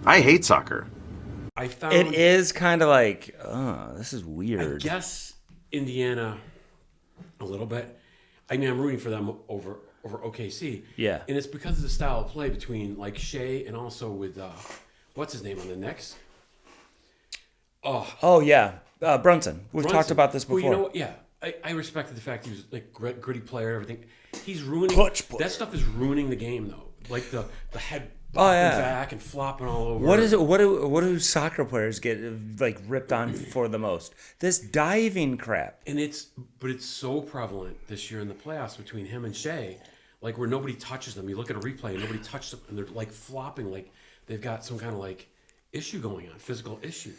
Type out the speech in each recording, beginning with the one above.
I hate soccer. I found It is kind of like, oh, this is weird. I guess Indiana a little bit. I mean, I'm rooting for them over OKC. Yeah. And it's because of the style of play between like Shea and also with what's his name on the Knicks? Oh yeah, Brunson. We've talked about this before. Well, you know what? Yeah, I respected the fact he was like gritty player, everything. He's ruining that stuff. Is ruining the game though. Like the head back and flopping all over. What is it? What do soccer players get like ripped on for the most? This diving crap. And it's so prevalent this year in the playoffs between him and Shea, like where nobody touches them. You look at a replay and nobody touches them, and they're like flopping, like they've got some kind of like issue going on, physical issue.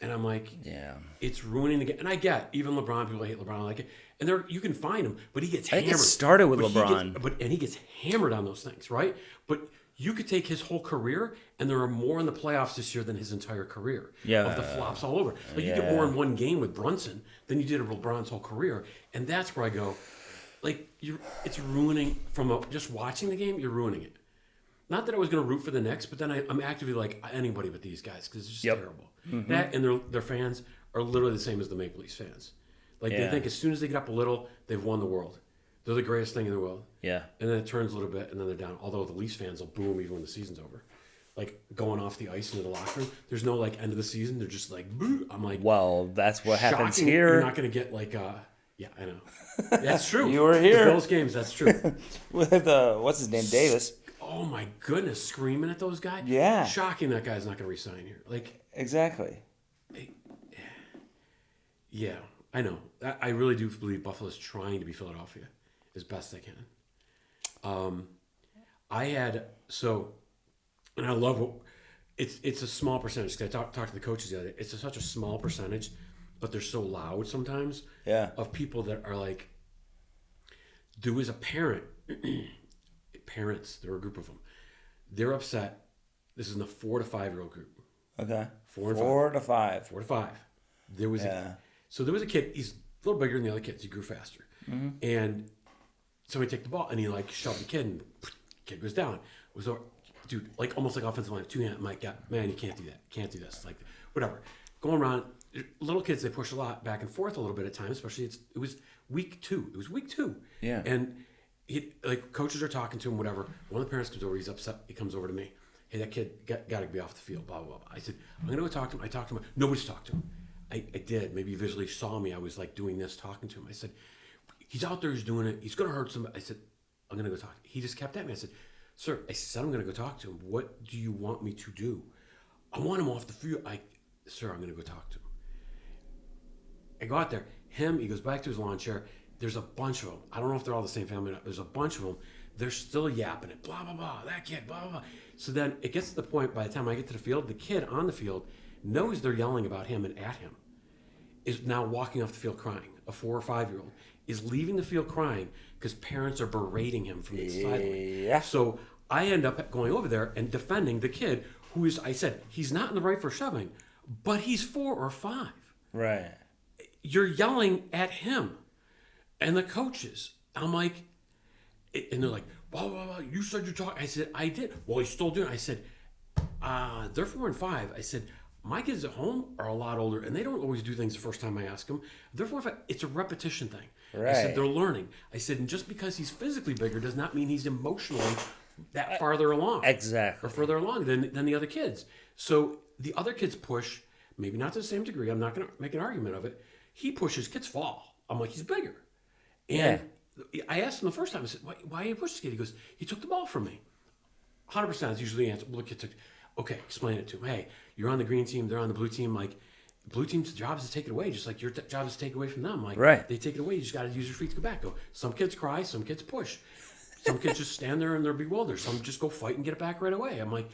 And I'm like, yeah, it's ruining the game. And I get even LeBron. People hate LeBron, like it, and you can find him, but he gets hammered. It started with LeBron, and he gets hammered on those things, right? But you could take his whole career, and there are more in the playoffs this year than his entire career. Yeah, of the flops all over. Like you get more in one game with Brunson than you did of LeBron's whole career, and that's where I go, like it's ruining just watching the game. You're ruining it. Not that I was going to root for the Knicks, but then I'm actively like anybody but these guys because it's just terrible. Mm-hmm. That and their fans are literally the same as the Maple Leafs fans. Like they think as soon as they get up a little, they've won the world. They're the greatest thing in the world. Yeah. And then it turns a little bit, and then they're down. Although the Leafs fans will boom even when the season's over. Like going off the ice into the locker room. There's no like end of the season. They're just like, boo. I'm like, well, that's what happens shocking. here. You're not going to get like, yeah, I know. That's true. You were here. The Bills games, that's true. With what's his name, Davis. Oh my goodness, screaming at those guys. Yeah. Shocking that guy's not going to resign here. Like exactly. Yeah, I know. I really do believe Buffalo's trying to be Philadelphia as best they can. And I love what it's a small percentage. Cause I talked to the coaches the other day. It's such a small percentage, but they're so loud sometimes. Yeah. Of people that are like, do as a parent. Parents, there are a group of them. They're upset. This is in the 4 to 5 year old group. Okay. 4 to 5. 4 to 5. There was a kid. He's a little bigger than the other kids. He grew faster, and somebody take the ball and he like shoved the kid, and kid goes down. It was dude, like almost like offensive line, 2 hand. My God, man, you can't do that. Can't do this. Like whatever. Going around, little kids they push a lot back and forth a little bit at times. Especially it was week 2. It was week 2. Yeah. And like coaches are talking to him, whatever. One of the parents comes over, he's upset. He comes over to me. Hey, that kid got to be off the field, blah, blah, blah. I said, I'm going to go talk to him. I talked to him. Nobody's talked to him. I did. Maybe you visually saw me. I was like doing this, talking to him. I said, he's out there, he's doing it. He's going to hurt somebody. I said, I'm going to go talk. He just kept at me. I said, sir, I said, I'm going to go talk to him. What do you want me to do? I want him off the field. Sir, I'm going to go talk to him. I go out there. He goes back to his lawn chair. There's a bunch of them. I don't know if they're all the same family or not. There's a bunch of them. They're still yapping it. Blah, blah, blah. That kid, blah, blah, blah. So then it gets to the point by the time I get to the field, the kid on the field knows they're yelling about him and at him, is now walking off the field crying. A 4 or 5 year old is leaving the field crying because parents are berating him from the sideline. Yeah. So I end up going over there and defending the kid who is, I said, he's not in the right for shoving, but he's 4 or 5. Right. You're yelling at him. And the coaches, I'm like, and they're like, blah, blah, blah, you said you're talking. I said, I did. Well, he's still doing it. I said, they're 4 and 5. I said, my kids at home are a lot older, and they don't always do things the first time I ask them. They're 4 and 5. It's a repetition thing. Right. I said, they're learning. I said, and just because he's physically bigger does not mean he's emotionally that farther along. Exactly. Or further along than the other kids. So the other kids push, maybe not to the same degree. I'm not going to make an argument of it. He pushes, kids fall. I'm like, he's bigger. And I asked him the first time, I said, why you push this kid? He goes, he took the ball from me. 100% is usually the answer. Well, the kid took, okay, explain it to him. Hey, you're on the green team, they're on the blue team. Like, blue team's job is to take it away, just like your job is to take it away from them. Like, right. They take it away, you just got to use your feet to go back. Some kids cry, some kids push. Some kids just stand there and they're bewildered. Some just go fight and get it back right away. I'm like,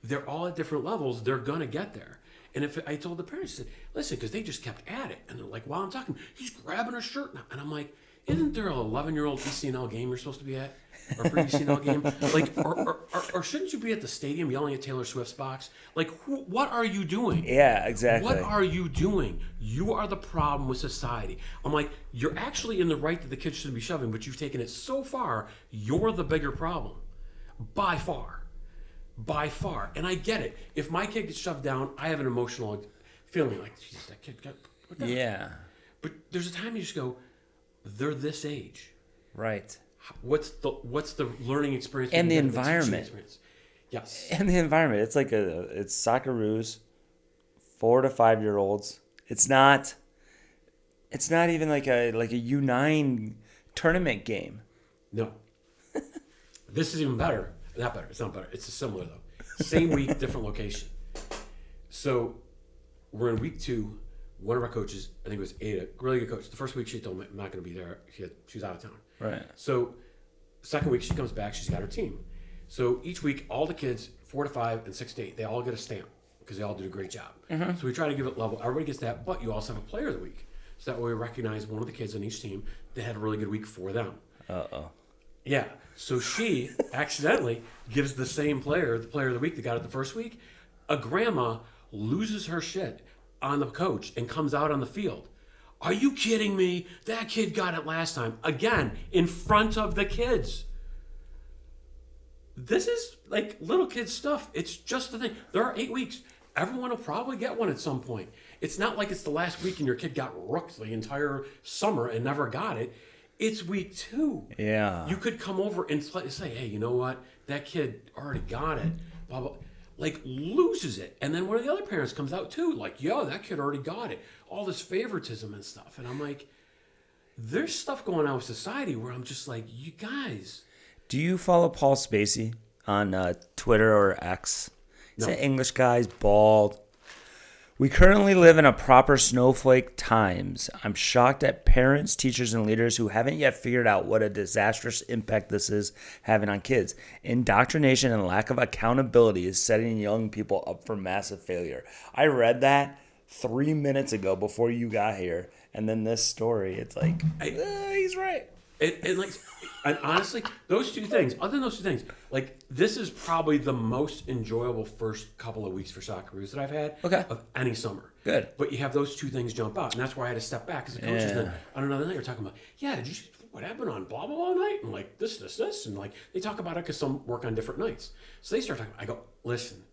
they're all at different levels. They're going to get there. And if I told the parents, I said, listen, because they just kept at it. And they're like, while I'm talking, he's grabbing her shirt now. And I'm like, isn't there an 11-year-old ECNL game you're supposed to be at? Or pre-ECNL game? Like, or shouldn't you be at the stadium yelling at Taylor Swift's box? Like, what are you doing? Yeah, exactly. What are you doing? You are the problem with society. I'm like, you're actually in the right that the kids shouldn't be shoving, but you've taken it so far, you're the bigger problem. By far. by far. And I get it. If my kid gets shoved down, I have an emotional feeling like, Jesus, that kid got put down. Yeah. But there's a time you just go, they're this age. Right. What's the learning experience And the the teaching environment. experience? Yes. And the environment. It's like it's SoccerRoos, 4 to 5 year olds. It's not even like a U9 tournament game. No. This is even better. Not better. It's not better. It's similar though. Same week, different location. So we're in week 2. One of our coaches, I think it was Ada, really good coach. The first week she told me I'm not going to be there. She was out of town. Right. So second week she comes back. She's got her team. So each week, all the kids, 4 to 5 and 6 to 8, they all get a stamp because they all did a great job. So we try to give it level. Everybody gets that, but you also have a player of the week. So that way we recognize one of the kids on each team that had a really good week for them. Uh-oh. Yeah. So she accidentally gives the same player, the player of the week that got it the first week. A grandma loses her shit on the coach and comes out on the field. Are you kidding me? That kid got it last time. Again, in front of the kids. This is like little kid stuff. It's just the thing. There are 8 weeks. Everyone will probably get one at some point. It's not like it's the last week and your kid got rooked the entire summer and never got it. It's week 2. Yeah. You could come over and say, hey, you know what? That kid already got it. Blah, blah. Like, loses it. And then one of the other parents comes out too. Like, yo, that kid already got it. All this favoritism and stuff. And I'm like, there's stuff going on with society where I'm just like, you guys. Do you follow Paul Spacey on Twitter or X? He's No. an English guy. He's bald. We currently live in a proper snowflake times. I'm shocked at parents, teachers, and leaders who haven't yet figured out what a disastrous impact this is having on kids. Indoctrination and lack of accountability is setting young people up for massive failure. I read that 3 minutes ago before you got here, and then this story, it's like, he's right. And honestly, those two things, other than those two things, like, this is probably the most enjoyable first couple of weeks for SoccerRoos that I've had of any summer. Good. But you have those two things jump out, and that's why I had to step back, because the coaches then on another night are talking about, did you see what happened on blah, blah, blah night? And like, this, and like, they talk about it because some work on different nights. So they start talking, I go, listen,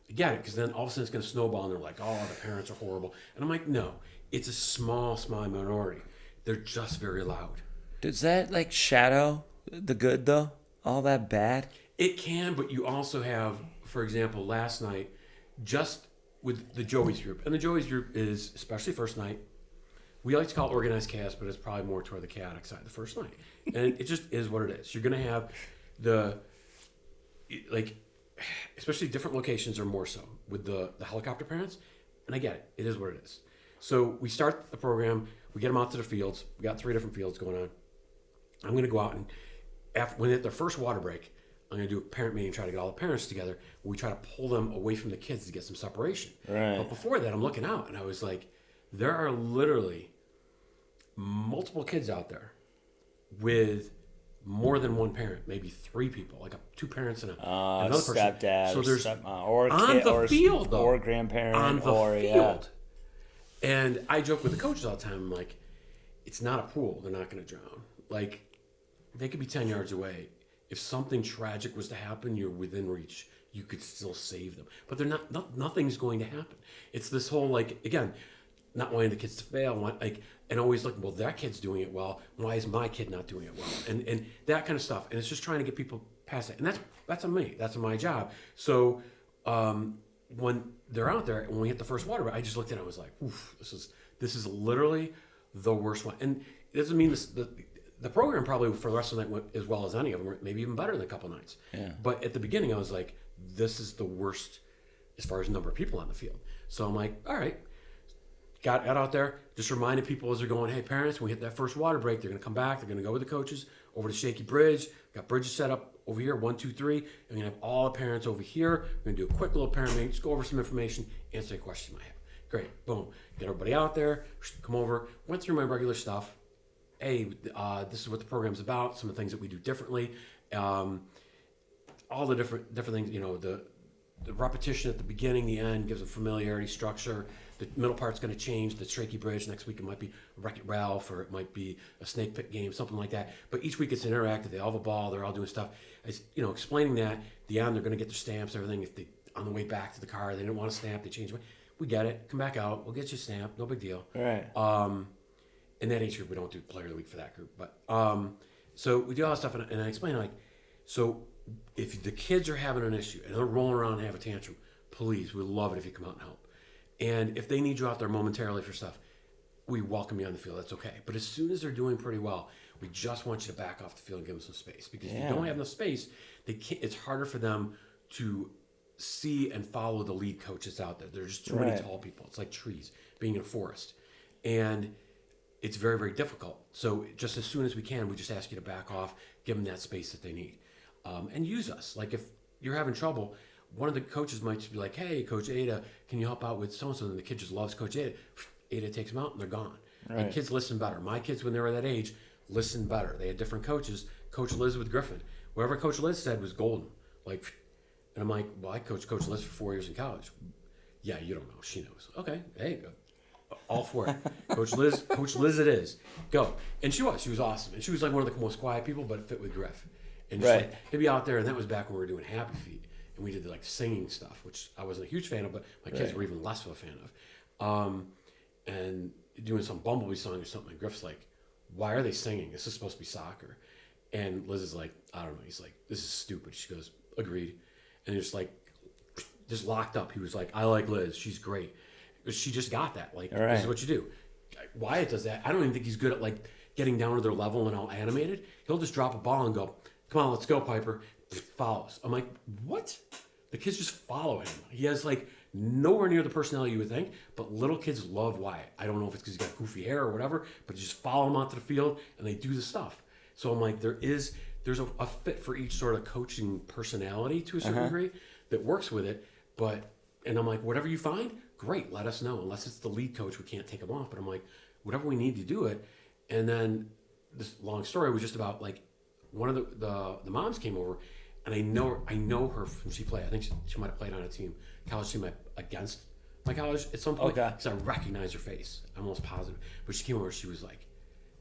I get it, because then all of a sudden it's going to snowball, and they're like, oh, the parents are horrible. And I'm like, no, it's a small minority. They're just very loud. Does that like shadow the good though? All that bad? It can, but you also have, for example, last night, just with the Joey's group. And the Joey's group is, especially first night, we like to call it organized chaos, but it's probably more toward the chaotic side the first night. And it just is what it is. You're going to have especially different locations are more so with the helicopter parents. And I get it. It is what it is. So we start the program. We get them out to the fields. We got 3 different fields going on. I'm going to go out and, when they hit their first water break, I'm going to do a parent meeting, try to get all the parents together. We try to pull them away from the kids to get some separation. Right. But before that, I'm looking out, and I was like, there are literally multiple kids out there with more than one parent, maybe 3 people, like 2 parents and another person. Stepdad, so there's or on kid, the field, though, or grandparent, on the or field. Yeah. And I joke with the coaches all the time. I'm like, it's not a pool. They're not going to drown. Like, they could be 10 yards away. If something tragic was to happen, you're within reach. You could still save them. But they're not. Nothing's going to happen. It's this whole, like, again, not wanting the kids to fail, and always looking, well, that kid's doing it well. Why is my kid not doing it well? And that kind of stuff. And it's just trying to get people past it. And that's on me. That's on my job. So when they're out there, when we hit the first water, I just looked at it. I was like, oof, this is literally the worst one. And it doesn't mean the program probably for the rest of the night went as well as any of them, maybe even better than a couple nights. Yeah. But at the beginning, I was like, this is the worst as far as number of people on the field. So I'm like, all right. Got out there, just reminded people as they're going, hey, parents, when we hit that first water break, they're going to come back. They're going to go with the coaches over to Shaky Bridge. Got bridges set up over here, 1, 2, 3. And we're going to have all the parents over here. We're going to do a quick little parent meeting, just go over some information, answer any questions you might have. Great. Boom. Get everybody out there. Come over. Went through my regular stuff. Hey, this is what the program's about. Some of the things that we do differently. All the different things, the repetition at the beginning, the end gives a familiarity, structure. The middle part's going to change. The Shaky Bridge next week it might be Wreck-It Ralph, or it might be a snake pit game, something like that. But each week it's interactive. They all have a ball. They're all doing stuff. It's, explaining that. The end, they're going to get their stamps, everything. If they on the way back to the car they didn't want a stamp, they change. We get it. Come back out. We'll get you a stamp. No big deal. All right. In that age group, we don't do player of the week for that group. But so we do all that stuff, and I explain so if the kids are having an issue and they're rolling around and have a tantrum, please, we love it if you come out and help. And if they need you out there momentarily for stuff, we welcome you on the field. That's okay. But as soon as they're doing pretty well, we just want you to back off the field and give them some space. Because if you don't have enough space, it's harder for them to see and follow the lead coaches out there. There's just too many tall people. It's like trees being in a forest. And it's very, very difficult. So just as soon as we can, we just ask you to back off, give them that space that they need. And use us. Like if you're having trouble, one of the coaches might just be like, hey, Coach Ada, can you help out with so-and-so? And the kid just loves Coach Ada. Ada takes them out and they're gone. Right. And kids listen better. My kids, when they were that age, listened better. They had different coaches. Coach Liz with Griffin. Whatever Coach Liz said was golden. And I'm like, well, I coached Coach Liz for 4 years in college. Yeah, you don't know. She knows. Okay, hey, all for it. Coach Liz it is. Go. And she was awesome. And she was like one of the most quiet people, but it fit with Griff. And just he'd be out there, and that was back when we were doing Happy Feet. And we did the singing stuff, which I wasn't a huge fan of, but my kids were even less of a fan of. And doing some Bumblebee song or something. And Griff's like, why are they singing? This is supposed to be soccer. And Liz is like, I don't know. He's like, this is stupid. She goes, agreed. And just locked up. He was like, I like Liz. She's great. She just got that. This is what you do. Wyatt does that. I don't even think he's good at getting down to their level and all animated. He'll just drop a ball and go, come on, let's go, Piper. Follows. I'm like, what? The kids just follow him. He has nowhere near the personality you would think, but little kids love Wyatt. I don't know if it's because he's got goofy hair or whatever, but you just follow him onto the field and they do the stuff. So I'm like, there's a fit for each sort of coaching personality to a certain degree that works with it. And I'm like, whatever you find, great, let us know. Unless it's the lead coach, we can't take him off. But I'm like, whatever we need to do it. And then this long story was just about one of the moms came over, and I know her from she played. I think she might have played on a college team against my college at some point. Because I recognize her face. I'm almost positive. But she came over, she was like,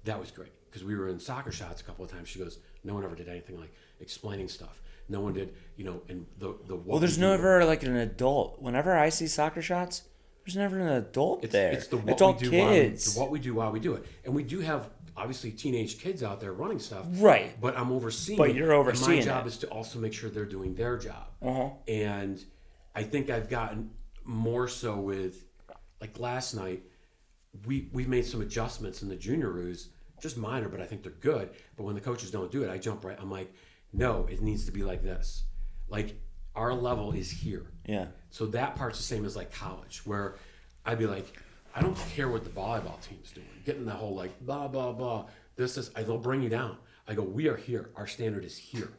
that was great. Because we were in soccer shots a couple of times. She goes, no one ever did anything like explaining stuff. No one did, and the well, there's never an adult. Whenever I see soccer shots, there's never an adult there. It's all kids. What we do while we do it. And we do have, obviously, teenage kids out there running stuff. Right. But I'm overseeing But you're overseeing and my job is to also make sure they're doing their job. And I think I've gotten more so with, last night, we've made some adjustments in the junior roos, just minor, but I think they're good. But when the coaches don't do it, I jump right. I'm like, no, it needs to be like this. Our level is here. Yeah. So that part's the same as college, where I'd be like, I don't care what the volleyball team's doing. Getting that whole blah, blah, blah. They'll bring you down. I go, we are here. Our standard is here.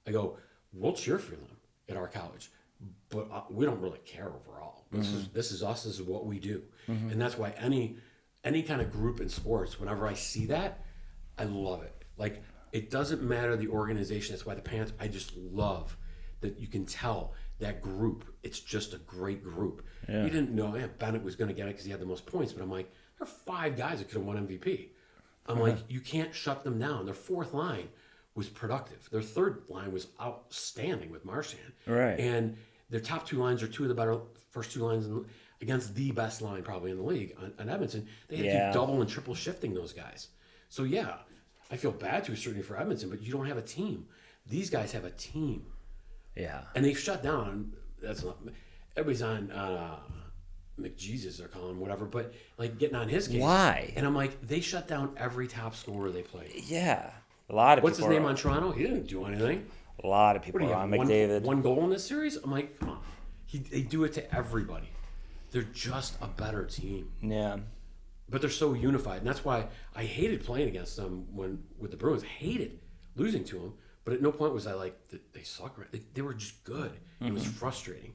I go, we'll cheer for them at our college, but we don't really care overall. This is us. This is what we do. And that's why any kind of group in sports, whenever I see that, I love it. It doesn't matter the organization. That's why the Panthers, I just love that you can tell that group. It's just a great group. Yeah. You didn't know Bennett was going to get it because he had the most points, but I'm like, there are 5 guys that could have won MVP. I'm like, you can't shut them down. Their fourth line was productive. Their third line was outstanding with Marchand. Right. And their top 2 lines are 2 of the better first 2 lines against the best line probably in the league on Edmonton. They had to do double and triple shifting those guys. So yeah, I feel bad to a certain degree for Edmonton, but you don't have a team. These guys have a team. Yeah. And they've shut down. Everybody's on McJesus, they're calling him, whatever, but getting on his case. Why? And I'm like, they shut down every top scorer they played. Yeah. A lot of What's people. What's his name on Toronto? He didn't do anything. A lot of people are on McDavid. One goal in this series? I'm like, come on. They do it to everybody. They're just a better team. Yeah. But they're so unified, and that's why I hated playing against them with the Bruins. Hated losing to them, but at no point was I like, they suck. They were just good. It was frustrating.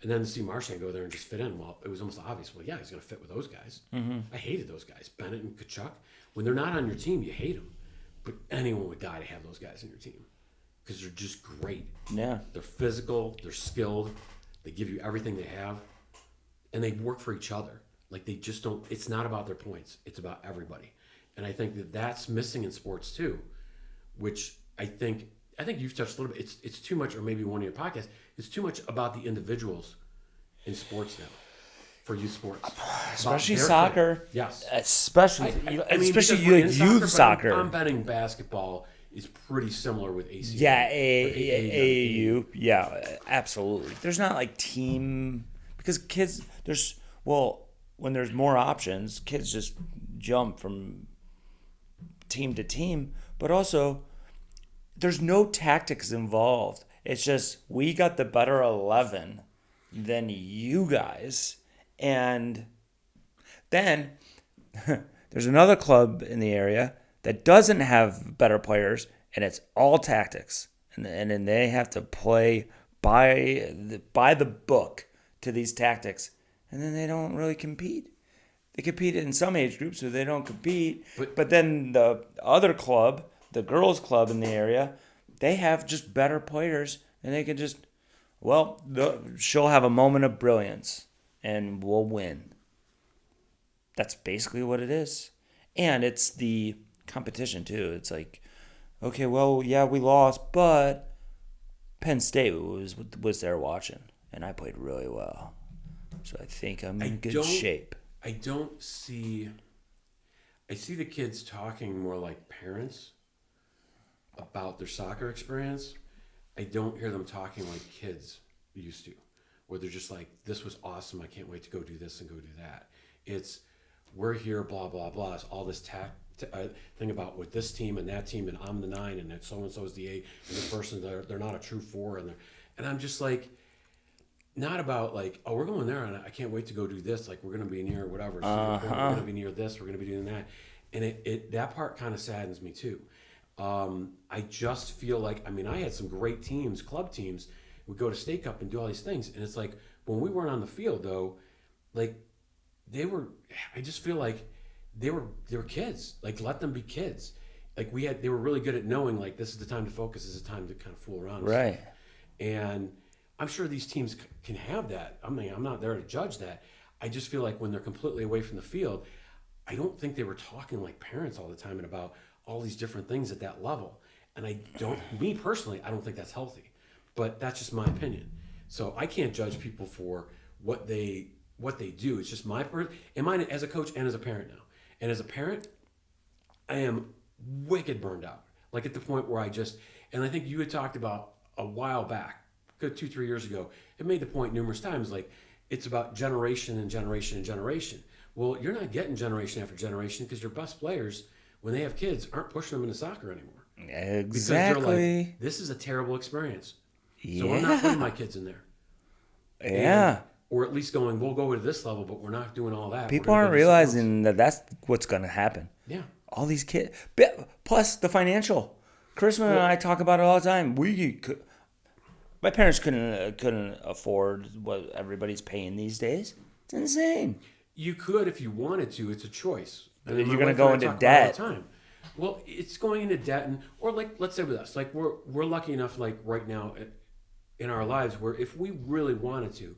And then to see Marchand go there and just fit in, well, it was almost obvious. Well, yeah, he's going to fit with those guys. I hated those guys, Bennett and Tkachuk. When they're not on your team, you hate them. But anyone would die to have those guys on your team because they're just great. Yeah. They're physical. They're skilled. They give you everything they have, and they work for each other. Like they just don't. It's not about their points. It's about everybody. And I think that that's missing in sports too, which I think you've touched a little bit. It's too much, or maybe one of your podcasts. It's too much about the individuals in sports now, for youth sports, especially soccer. Kid. Yes, especially especially youth soccer. I'm betting basketball is pretty similar with ACU. Yeah, AAU. Yeah, absolutely. There's not like team because kids. When there's more options, kids just jump from team to team, but also there's no tactics involved. It's just we got the better 11 than you guys. And then there's another club in the area that doesn't have better players, and it's all tactics. And then they have to play by the book to these tactics, and then they don't really compete. They compete in some age groups, so they don't compete. But then the other club, the girls' club in the area, they have just better players, and they can just, she'll have a moment of brilliance, and we'll win. That's basically what it is. And it's the competition, too. It's like, okay, we lost, but Penn State was there watching, and I played really well. So I think I'm in good shape. I see the kids talking more like parents about their soccer experience. I don't hear them talking like kids used to, where they're just like, this was awesome, I can't wait to go do this and go do that. It's, we're here, blah, blah, blah. It's all this thing about with this team and that team, and I'm the 9, and so-and-so is the 8, and this person, they're not a true 4. And I'm just like, not about like, oh, we're going there and I can't wait to go do this. Like we're going to be near whatever. We're going to be near this. We're going to be doing that. And it that part kind of saddens me too. I just feel like, I had some great teams, club teams. We go to State Cup and do all these things. And it's like, when we weren't on the field though, like I just feel like they were kids. Like let them be kids. Like they were really good at knowing like, this is the time to focus. This is the time to kind of fool around. Right. And I'm sure these teams can have that. I'm not there to judge that. I just feel like when they're completely away from the field, I don't think they were talking like parents all the time and about all these different things at that level. And me personally, I don't think that's healthy. But that's just my opinion. So I can't judge people for what they do. It's just mine as a coach and as a parent now. And as a parent, I am wicked burned out. Like at the point where and I think you had talked about a while back, 2-3 years ago, it made the point numerous times, like it's about generation and generation and generation. Well, you're not getting generation after generation because your best players, when they have kids, aren't pushing them into soccer anymore. Exactly. Because they're like, this is a terrible experience. So I'm not putting my kids in there. Yeah. Or at least going, we'll go to this level, but we're not doing all that. People aren't realizing that that's what's going to happen. Yeah. All these kids, plus the financial. Christmas and I talk about it all the time. My parents couldn't afford what everybody's paying these days. It's insane. You could if you wanted to. It's a choice. But you're going to go into debt. Well, it's going into debt, or like let's say with us, like we're lucky enough, like right now in our lives, where if we really wanted to,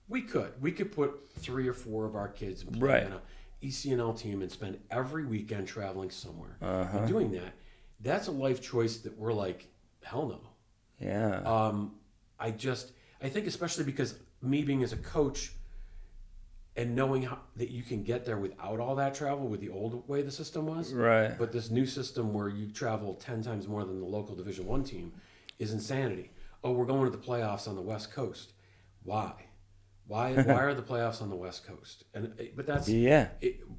we could put 3 or 4 of our kids in an ECNL team and spend every weekend traveling somewhere. And doing that, that's a life choice that we're like, hell no. Yeah. I think especially because me being as a coach and knowing that you can get there without all that travel with the old way the system was. Right. But this new system where you travel 10 times more than the local Division I team is insanity. Oh, we're going to the playoffs on the West Coast. Why? Why are the playoffs on the West Coast? But that's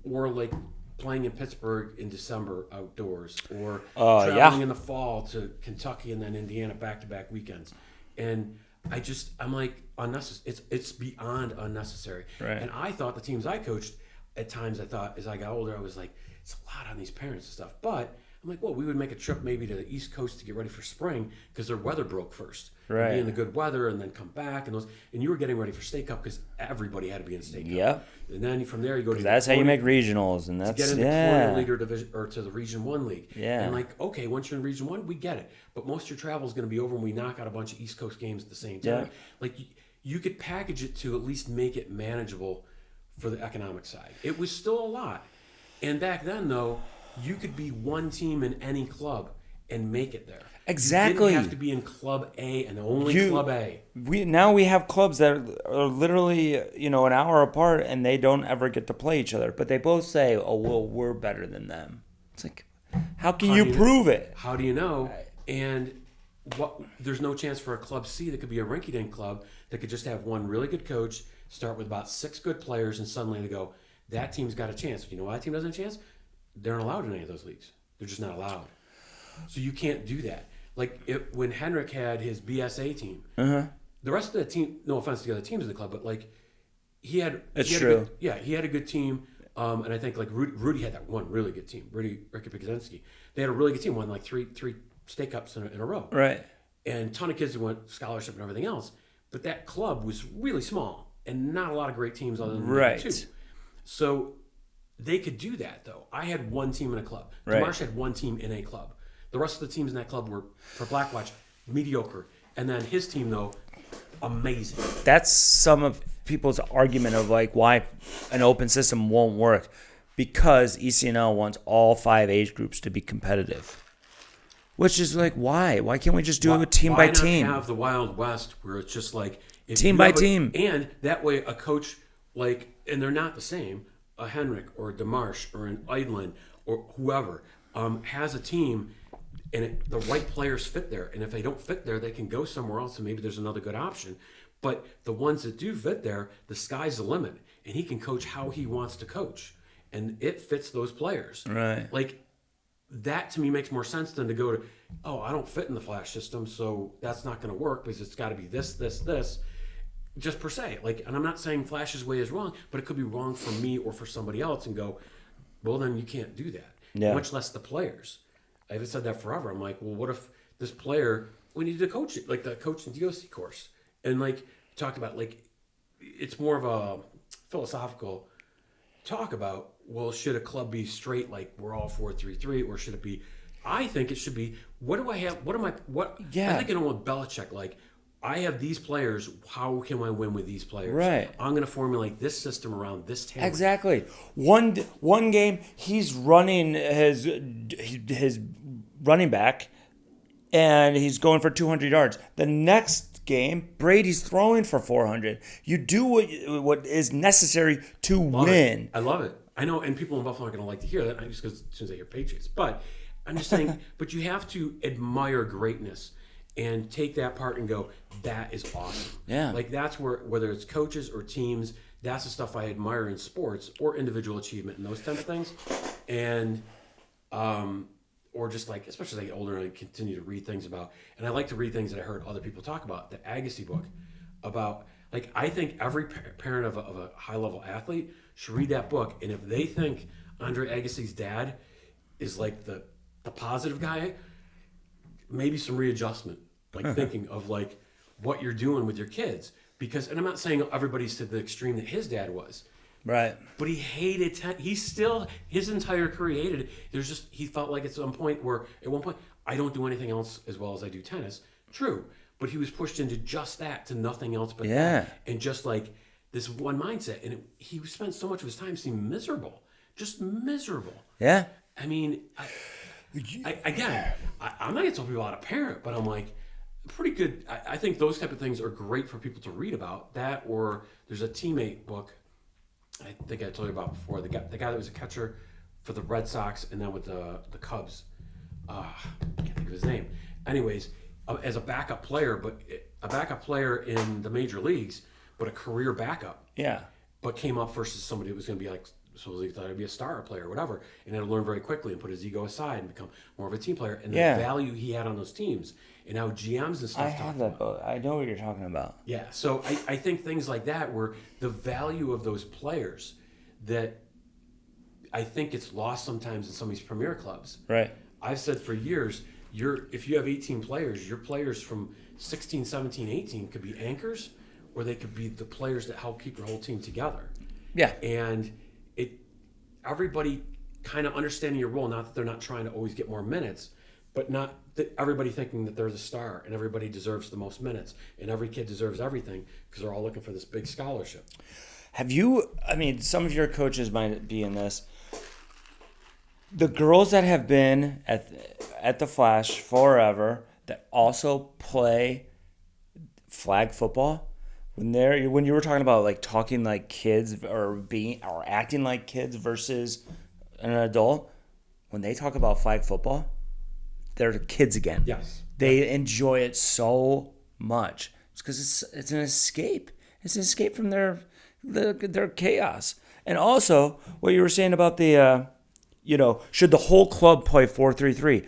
or like playing in Pittsburgh in December outdoors, or traveling in the fall to Kentucky and then Indiana back-to-back weekends. And I'm like, unnecessary. It's beyond unnecessary. Right. And I thought the teams I coached, at times I thought as I got older, I was like, it's a lot on these parents and stuff. But I'm like, well, we would make a trip maybe to the East Coast to get ready for spring because their weather broke first. Right. Be in the good weather and then come back and you were getting ready for State Cup because everybody had to be in State Cup. Yep. And then from there you go to that's how you make regionals, and that's to get into Corner League or division or to the Region 1 league. Yeah. And like, okay, once you're in Region 1, we get it. But most of your travel is going to be over when we knock out a bunch of East Coast games at the same time. Yeah. Like you could package it to at least make it manageable for the economic side. It was still a lot. And back then, though, you could be one team in any club and make it there. Exactly. You didn't have to be in Club A and only Club A. Now we have clubs that are literally, an hour apart, and they don't ever get to play each other. But they both say, "Oh, well, we're better than them." It's like, how can you prove it? How do you know? And there's no chance for a Club C that could be a rinky-dink club that could just have one really good coach, start with about 6 good players, and suddenly they go, that team's got a chance. You know why that team doesn't have a chance? They're not allowed in any of those leagues. They're just not allowed. So you can't do that. Like when Henrik had his BSA team, the rest of the team, no offense to the other teams in the club, but like he had a good team. And I think like Rudy had that one really good team, Ricky Pikazensky. They had a really good team, won like three state cups in a row. Right. And a ton of kids who went scholarship and everything else. But that club was really small and not a lot of great teams other than the two. So they could do that though. I had one team in a club. Right. Demarsh had one team in a club. The rest of the teams in that club were, for Blackwatch, mediocre. And then his team, though, amazing. That's some of people's argument of like why an open system won't work. Because ECNL wants all 5 age groups to be competitive. Which is like, why? Why can't we just do it with team by team? Why not have the Wild West where it's just like... Team by team. And that way a coach, like, and they're not the same, a Henrik or a Demarsh or an Eidlin or whoever, has a team... And the right players fit there. And if they don't fit there, they can go somewhere else and maybe there's another good option. But the ones that do fit there, the sky's the limit. And he can coach how he wants to coach. And it fits those players. Right. Like, that to me makes more sense than to go to, I don't fit in the Flash system, so that's not going to work because it's got to be this, just per se. Like, and I'm not saying Flash's way is wrong, but it could be wrong for me or for somebody else and go, well, then you can't do that. Yeah. Much less the players. I've said that forever. I'm like, well, what if this player, we need to coach it, like the coach and DOC course. And like, talked about, like, it's more of a philosophical talk about, well, should a club be straight, like we're all 4-3-3, or should it be, I think it should be, what do I have, I think I know with Belichick, like, I have these players, how can I win with these players? Right. I'm going to formulate this system around this talent. Exactly. One game, he's running his running back, and he's going for 200 yards. The next game, Brady's throwing for 400. You do what is necessary to win. I love it. I know, and people in Buffalo aren't going to like to hear that, just because as soon as they hear Patriots. But I'm just saying, but you have to admire greatness and take that part and go, that is awesome. Yeah. Like, that's where, whether it's coaches or teams, that's the stuff I admire in sports or individual achievement and those types of things. And, or just like, especially as I get older and I continue to read things about, and I like to read things that I heard other people talk about, the Agassi book about, like, I think every parent of a high-level athlete should read that book. And if they think Andre Agassi's dad is like the positive guy, maybe some readjustment, like thinking of like what you're doing with your kids. Because, and I'm not saying everybody's to the extreme that his dad was, right? But he hated his entire career. He felt like at one point, I don't do anything else as well as I do tennis. True, but he was pushed into just that, to nothing else but that, and just like this one mindset. And he spent so much of his time seeming miserable, just miserable. Yeah. I mean, I'm not going to tell people how to parent, but I'm like, pretty good. I think those type of things are great for people to read about. That, or there's a teammate book I think I told you about before. The guy that was a catcher for the Red Sox and then with the Cubs. I can't think of his name. Anyways, as a backup player, but a backup player in the major leagues, but a career backup. Yeah. But came up versus somebody who was going to be like, supposedly thought he'd be a star player or whatever, and had to learn very quickly and put his ego aside and become more of a team player, and the value he had on those teams, and how GMs and stuff. I have that book. I know what you're talking about. Yeah, so I think things like that, where the value of those players, that I think it's lost sometimes in some of these premier clubs. Right. I've said for years, if you have 18 players, your players from 16, 17, 18 could be anchors, or they could be the players that help keep your whole team together. Yeah. And everybody kind of understanding your role, not that they're not trying to always get more minutes, but not everybody thinking that they're the star and everybody deserves the most minutes and every kid deserves everything because they're all looking for this big scholarship. Some of your coaches might be in this. The girls that have been at the Flash forever that also play flag football, when you were talking about like talking like kids or acting like kids versus an adult, when they talk about flag football, they're the kids again. Yes. They enjoy it so much. It's because it's an escape. It's an escape from their chaos. And also, what you were saying about the, should the whole club play 4-3-3?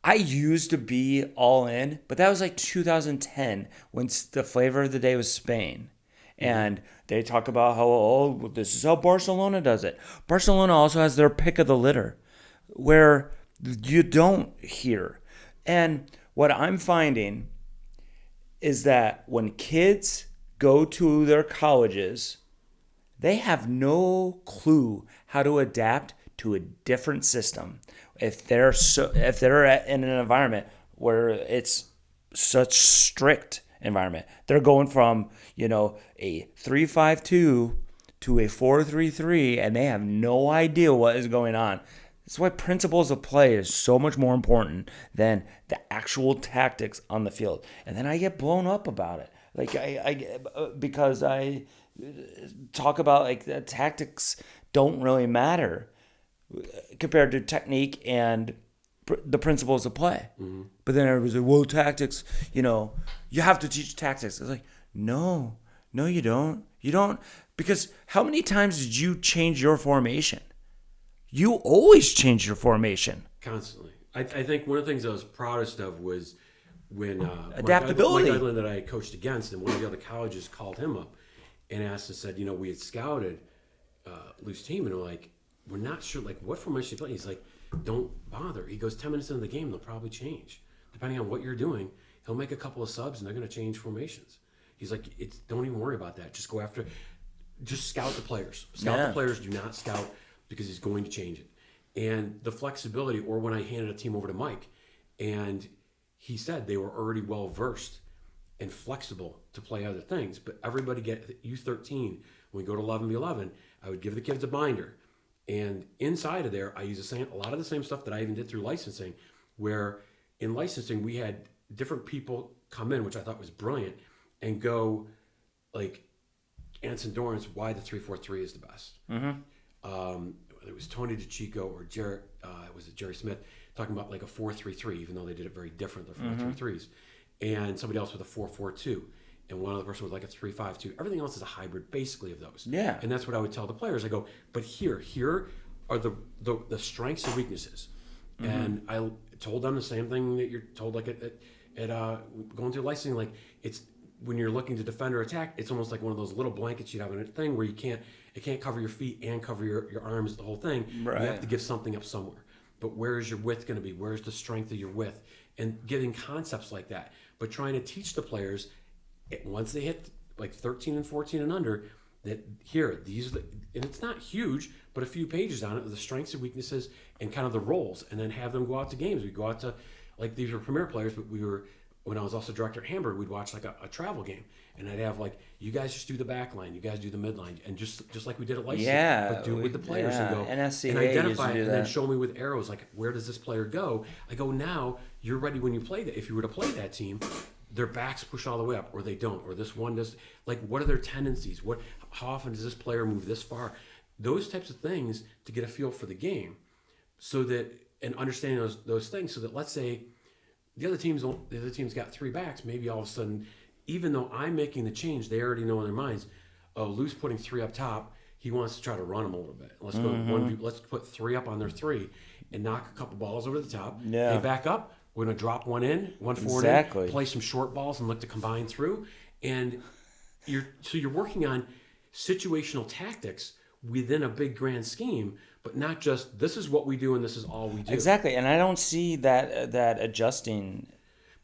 I used to be all in, but that was like 2010 when the flavor of the day was Spain. And they talk about how, this is how Barcelona does it. Barcelona also has their pick of the litter, where you don't hear. And what I'm finding is that when kids go to their colleges, they have no clue how to adapt to a different system. If they're in an environment where it's such strict environment, they're going from a 3-5-2 to a 4-3-3, and they have no idea what is going on. That's why principles of play is so much more important than the actual tactics on the field. And then I get blown up about it, because I talk about like the tactics don't really matter compared to technique and the principles of play. Mm-hmm. But then everybody's like, well, tactics, you have to teach tactics. It's like, no, you don't. You don't, because how many times did you change your formation? You always change your formation. Constantly. I think one of the things I was proudest of was when adaptability. Mike Edlin that I coached against, and one of the other colleges called him up and asked and said, we had scouted Lew's team, and we're like, we're not sure, like, what formation you play. He's like, don't bother. He goes, 10 minutes into the game, they'll probably change. Depending on what you're doing, he'll make a couple of subs, and they're going to change formations. He's like, don't even worry about that. Just go after, just scout the players. Scout the players, do not scout, because he's going to change it. And the flexibility, or when I handed a team over to Mike, and he said they were already well-versed and flexible to play other things, but everybody get U13, when we go to 11v11, I would give the kids a binder. And inside of there, I use a lot of the same stuff that I even did through licensing, where in licensing, we had different people come in, which I thought was brilliant, and go like Anson Dorrance, why the 3-4-3 is the best. Mm-hmm. It was Tony DeChico or Jerry Smith talking about like a 4-3-3, even though they did it very different, the 4-3-3s. And somebody else with a 4-4-2. And one other person with like a 3-5-2. Everything else is a hybrid, basically, of those. Yeah. And that's what I would tell the players. I go, but here are the strengths and weaknesses. Mm-hmm. And I told them the same thing that you're told, like at going through licensing. Like, it's when you're looking to defend or attack, it's almost like one of those little blankets you have in a thing where it can't cover your feet and cover your arms, the whole thing. Right. You have to give something up somewhere. But where is your width going to be? Where's the strength of your width? And getting concepts like that. But trying to teach the players, once they hit like 13 and 14 and under, that here, and it's not huge, but a few pages on it, the strengths and weaknesses and kind of the roles, and then have them go out to games. We go out to, like, these were premier players, but when I was also director at Hamburg, we'd watch like a travel game, and I'd have like, you guys just do the back line, you guys do the midline, and just like we did at licensing, but do it with the players and go and identify it, and then show me with arrows, like, where does this player go? I go, now you're ready when you play that. If you were to play that team, their backs push all the way up, or they don't, or this one does. Like, what are their tendencies? How often does this player move this far? Those types of things to get a feel for the game, so that, and understanding those things, so that, let's say the other team's got 3 backs, maybe all of a sudden, even though I'm making the change, they already know in their minds, oh, Lew's putting 3 up top, he wants to try to run them a little bit. Let's go let's put 3 up on their 3 and knock a couple balls over the top. Yeah. They back up. We're going to drop one forward in, play some short balls and look to combine through. And you're working on situational tactics within a big grand scheme, but not just, this is what we do and this is all we do. Exactly. And I don't see that adjusting.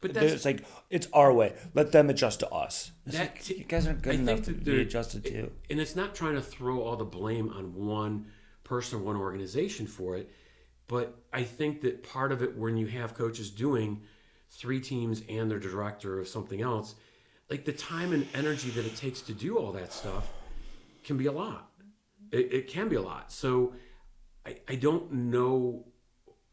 But it's like, it's our way. Let them adjust to us. Like, you guys aren't good enough to be adjusted to. And it's not trying to throw all the blame on one person or one organization for it. But I think that part of it, when you have coaches doing 3 teams and their director of something else, like the time and energy that it takes to do all that stuff can be a lot. It can be a lot. So I don't know,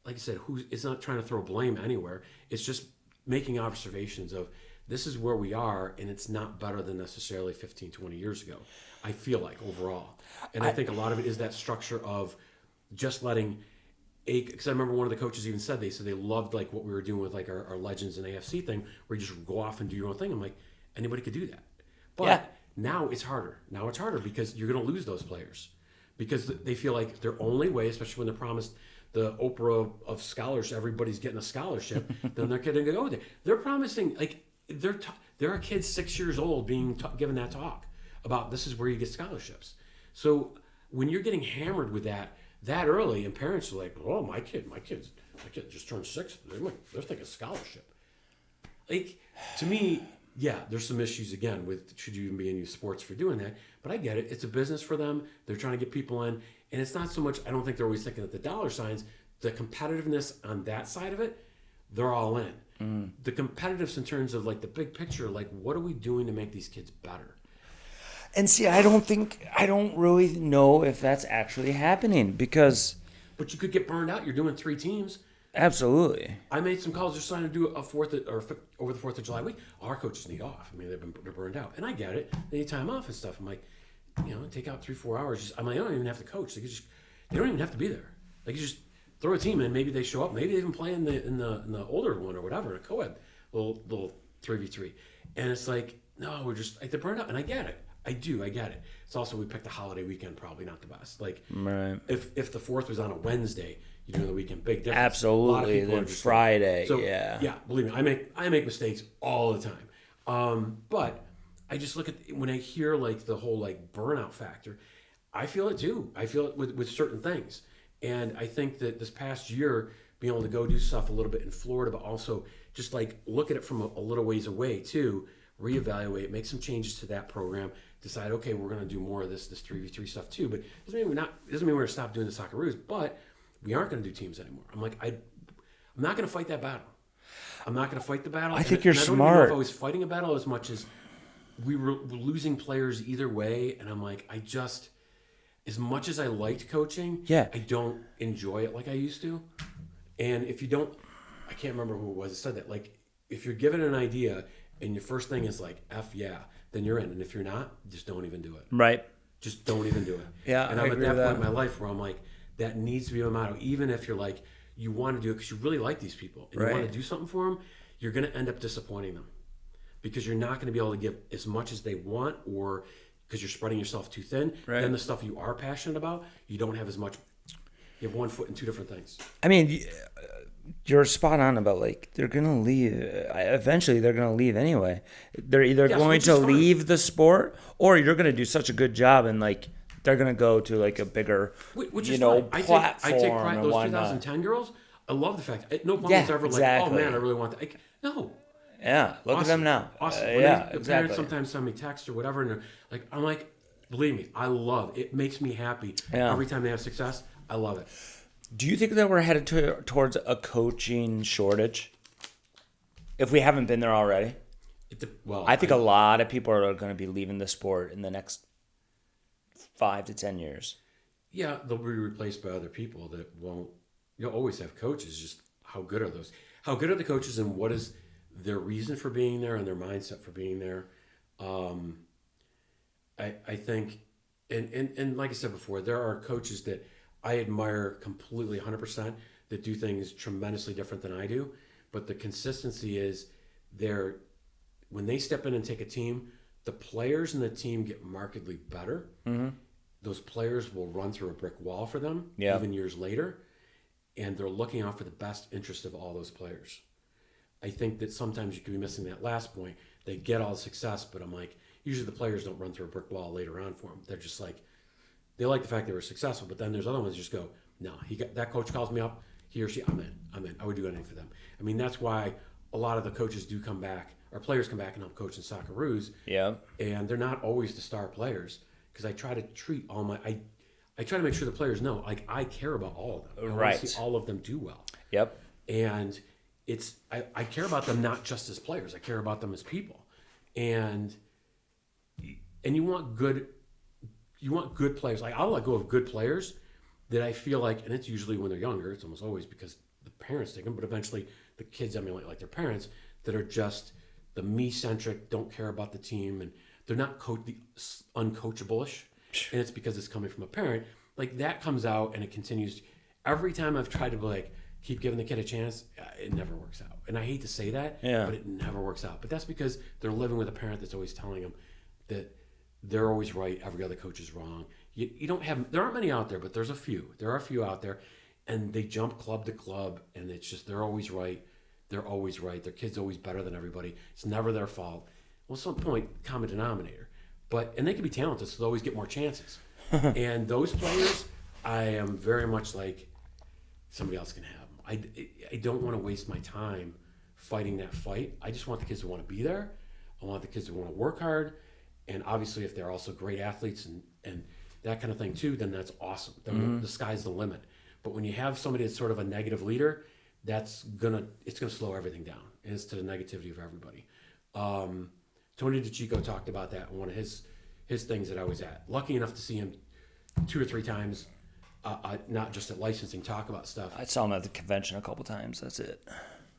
like I said, it's not trying to throw blame anywhere. It's just making observations of this is where we are, and it's not better than necessarily 15, 20 years ago, I feel like, overall. And I think a lot of it is that structure of just letting because I remember one of the coaches even said they loved like what we were doing with like our Legends and AFC thing, where you just go off and do your own thing. I'm like, anybody could do that. But now it's harder. Now it's harder because you're going to lose those players because they feel like their only way, especially when they're promised the Oprah of scholarship, everybody's getting a scholarship, then they're going to go there. They're promising, like, there are kids 6 years old being given that talk about this is where you get scholarships. So when you're getting hammered with that early, and parents are like, oh, my kid just turned 6. They're thinking scholarship. Like, to me, yeah, there's some issues again with should you even be in youth sports for doing that, but I get it. It's a business for them. They're trying to get people in, and it's not so much, I don't think they're always thinking of the dollar signs, the competitiveness on that side of it, they're all in. The competitiveness in terms of like the big picture, like what are we doing to make these kids better? And see, I don't really know if that's actually happening because... But you could get burned out. You're doing 3 teams. Absolutely. I made some calls. They're trying to do over the 4th of July week. Our coaches need off. I mean, they're burned out, and I get it. They need time off and stuff. I'm like, take out 3-4 hours. I'm like, I don't even have to coach. They don't even have to be there. They can just throw a team in. Maybe they show up. Maybe they even play in the older one or whatever, a co-ed little 3v3. And it's like, no, we're just like they're burned out, and I get it. I get it. It's also we picked a holiday weekend, probably not the best. Like, right. If the 4th was on a Wednesday, you're doing the weekend, big difference. Absolutely. Then Friday, so, yeah, believe me, I make mistakes all the time. But I just look at when I hear like the whole like burnout factor, I feel it too. I feel it with certain things, and I think that this past year, being able to go do stuff a little bit in Florida, but also just like look at it from a little ways away too. Reevaluate, make some changes to that program, decide, okay, we're going to do more of this 3v3 stuff too, but it doesn't mean we're going to stop doing the SoccerRoos, but we aren't going to do teams anymore. I'm like, I'm not going to fight that battle. I'm not going to fight the battle. I think you're smart. I don't even know if I was fighting a battle as much as we were losing players either way, and I'm like, as much as I liked coaching, I don't enjoy it like I used to. And if you don't, I can't remember who it was that said that, like, if you're given an idea and your first thing is like, F yeah, then you're in. And if you're not, just don't even do it. Right. Just don't even do it. Yeah, and I'm at that point in my life where I'm like, that needs to be my motto. Even if you're like, you want to do it because you really like these people and you want to do something for them, you're going to end up disappointing them because you're not going to be able to give as much as they want, or because you're spreading yourself too thin. Right. Then the stuff you are passionate about, you don't have as much. You have one foot in 2 different things. I mean, you're spot on about like they're gonna leave. Eventually, they're gonna leave anyway. They're either going to leave the sport, or you're gonna do such a good job and like they're gonna go to like a bigger, platform. I take pride. Those 2010 girls. I love the fact. No one was ever like, oh man, I really want that. No. Yeah, look at them now. Awesome. Exactly. Parents sometimes send me texts or whatever, and they're like, I'm like, believe me, I love it. It makes me happy every time they have success. I love it. Do you think that we're headed towards a coaching shortage? If we haven't been there already? I think a lot of people are going to be leaving the sport in the next 5 to 10 years. Yeah, they'll be replaced by other people that won't. You'll always have coaches. Just how good are those? How good are the coaches, and what is their reason for being there and their mindset for being there? I think, and like I said before, there are coaches that I admire completely 100% that do things tremendously different than I do. But the consistency is when they step in and take a team, the players in the team get markedly better. Mm-hmm. Those players will run through a brick wall for them, even years later. And they're looking out for the best interest of all those players. I think that sometimes you could be missing that last point. They get all the success, but I'm like, usually the players don't run through a brick wall later on for them. They're just like, they like the fact they were successful, but then there's other ones that just go, no, that coach calls me up, he or she, I'm in. I would do anything for them. I mean, that's why a lot of the coaches do come back, or players come back and help coach in SoccerRoos. Yeah. And they're not always the star players, because I try to treat I try to make sure the players know, like, I care about all of them. I want to see all of them do well. Yep. And I care about them not just as players. I care about them as people, and you want good players. Like, I'll let go of good players that I feel like, and it's usually when they're younger. It's almost always because the parents take them, but eventually the kids emulate like their parents that are just the me-centric, don't care about the team, and they're not the uncoachable-ish, and it's because it's coming from a parent. Like, that comes out, and it continues. Every time I've tried to like keep giving the kid a chance, it never works out. And I hate to say that, but it never works out. But that's because they're living with a parent that's always telling them that they're always right, every other coach is wrong. You don't have, there aren't many out there, but there's a few. There are a few out there, and they jump club to club, and it's just, they're always right. They're always right. Their kid's always better than everybody. It's never their fault. Well, at some point, common denominator. And they can be talented, so they always get more chances. And those players, I am very much like, somebody else can have them. I don't want to waste my time fighting that fight. I just want the kids to want to be there. I want the kids to want to work hard. And obviously, if they're also great athletes and that kind of thing too, then that's awesome. Then the sky's the limit. But when you have somebody that's sort of a negative leader, it's gonna slow everything down. And it's to the negativity of everybody. Tony DeCicco talked about that in one of his things that I was at. Lucky enough to see him 2 or 3 times, not just at licensing, talk about stuff. I saw him at the convention a couple times. That's it.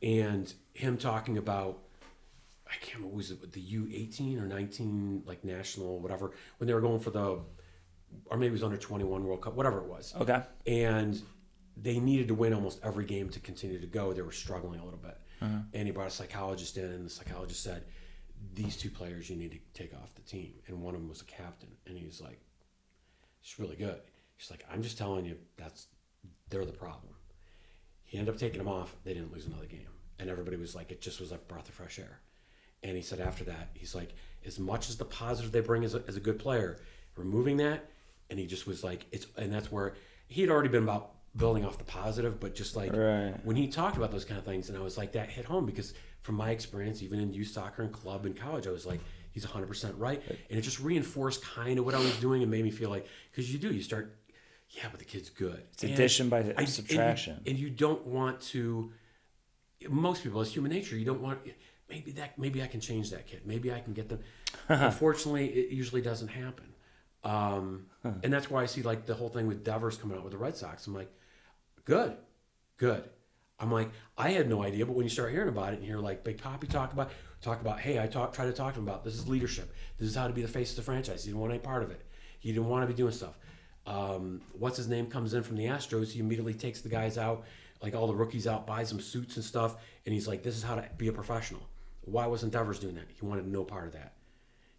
And him talking about, I can't remember, was it the U18 or 19, like national, whatever, when they were going for or maybe it was under 21 World Cup, whatever it was. Okay. And they needed to win almost every game to continue to go. They were struggling a little bit. And he brought a psychologist in, and the psychologist said, these 2 players you need to take off the team. And one of them was a captain. And he was like, she's really good. She's like, I'm just telling you, they're the problem. He ended up taking them off. They didn't lose another game. And everybody was like, it just was like a breath of fresh air. And he said after that, he's like, as much as the positive they bring as a good player, removing that, and he just was like, and that's where he had already been about building off the positive, but just like when he talked about those kind of things, and I was like, that hit home, because from my experience, even in youth soccer and club and college, I was like, he's 100% right. And it just reinforced kind of what I was doing and made me feel like, because you start, but the kid's good. It's addition by subtraction. And you don't want to, most people, it's human nature, you don't want, maybe I can change that kid. Maybe I can get them. Unfortunately, it usually doesn't happen. And that's why I see like the whole thing with Devers coming out with the Red Sox. I'm like, good. I'm like, I had no idea, but when you start hearing about it and hear like Big Papi talk about, hey, try to talk to him about this is leadership. This is how to be the face of the franchise. He didn't want any part of it. He didn't want to be doing stuff. What's his name comes in from the Astros. He immediately takes the guys out, like all the rookies out, buys them suits and stuff, and he's like, this is how to be a professional. Why wasn't Devers doing that? He wanted no part of that.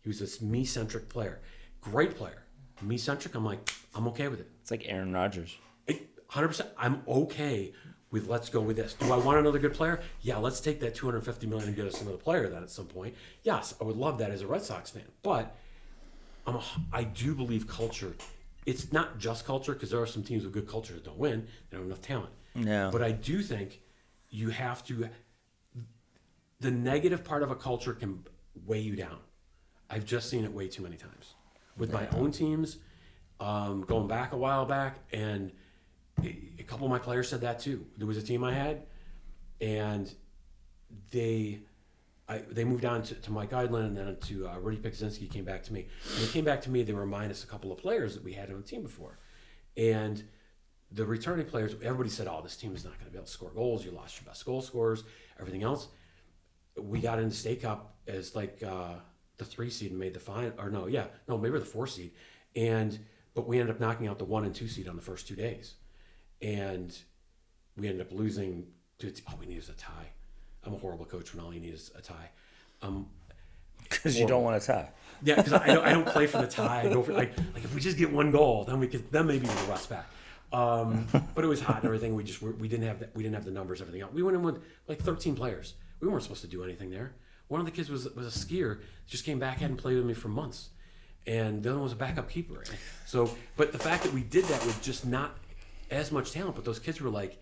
He was this me-centric player. Great player. Me-centric, I'm like, I'm okay with it. It's like Aaron Rodgers. 100%. I'm okay with let's go with this. Do I want another good player? Yeah, let's take that $250 million and get us another player then at some point. Yes, I would love that as a Red Sox fan. But I do believe culture, it's not just culture, because there are some teams with good culture that don't win. They don't have enough talent. No. But I do think you have to, the negative part of a culture can weigh you down. I've just seen it way too many times. With my own teams, going back a while back, and a couple of my players said that too. There was a team I had, and they moved on to Mike Eidlin, and then to Rudy Pikzinski came back to me. When they came back to me, they were minus a couple of players that we had on the team before. And the returning players, everybody said, oh, this team is not going to be able to score goals. You lost your best goal scorers, everything else. We got into State Cup as like the 3 seed and made the final, or maybe the 4 seed. But we ended up knocking out the 1 and 2 seed on the first 2 days. And we ended up losing all we need is a tie. I'm a horrible coach when all you need is a tie. Because you don't want a tie. Yeah, because I don't play for the tie. I go for like if we just get 1 goal, then maybe we'll rust back. But it was hot and everything. We didn't have the numbers, everything else. We went in with like 13 players. We weren't supposed to do anything there. One of the kids was a skier, just came back, hadn't played with me for months, and the other one was a backup keeper. So, but the fact that we did that with just not as much talent, but those kids were like,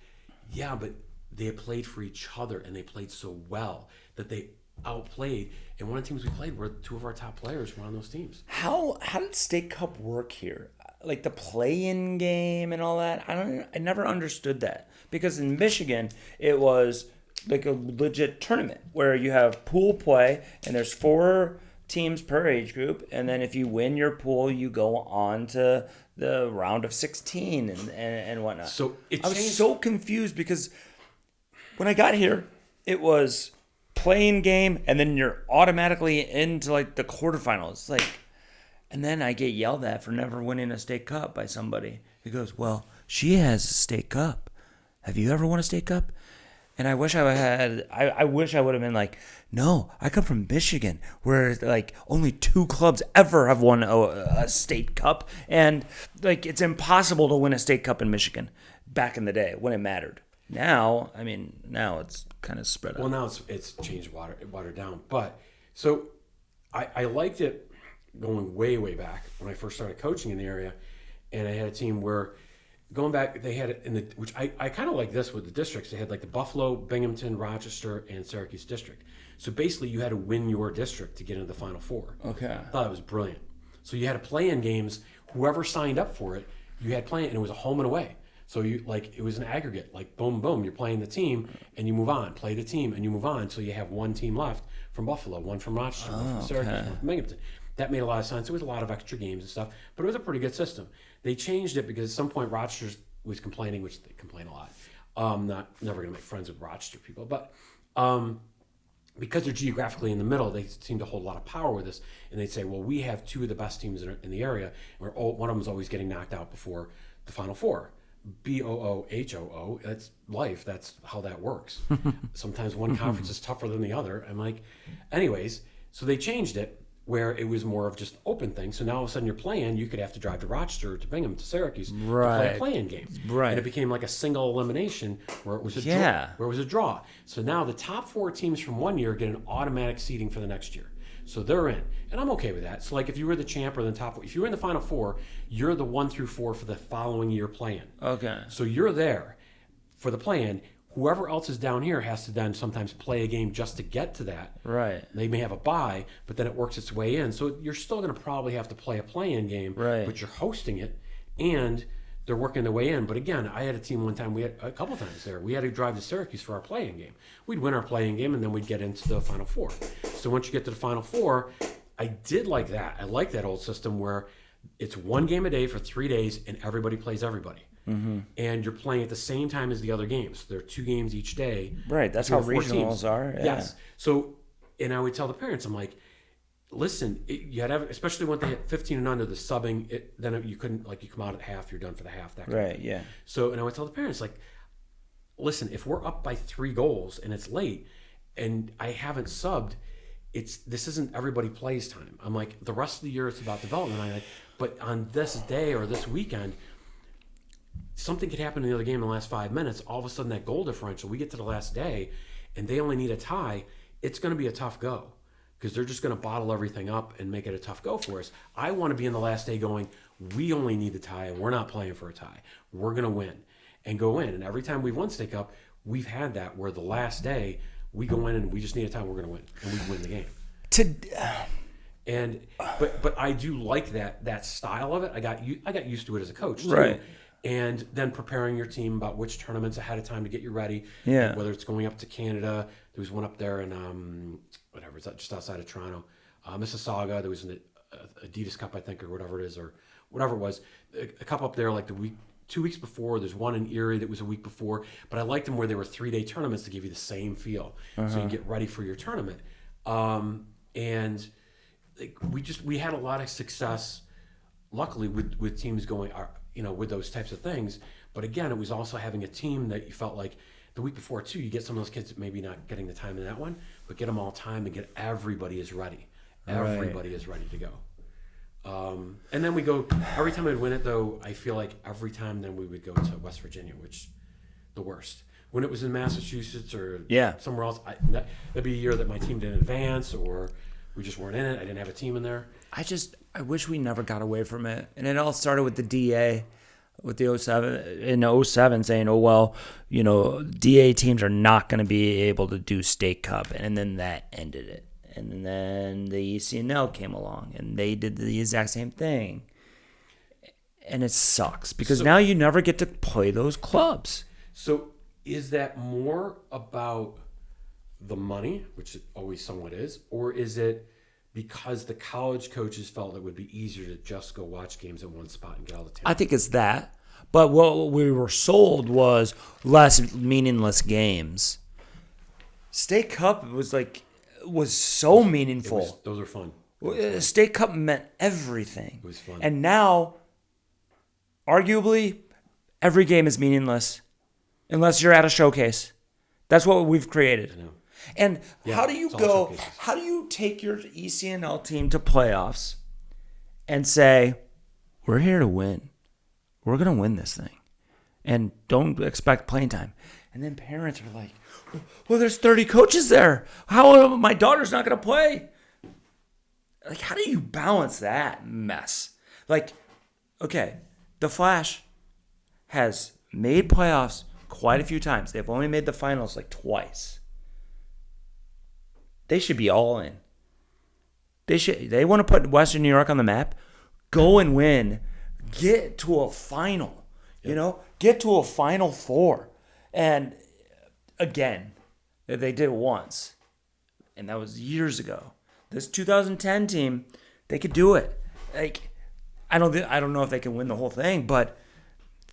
yeah, but they had played for each other, and they played so well that they outplayed. And one of the teams we played were 2 of our top players were on those teams. How did State Cup work here? Like the play-in game and all that? I never understood that, because in Michigan it was like a legit tournament where you have pool play and there's 4 teams per age group, and then if you win your pool, you go on to the round of 16 and whatnot. So I was so confused because when I got here, it was playing game, and then you're automatically into like the quarterfinals. Like, and then I get yelled at for never winning a state cup by somebody. He goes, "Well, she has a state cup. Have you ever won a state cup?" And I wish I had. I wish I would have been like, "No, I come from Michigan, where like only 2 clubs ever have won a state cup, and like it's impossible to win a state cup in Michigan back in the day when it mattered." Now, I mean, now it's kind of spread out. Well, now it's changed, watered down. But so I liked it going way, way back when I first started coaching in the area, and I had a team where going back they had it in the which I kind of like this with the districts. They had like the Buffalo, Binghamton, Rochester, and Syracuse district. So basically, you had to win your district to get into the Final Four. Okay, I thought it was brilliant. So you had to play in games. Whoever signed up for it, you had playing, and it was a home and away. So you like it was an aggregate, like boom, boom. You're playing the team, and you move on. Play the team, and you move on. So you have 1 team left from Buffalo, 1 from Rochester, 1 from Syracuse, 1 from Binghamton. That made a lot of sense. It was a lot of extra games and stuff, but it was a pretty good system. They changed it because at some point Rochester was complaining, which they complain a lot. Never gonna make friends with Rochester people, but because they're geographically in the middle, they seem to hold a lot of power with this. And they'd say, well, we have 2 of the best teams in the area, where one of them is always getting knocked out before the Final Four. BOOHOO. That's life. That's how that works. Sometimes one conference is tougher than the other. I'm like, anyways, so they changed it where it was more of just open thing. So now all of a sudden you're playing, you could have to drive to Rochester, to Bingham, to Syracuse to play a playing game. Right. And it became like a single elimination where it was a draw. So now the top 4 teams from one year get an automatic seeding for the next year. So they're in, and I'm okay with that. So like if you were the champ or the top 4, if you were in the Final Four, you're the 1 through 4 for the following year play-in. Okay. So you're there for the play-in. Whoever else is down here has to then sometimes play a game just to get to that. Right. They may have a bye, but then it works its way in. So you're still going to probably have to play a play-in game, right, but you're hosting it, and they're working their way in. But again, I had a team one time, we had a couple times there, we had to drive to Syracuse for our play-in game. We'd win our play-in game, and then we'd get into the Final Four. So once you get to the Final Four, I did like that. I like that old system where it's 1 game a day for 3 days, and everybody plays everybody. Mm-hmm. And you're playing at the same time as the other games. There are 2 games each day. Right, that's how regionals are. Yeah. Yes. So, and I would tell the parents, I'm like, listen, you had to have, especially when they hit 15 and under, the subbing, then you couldn't, like, you come out at half, you're done for the half. That kind of thing. Yeah. So, and I would tell the parents, like, listen, if we're up by 3 goals and it's late and I haven't subbed, this isn't everybody plays time. I'm like, the rest of the year it's about development. I'm like, but on this day or this weekend, something could happen in the other game in the last 5 minutes. All of a sudden, that goal differential, we get to the last day, and they only need a tie. It's going to be a tough go because they're just going to bottle everything up and make it a tough go for us. I want to be in the last day going, we only need the tie, and we're not playing for a tie. We're going to win and go in. And every time we've won State Cup, we've had that where the last day we go in and we just need a tie, we're going to win, and we win the game. But I do like that style of it. I got used to it as a coach too. Right. And then preparing your team about which tournaments ahead of time to get you ready. Yeah. Like whether it's going up to Canada, there was one up there in it's just outside of Toronto, Mississauga. There was an Adidas Cup, I think, or whatever it is, or whatever it was. A cup up there like 2 weeks before. There's one in Erie that was a week before. But I liked them where they were 3-day tournaments to give you the same feel, so you get ready for your tournament. And we had a lot of success, luckily, with teams going, with those types of things. But again, it was also having a team that you felt like the week before too, you get some of those kids that maybe not getting the time in that one, but get them all time and get everybody is ready. Everybody is ready to go. And then we go, every time I'd win it though, I feel like every time then we would go to West Virginia, which the worst. When it was in Massachusetts or somewhere else, that'd be a year that my team didn't advance or we just weren't in it. I didn't have a team in there. I wish we never got away from it. And it all started with the DA, with the 07 saying, DA teams are not going to be able to do State Cup. And then that ended it. And then the ECNL came along and they did the exact same thing. And it sucks because now you never get to play those clubs. So is that more about the money, which it always somewhat is, or is it because the college coaches felt it would be easier to just go watch games at one spot and get all the talent? I think it's that. But what we were sold was less meaningless games. State Cup was so meaningful. Those are fun. State Cup meant everything. It was fun. And now, arguably, every game is meaningless unless you're at a showcase. That's what we've created. I know. And how do you go? showcases. How do you take your ECNL team to playoffs and say, "We're here to win. We're gonna win this thing, and don't expect playing time." And then parents are like, "Well, there's 30 coaches there. How my daughter's not gonna play?" Like, how do you balance that mess? Like, okay, the Flash has made playoffs quite a few times. They've only made the finals like twice. They should be all in. They want to put Western New York on the map. Go and win. Get to a final. Get to a Final Four. And again, they did it once. And that was years ago. This 2010 team, they could do it. Like, I don't know if they can win the whole thing, but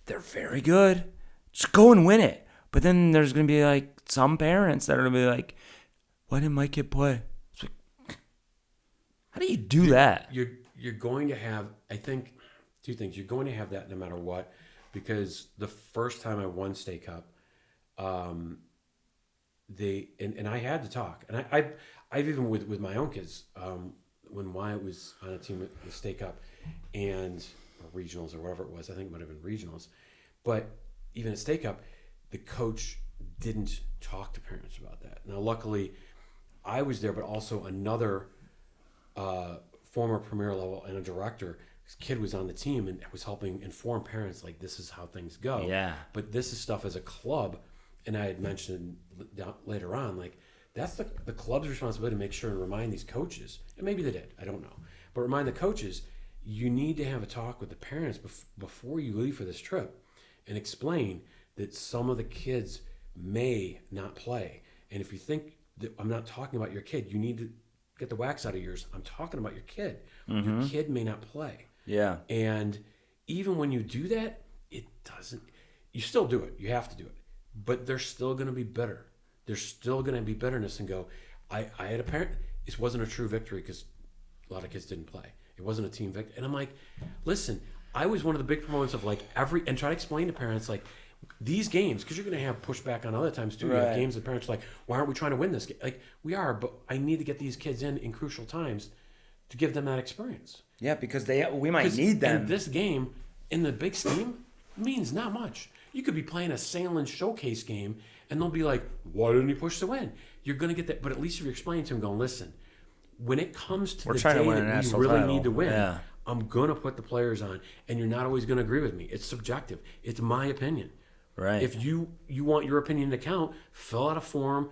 they're very good. Just go and win it. But then there's going to be like some parents that are going to be like, "Why didn't my kid play?" It's like, how do you do that? You're going to have, I think, two things. You're going to have that no matter what, because the first time I won State Cup, and I had to talk, and I've even with my own kids, when Wyatt was on a team at the State Cup and or regionals or whatever it was, I think it might have been regionals, but even at State Cup, the coach didn't talk to parents about that. Now, luckily, I was there, but also another former premier level and a director. His kid was on the team and was helping inform parents, like, this is how things go. Yeah. But this is stuff as a club, and I had mentioned later on, like, that's the club's responsibility to make sure and remind these coaches, and maybe they did, I don't know, but remind the coaches, you need to have a talk with the parents before you leave for this trip and explain that some of the kids may not play. And if you think that I'm not talking about your kid, you need to get the wax out of yours. I'm talking about your kid. Mm-hmm. Your kid may not play. Yeah. And even when you do that, you still do it. You have to do it. But they're still going to be bitter. There's still going to be bitterness and go, I had a parent, it wasn't a true victory because a lot of kids didn't play. It wasn't a team victory. And I'm like, listen, I was one of the big proponents of and try to explain to parents, like, these games, because you're going to have pushback on other times too. Right. You have games that parents are like, why aren't we trying to win this game? Like, we are, but I need to get these kids in crucial times to give them that experience. Yeah, because we might need them. And this game, in the big scheme, means not much. You could be playing a Salem showcase game, and they'll be like, why didn't he push to win? You're going to get that, but at least if you're explaining to them, going, listen, when it comes to the day that we really need to win, I'm going to put the players on, and you're not always going to agree with me. It's subjective. It's my opinion. Right. If you want your opinion to count, fill out a form,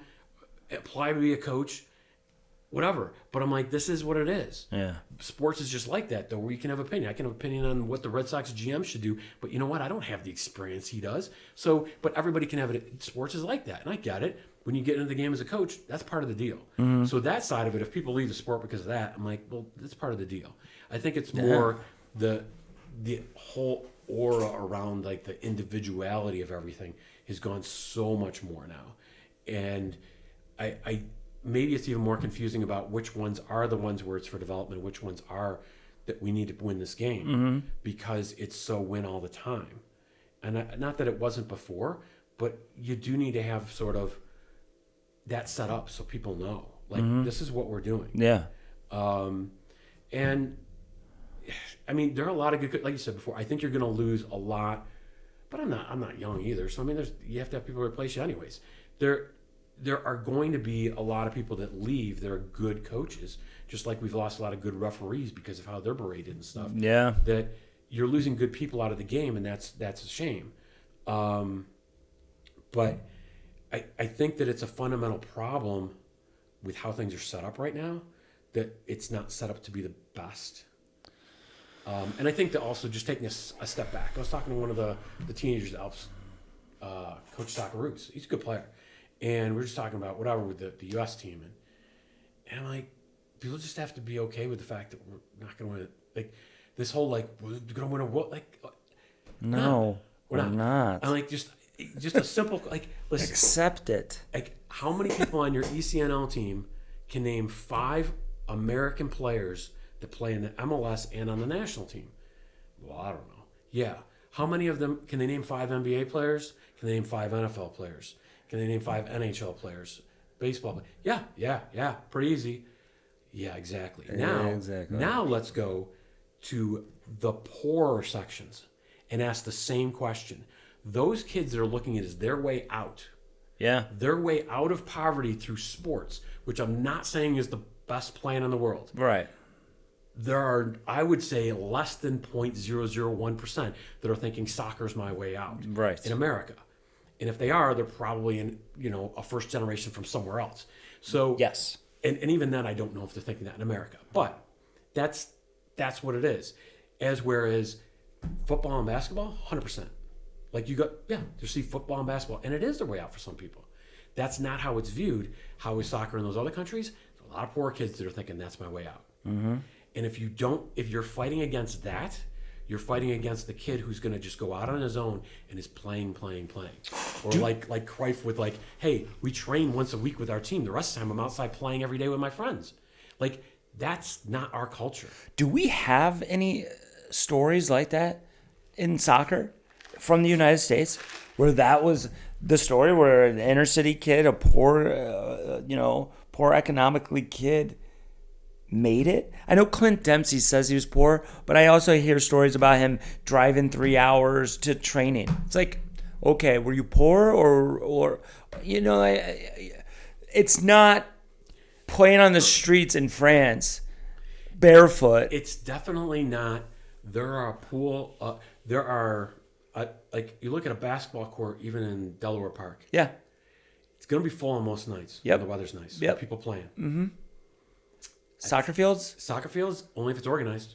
apply to be a coach, whatever. But I'm like, this is what it is. Yeah. Sports is just like that, though, where you can have opinion. I can have opinion on what the Red Sox GM should do, but you know what? I don't have the experience he does. So, but everybody can have it. Sports is like that, and I get it. When you get into the game as a coach, that's part of the deal. Mm-hmm. So that side of it, if people leave the sport because of that, I'm like, well, that's part of the deal. I think it's more the whole aura around, like, the individuality of everything has gone so much more now. And I maybe it's even more confusing about which ones are the ones where it's for development, which ones are that we need to win this game, because it's so win all the time. And not that it wasn't before, but you do need to have sort of that set up so people know, like, this is what we're doing. Yeah. And I mean, there are a lot of good, like you said before, I think you're going to lose a lot, but I'm not young either. So, I mean, you have to have people replace you anyways. There are going to be a lot of people that leave. They're good coaches, just like we've lost a lot of good referees because of how they're berated and stuff. Yeah. That you're losing good people out of the game, and that's a shame. But I think that it's a fundamental problem with how things are set up right now, that it's not set up to be the best. And I think that also just taking a step back. I was talking to one of the teenagers that helps coach SoccerRoos. He's a good player. and we're just talking about whatever with the U.S. team, and I'm like, people just have to be okay with the fact that we're not going to win. Like this whole like we're going to win a world. Like no, we're not. I'm like just a simple like listen, accept it. Like how many people on your ECNL team can name 5 American players that play in the MLS and on the national team? Well, I don't know. Yeah. How many of them can they name 5 NBA players? Can they name 5 NFL players? Can they name 5 NHL players? Baseball players? Yeah. Pretty easy. Yeah, exactly. Now let's go to the poorer sections and ask the same question. Those kids that are looking at it as their way out. Yeah. Their way out of poverty through sports, which I'm not saying is the best plan in the world. Right. There are, I would say, less than 0.001% that are thinking soccer's my way out in America. And if they are, they're probably in, a first generation from somewhere else. So yes. And even then, I don't know if they're thinking that in America. But that's what it is. Whereas football and basketball, 100%. Like you see football and basketball, and it is their way out for some people. That's not how it's viewed. How is soccer in those other countries? There's a lot of poor kids that are thinking that's my way out. Mm-hmm. And if you're fighting against that, you're fighting against the kid who's going to just go out on his own and is playing. Or like Cruyff with like, hey, we train once a week with our team. The rest of the time I'm outside playing every day with my friends. Like, that's not our culture. Do we have any stories like that in soccer from the United States where that was the story where an inner city kid, a poor economically kid made it? I know Clint Dempsey says he was poor, but I also hear stories about him driving 3 hours to training. It's like, okay, were you poor or it's not playing on the streets in France barefoot. It's definitely not. There are like you look at a basketball court even in Delaware Park. Yeah. It's going to be full on most nights. Yep. When the weather's nice. Yep. People playing. Mm-hmm. Soccer fields? Soccer fields, only if it's organized.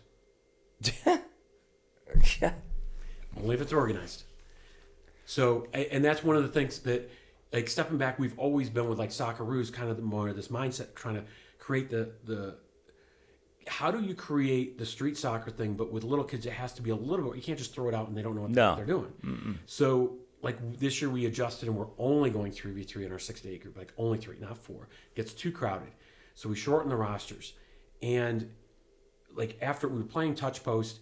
Yeah. Only if it's organized. So, and that's one of the things that, like, stepping back, we've always been with, like, SoccerRoos, kind of more of this mindset, trying to create the how do you create the street soccer thing, but with little kids, it has to be a little bit, you can't just throw it out and they don't know what they're doing. Mm-mm. So, like, this year we adjusted and we're only going 3v3 in our 6 to 8 group, like, only 3, not 4. It gets too crowded. So we shortened the rosters. And, like, after we were playing touch post,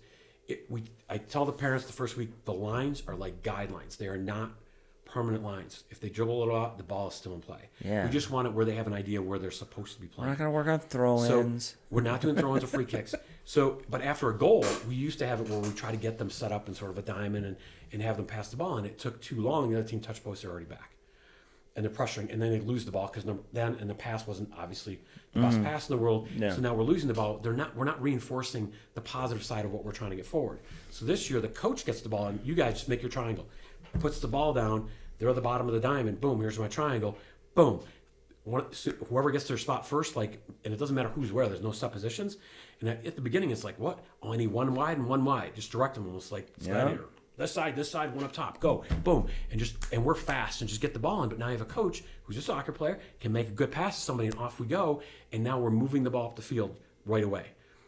I tell the parents the first week, the lines are like guidelines. They are not permanent lines. If they dribble it out, the ball is still in play. Yeah. We just want it where they have an idea where they're supposed to be playing. We're not going to work on throw-ins. So we're not doing throw-ins or free kicks. So, but after a goal, we used to have it where we try to get them set up in sort of a diamond and have them pass the ball. And it took too long. The other team touch posts are already back. And they're pressuring, and then they lose the ball because the pass wasn't obviously the best pass in the world. Yeah. So now we're losing the ball. We're not reinforcing the positive side of what we're trying to get forward. So this year the coach gets the ball, and you guys just make your triangle, puts the ball down. They're at the bottom of the diamond. Boom. Here's my triangle. Boom. Whoever gets their spot first, like, and it doesn't matter who's where. There's no suppositions. And at the beginning, it's like, what? Oh, I need one wide and one wide. Just direct them almost like gladiator. This side, one up top. Go, boom, and we're fast and just get the ball in. But now you have a coach who's a soccer player, can make a good pass to somebody, and off we go. And now we're moving the ball up the field right away.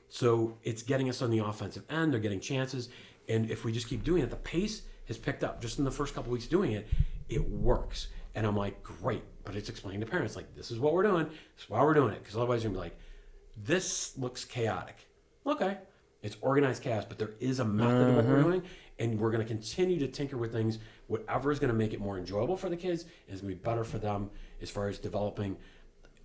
So it's getting us on the offensive end. They're getting chances, and if we just keep doing it, the pace has picked up. Just in the first couple weeks doing it, it works. And I'm like, great. But it's explaining to parents, like, this is what we're doing. This is why we're doing it. Because otherwise you're going to be like, this looks chaotic. Okay. It's organized chaos, but there is a method to what we're doing. And we're going to continue to tinker with things. Whatever is going to make it more enjoyable for the kids is going to be better for them as far as developing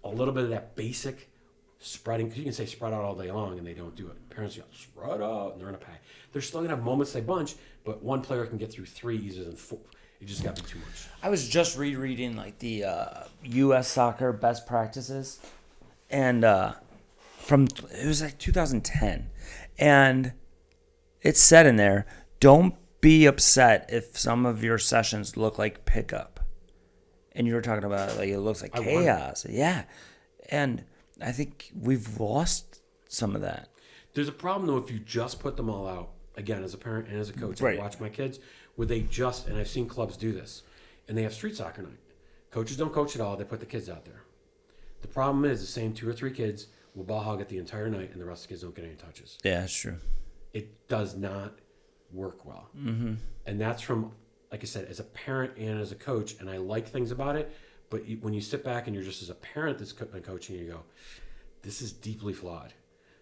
a little bit of that basic spreading. Because you can say spread out all day long, and they don't do it. Parents go, spread out, and they're in a pack. They're still going to have moments they bunch, but one player can get through 3 easier than 4. It just got to be too much. I was just rereading like the U.S. soccer best practices, and it was like 2010, and it said in there, don't be upset if some of your sessions look like pickup. And you were talking about like it looks like chaos. Yeah. And I think we've lost some of that. There's a problem though if you just put them all out. Again, as a parent and as a coach, right. I watch my kids, would they just, and I've seen clubs do this, and they have street soccer night. Coaches don't coach at all. They put the kids out there. The problem is the same 2 or 3 kids will ball hog it the entire night, and the rest of the kids don't get any touches. Yeah, that's true. It does not work well. Mm-hmm. And that's from, like I said, as a parent and as a coach, and I like things about it, but when you sit back and you're just as a parent that's been coaching, you go, this is deeply flawed.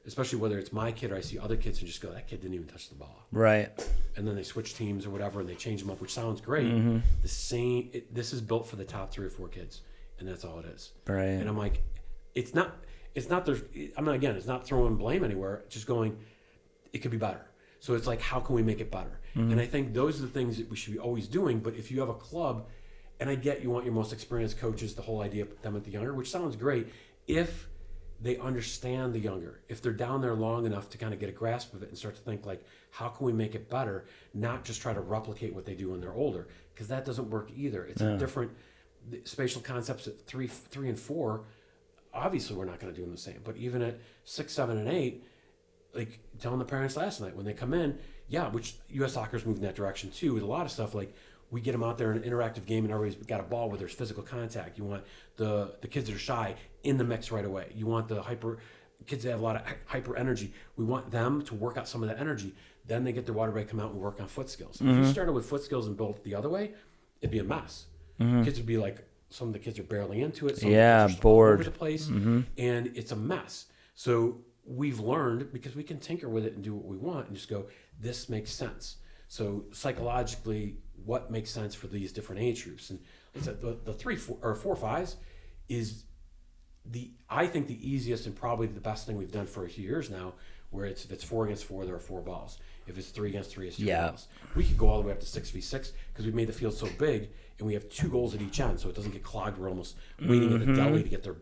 Especially whether it's my kid or I see other kids and just go, that kid didn't even touch the ball. Right. And then they switch teams or whatever, and they change them up, which sounds great. This is built for the top 3 or 4 kids, and that's all it is. Right. And I'm like, it's not it's not throwing blame anywhere. It's just going, it could be better. So it's like, how can we make it better? And I think those are the things that we should be always doing. But if you have a club, and I get you want your most experienced coaches, the whole idea of them at the younger, which sounds great, if they understand the younger, if they're down there long enough to kind of get a grasp of it and start to think like, how can we make it better? Not just try to replicate what they do when they're older, because that doesn't work either. It's a different spatial concepts at 3 and 4. Obviously, we're not going to do them the same. But even at 6, 7, and 8, like telling the parents last night when they come in, which U.S. Soccer's moved in that direction too with a lot of stuff. Like we get them out there in an interactive game and everybody's got a ball where there's physical contact. You want the kids that are shy in the mix right away. You want the kids that have a lot of hyper energy. We want them to work out some of that energy. Then they get their water break, come out and work on foot skills. If you started with foot skills and built the other way, it'd be a mess. Kids would be like, some of the kids are barely into it. Some of the kids are bored. all over the place, and it's a mess. So we've learned, because we can tinker with it and do what we want and just go, this makes sense. So psychologically, what makes sense for these different age groups? And like I said, the 3, 4, or 4, 5s is I think the easiest and probably the best thing we've done for a few years now, where if it's 4 against 4, there are 4 balls. If it's 3 against 3, it's 2 balls. We could go all the way up to 6v6 because we've made the field so big and we have 2 goals at each end, so it doesn't get clogged. We're almost waiting at the deli to get their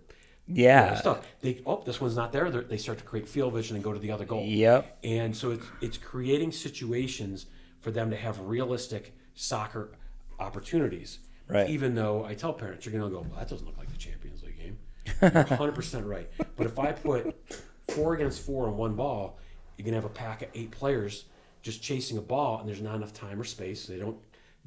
stuff. This one's not there. They start to create field vision and go to the other goal. Yep. And so it's creating situations for them to have realistic soccer opportunities. Right. Even though I tell parents, you're going to go, well, that doesn't look like the Champions League game. You're 100% right. But if I put 4 against 4 on one ball, you're going to have a pack of 8 players just chasing a ball, and there's not enough time or space. So they don't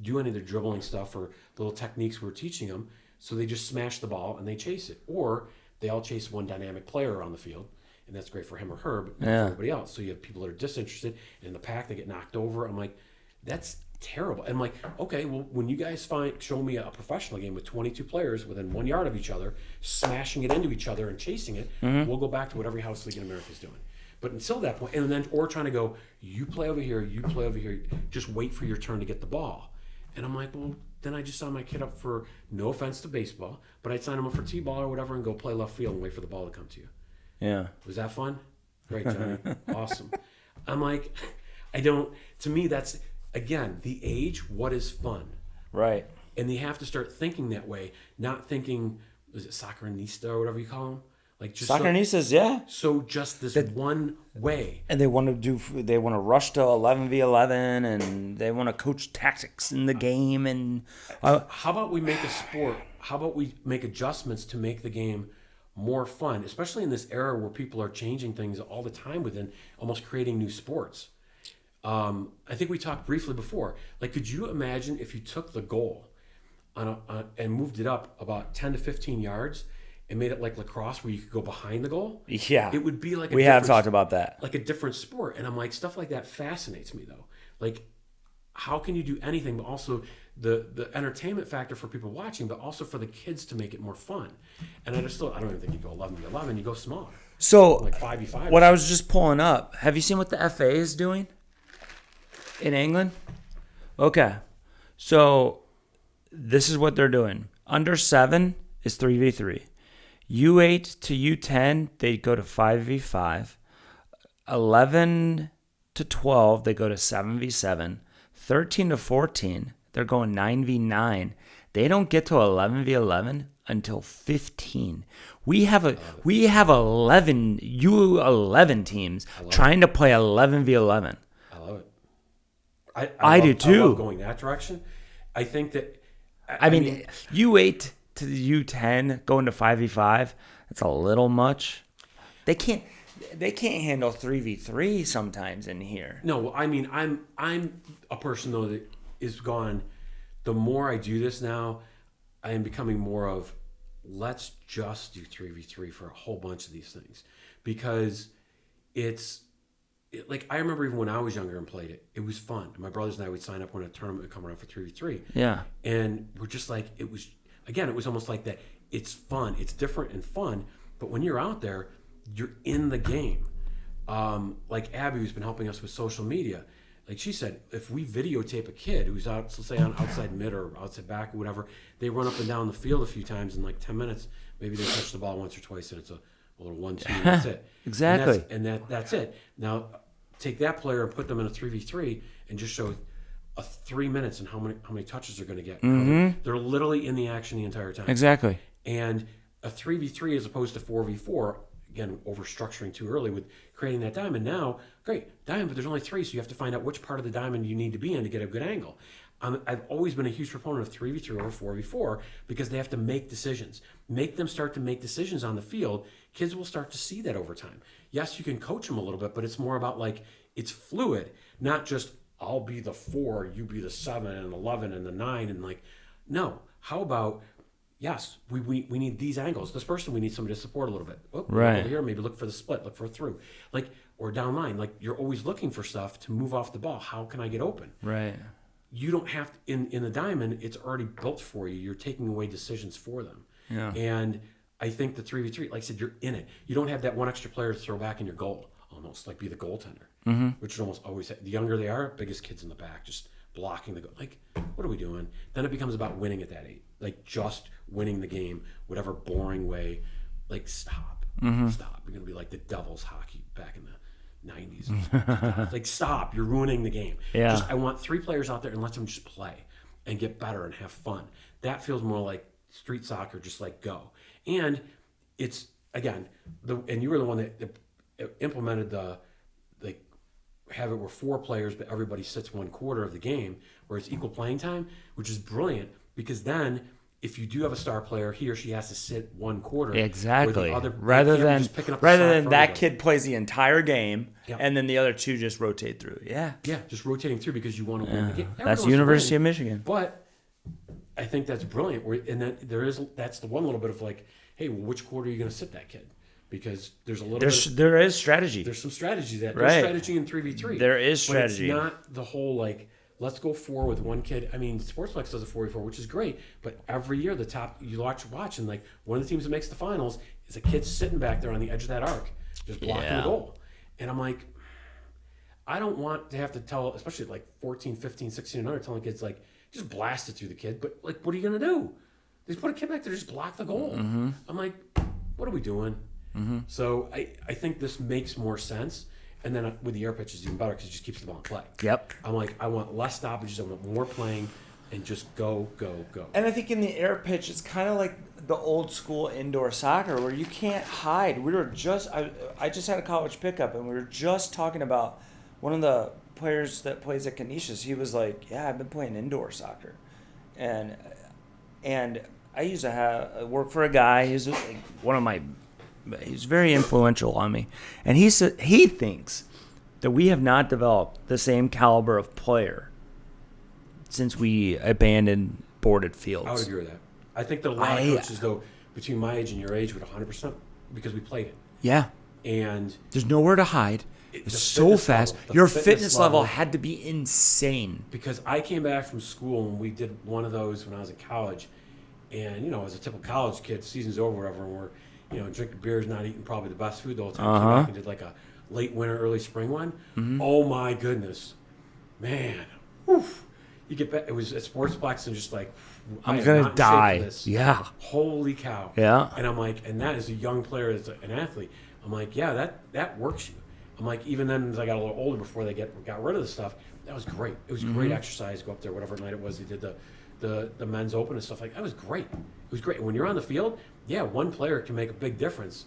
do any of the dribbling stuff or little techniques we're teaching them. So they just smash the ball and they chase it. Or they all chase one dynamic player around the field, and that's great for him or her, but not for everybody else. So you have people that are disinterested, and in the pack, they get knocked over. I'm like, that's terrible. And I'm like, okay, well, when you guys show me a professional game with 22 players within 1 yard of each other, smashing it into each other and chasing it, we'll go back to what every house league in America is doing. But until that point, and then, or trying to go, you play over here, just wait for your turn to get the ball. And I'm like, well, then I just signed my kid up for, no offense to baseball, but I'd sign him up for t-ball or whatever and go play left field and wait for the ball to come to you. Yeah. Was that fun? Great, Johnny. Awesome. I'm like, to me, that's, again, the age, what is fun? Right. And they have to start thinking that way, not thinking, is it socceronista or whatever you call them? Like just Socceronistas, yeah. So just this one way. And they want to rush to 11v11, and they want to coach tactics in the game. And how about we make a sport? How about we make adjustments to make the game more fun, especially in this era where people are changing things all the time within almost creating new sports. I think we talked briefly before. Like, could you imagine if you took the goal and moved it up about 10 to 15 yards and made it like lacrosse where you could go behind the goal? Yeah. It would be like we have talked about that. Like a different sport. And I'm like, stuff like that fascinates me, though. Like, how can you do anything, but also the entertainment factor for people watching, but also for the kids to make it more fun. And I don't even think you go 11v11, you go smaller. So, like 5v5. What I was just pulling up, have you seen what the FA is doing in England? Okay. So, this is what they're doing. Under 7 is 3v3. U8 to U10, they go to 5v5. 11 to 12, they go to 7v7. 13 to 14, they're going 9v9. They don't get to 11v11 until 15. We have 11 U11 teams trying to play 11v11. I love it. I do too. I love going that direction. I think that I mean U8 to the U10 going to 5v5, that's a little much. They can't handle 3v3 sometimes in here. No, I mean I'm a person though that is gone. The more I do this now, I am becoming more of, let's just do 3v3 for a whole bunch of these things, because like I remember even when I was younger and played it, it was fun. My brothers and I would sign up when a tournament would come around for 3v3. Yeah. And we're just like, it was almost like that. It's fun. It's different and fun. But when you're out there, you're in the game. Like Abby, who's been helping us with social media, like she said, if we videotape a kid who's out, let's say on outside mid or outside back or whatever, they run up and down the field a few times in like 10 minutes. Maybe they touch the ball once or twice and it's a little 1-2 and that's it. Exactly. And that's it. Now, take that player and put them in a 3v3 and just show 3 minutes and how many touches they're going to get. They're literally in the action the entire time. Exactly. And a 3v3 as opposed to 4v4, again, over structuring too early with creating that diamond. Now, great, diamond, but there's only 3, so you have to find out which part of the diamond you need to be in to get a good angle. I've always been a huge proponent of 3v3 over 4v4 because they have to make decisions. Make them start to make decisions on the field. Kids will start to see that over time. Yes, you can coach them a little bit, but it's more about like, it's fluid, not just I'll be the 4, you be the 7 and 11 and the 9 and like, no. How about, yes, we need these angles. This person, we need somebody to support a little bit. Oh, right. Over here, maybe look for the split, look for a through. Like, or down line, like you're always looking for stuff to move off the ball. How can I get open? Right. You don't have to, in the diamond, it's already built for you. You're taking away decisions for them. Yeah. And I think the 3v3, like I said, you're in it. You don't have that one extra player to throw back in your goal, almost like be the goaltender, which is almost always, the younger they are, biggest kids in the back, just blocking the goal. Like, what are we doing? Then it becomes about winning at that age, like just winning the game, whatever boring way. Like, stop. Stop. You're going to be like the Devils hockey back in the 90s. Like, stop. You're ruining the game. Yeah. I want 3 players out there and let them just play and get better and have fun. That feels more like street soccer, just like go. And it's, again, and you were the one that implemented have it where 4 players, but everybody sits 1/4 of the game, where it's equal playing time, which is brilliant because then if you do have a star player, he or she has to sit 1/4. Exactly. Rather than that kid plays the entire game, Yep. and then the other 2 just rotate through. Yeah. Yeah, just rotating through because you want to win the game. That's Everyone University win, of Michigan. But I think that's brilliant. And then that's the one little bit of like, hey, well, which quarter are you going to sit that kid? Because there's a little there is strategy. There's some strategy that Right. there's strategy in 3v3. There is strategy. But it's not the whole like let's go 4 with one kid. I mean, Sportsplex does a 4v4, which is great. But every year the top you watch and like one of the teams that makes the finals is a kid sitting back there on the edge of that arc, just blocking the goal. And I'm like, I don't want to have to tell, especially like 14, 15, 16 and under, telling kids like just blast it through the kid. But like, what are you gonna do? Just put a kid back there, just block the goal. I'm like, what are we doing? So I think this makes more sense. And then with the air pitch is even better because it just keeps the ball in play. Yep. I'm like, I want less stoppages. I want more playing and just go, go, go. And I think in the air pitch, it's kind of like the old school indoor soccer where you can't hide. I just had a college pickup and we were just talking about one of the players that plays at Canisius. He was like, yeah, I've been playing indoor soccer. And I used to work for a guy who's like he's very influential on me. And he said he thinks that we have not developed the same caliber of player since we abandoned boarded fields. I would agree with that. I think that a lot of coaches, though, between my age and your age, would 100% because we played it. Yeah. And there's nowhere to hide. It's so fast. Your fitness level had to be insane. Because I came back from school and we did one of those when I was in college. And, you know, as a typical college kid, season's over, whatever, and we're, you know, drinking beers, not eating probably the best food the whole time. Came back and did like a late winter, early spring one. Oh my goodness. Man. Oof. You get back, it was at Sportsplex and just like, I'm going to die. Yeah. Holy cow. Yeah. And I'm like, and that is a young player, as an athlete. I'm like, yeah, that works you. I'm like, even then, as I got a little older before they got rid of the stuff, that was great. It was great exercise. Go up there, whatever night it was, they did the men's open and stuff like that. It was great. It was great. When you're on the field, yeah, one player can make a big difference.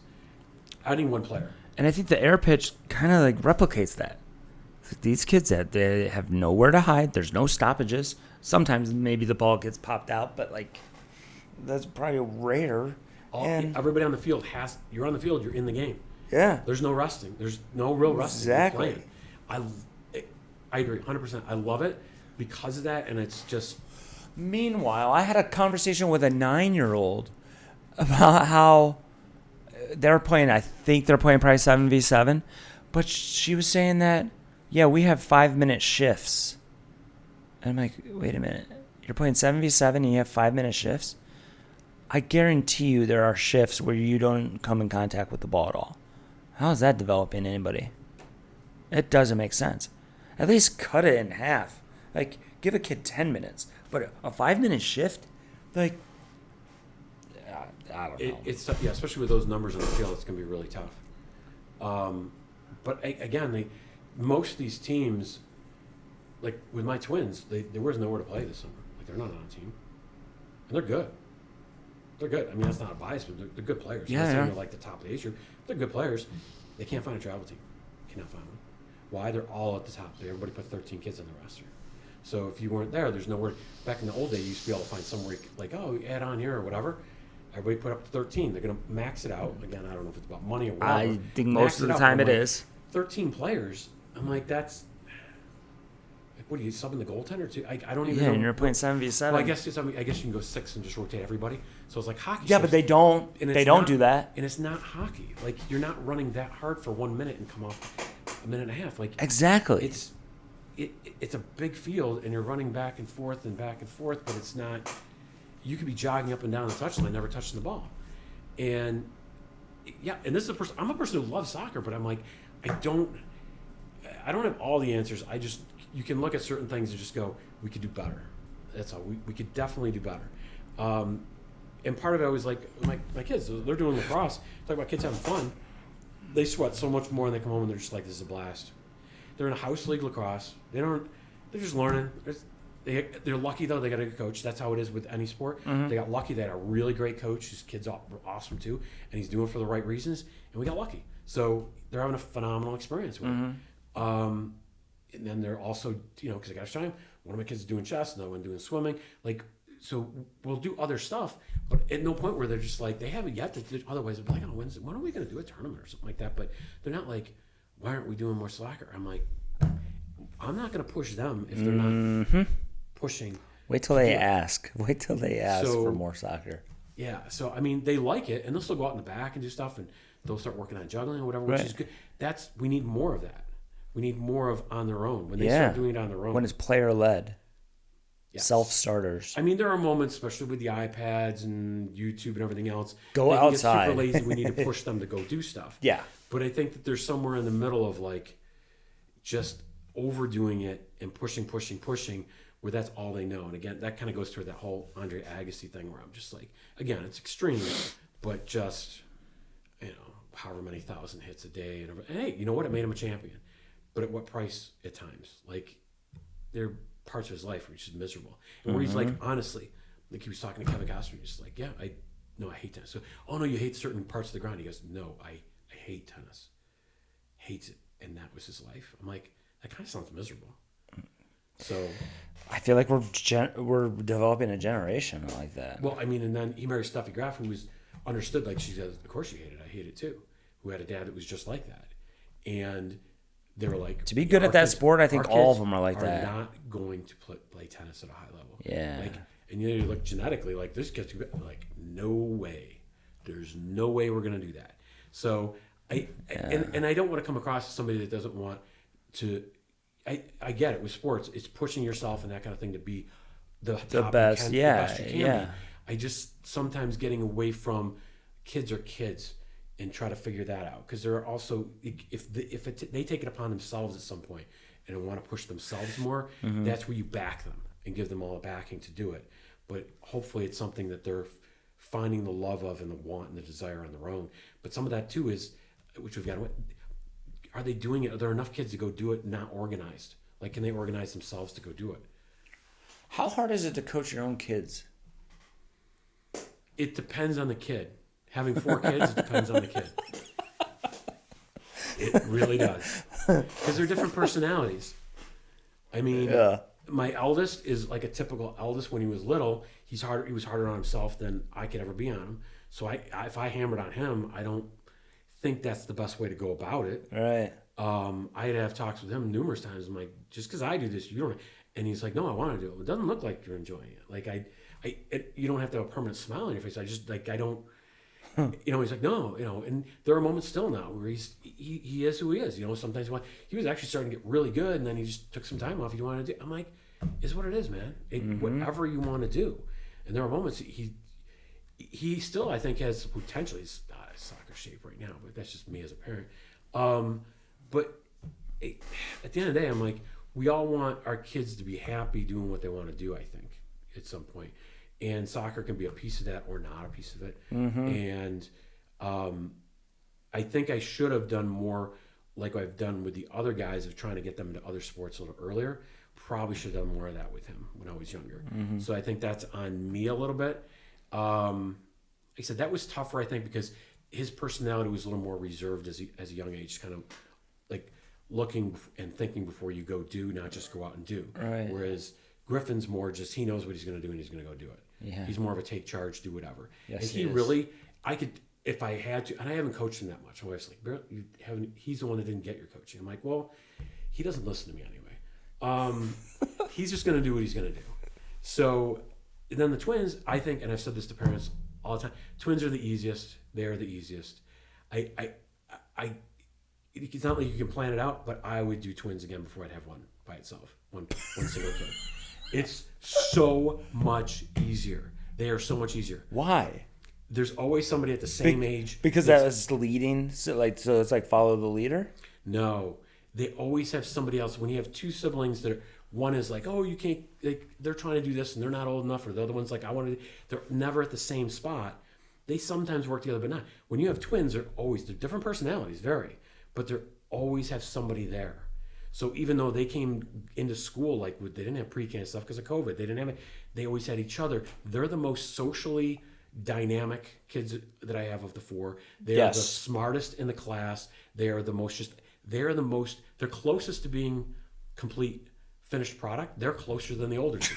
I need one player. And I think the air pitch kind of like replicates that. These kids, they have nowhere to hide. There's no stoppages. Sometimes maybe the ball gets popped out, but like that's probably rare. Everybody on the field you're on the field, you're in the game. Yeah. There's no resting. There's no real resting. Exactly. I agree 100%. I love it because of that, and it's just Meanwhile, I had a conversation with a 9-year-old about how they're playing, I think they're playing probably 7v7, but she was saying that, yeah, we have 5-minute shifts. And I'm like, wait a minute. You're playing 7v7 and you have 5-minute shifts? I guarantee you there are shifts where you don't come in contact with the ball at all. How is that developing anybody? It doesn't make sense. At least cut it in half. Like, give a kid 10 minutes. But a 5-minute shift? Like, I don't know. It's yeah, especially with those numbers on the field, it's going to be really tough. But again, most of these teams, like with my twins, there was nowhere to play this summer. Like, they're not on a team. And they're good. They're good. I mean, that's not a bias, but they're good players. Yeah, they're like the top of the age group. They're good players. They can't find a travel team. Cannot find one. Why? They're all at the top. Everybody put 13 kids on the roster. So if you weren't there, there's nowhere. Back in the old days, you used to be able to find somewhere like, oh, add on here or whatever. Everybody put up to 13. They're going to max it out. Again, I don't know if it's about money or whatever. I think most of the time it is. 13 players. I'm like, that's. What are you subbing the goaltender to? I don't even know. Yeah, and you're playing 7v7. Well, I guess you can go 6 and just rotate everybody. So it's like hockey. Yeah, but they don't. They don't do that. And it's not hockey. Like, you're not running that hard for 1 minute and come off a minute and a half. Like, exactly. It's a big field and you're running back and forth, but it's not. You could be jogging up and down the touchline, never touching the ball. And yeah, and this is I'm a person who loves soccer, but I'm like, I don't have all the answers. You can look at certain things and just go, we could do better. That's all. We could definitely do better. And part of it, I was like, my kids, they're doing lacrosse. Talk about kids having fun. They sweat so much more, and they come home and they're just like, this is a blast. They're in a house league lacrosse. They're just learning. They're lucky though. They got a good coach. That's how it is with any sport. Mm-hmm. They got lucky. They had a really great coach. His kid's awesome too, and he's doing it for the right reasons. And we got lucky. So they're having a phenomenal experience with it. And then they're also, because I got to shine. One of my kids is doing chess, another one doing swimming. Like, so we'll do other stuff, but at no point where they're just like, they haven't yet. Otherwise, they'll be like, on Wednesday, when are we going to do a tournament or something like that? But they're not like, why aren't we doing more soccer? I'm like, I'm not going to push them if they're not pushing. Wait till they ask. Wait till they ask for more soccer. Yeah. So, I mean, they like it, and they'll still go out in the back and do stuff, and they'll start working on juggling or whatever, which is good. We need more of that. We need more of on their own. When they start doing it on their own. When it's player-led. Yes. Self-starters. I mean, there are moments, especially with the iPads and YouTube and everything else. Go outside. Get super lazy. We need to push them to go do stuff. Yeah. But I think that there's somewhere in the middle of like just overdoing it and pushing, where that's all they know. And again, that kind of goes toward that whole Andre Agassi thing where I'm just like, again, it's extreme, but just, however many thousand hits a day. And hey, you know what? It made him a champion. But at what price at times? Like, there are parts of his life where he's just miserable. And where he's like, honestly, like he was talking to Kevin Costner, he's like, yeah, I hate tennis. So, oh no, you hate certain parts of the ground. He goes, no, I hate tennis. Hates it. And that was his life. I'm like, that kind of sounds miserable. So I feel like we're developing a generation like that. Well, I mean, and then he married Steffi Graf, who was understood, like she says, of course you hate it. I hate it too. Who had a dad that was just like that. And they were like, to be good at that sport, I think all of them are like that. Not going to play tennis at a high level. Yeah. Like, and you look genetically, like this kid's like, no way. There's no way we're going to do that. So and I don't want to come across as somebody that doesn't want to. I get it with sports. It's pushing yourself and that kind of thing to be the best. The best you can be. I just sometimes getting away from kids are kids. And try to figure that out, because there are also they take it upon themselves at some point and want to push themselves more. That's where you back them and give them all the backing to do it. But hopefully, it's something that they're finding the love of and the want and the desire on their own. But some of that too is, which we've got to. Are they doing it? Are there enough kids to go do it not organized? Like, can they organize themselves to go do it? How hard is it to coach your own kids? It depends on the kid. Having 4 kids, it depends on the kid. It really does. Because they're different personalities. I mean, my eldest is like a typical eldest. When he was little, he was harder on himself than I could ever be on him. So if I hammered on him, I don't think that's the best way to go about it. Right. I had to have talks with him numerous times. I'm like, just because I do this, you don't. And he's like, no, I want to do it. It doesn't look like you're enjoying it. Like you don't have to have a permanent smile on your face. I just like, I don't, you know, he's like, no, you know, and there are moments still now where he is who he is. You know, sometimes he was actually starting to get really good, and then he just took some time off. He wanted to do. I'm like, it's what it is, man. Whatever you want to do. And there are moments he still, I think, has potential. He's not in soccer shape right now, but that's just me as a parent. But at the end of the day, I'm like, we all want our kids to be happy doing what they want to do, I think, at some point. And soccer can be a piece of that or not a piece of it. And I think I should have done more like I've done with the other guys of trying to get them into other sports a little earlier. Probably should have done more of that with him when I was younger. So I think that's on me a little bit. Like I said, that was tougher, I think, because his personality was a little more reserved as a young age, kind of like looking and thinking before you go do, not just go out and do. Right. Whereas Griffin's more just, he knows what he's going to do and he's going to go do it. Yeah. He's more of a take charge, do whatever. Yes, and he really, I could, if I had to, and I haven't coached him that much. My wife's like, he's the one that didn't get your coaching. I'm like, well, he doesn't listen to me anyway. He's just going to do what he's going to do. So then the twins, I think, and I've said this to parents all the time, twins are the easiest. They are the easiest. It's not like you can plan it out, but I would do twins again before I'd have one by itself, one single kid. It's so much easier. They are so much easier. Why? There's always somebody at the same age. Because that was leading, so it's like follow the leader? No. They always have somebody else. When you have two siblings that are, one is like, oh, you can't, they're trying to do this and they're not old enough, or the other one's like, I want to, they're never at the same spot. They sometimes work together, but not. When you have twins, they're different personalities, vary, but they always have somebody there. So even though they came into school, like they didn't have pre-K and stuff because of COVID, they didn't have it. They always had each other. They're the most socially dynamic kids that I have of the four. They are the smartest in the class. They are the most they're closest to being complete finished product. They're closer than the older two.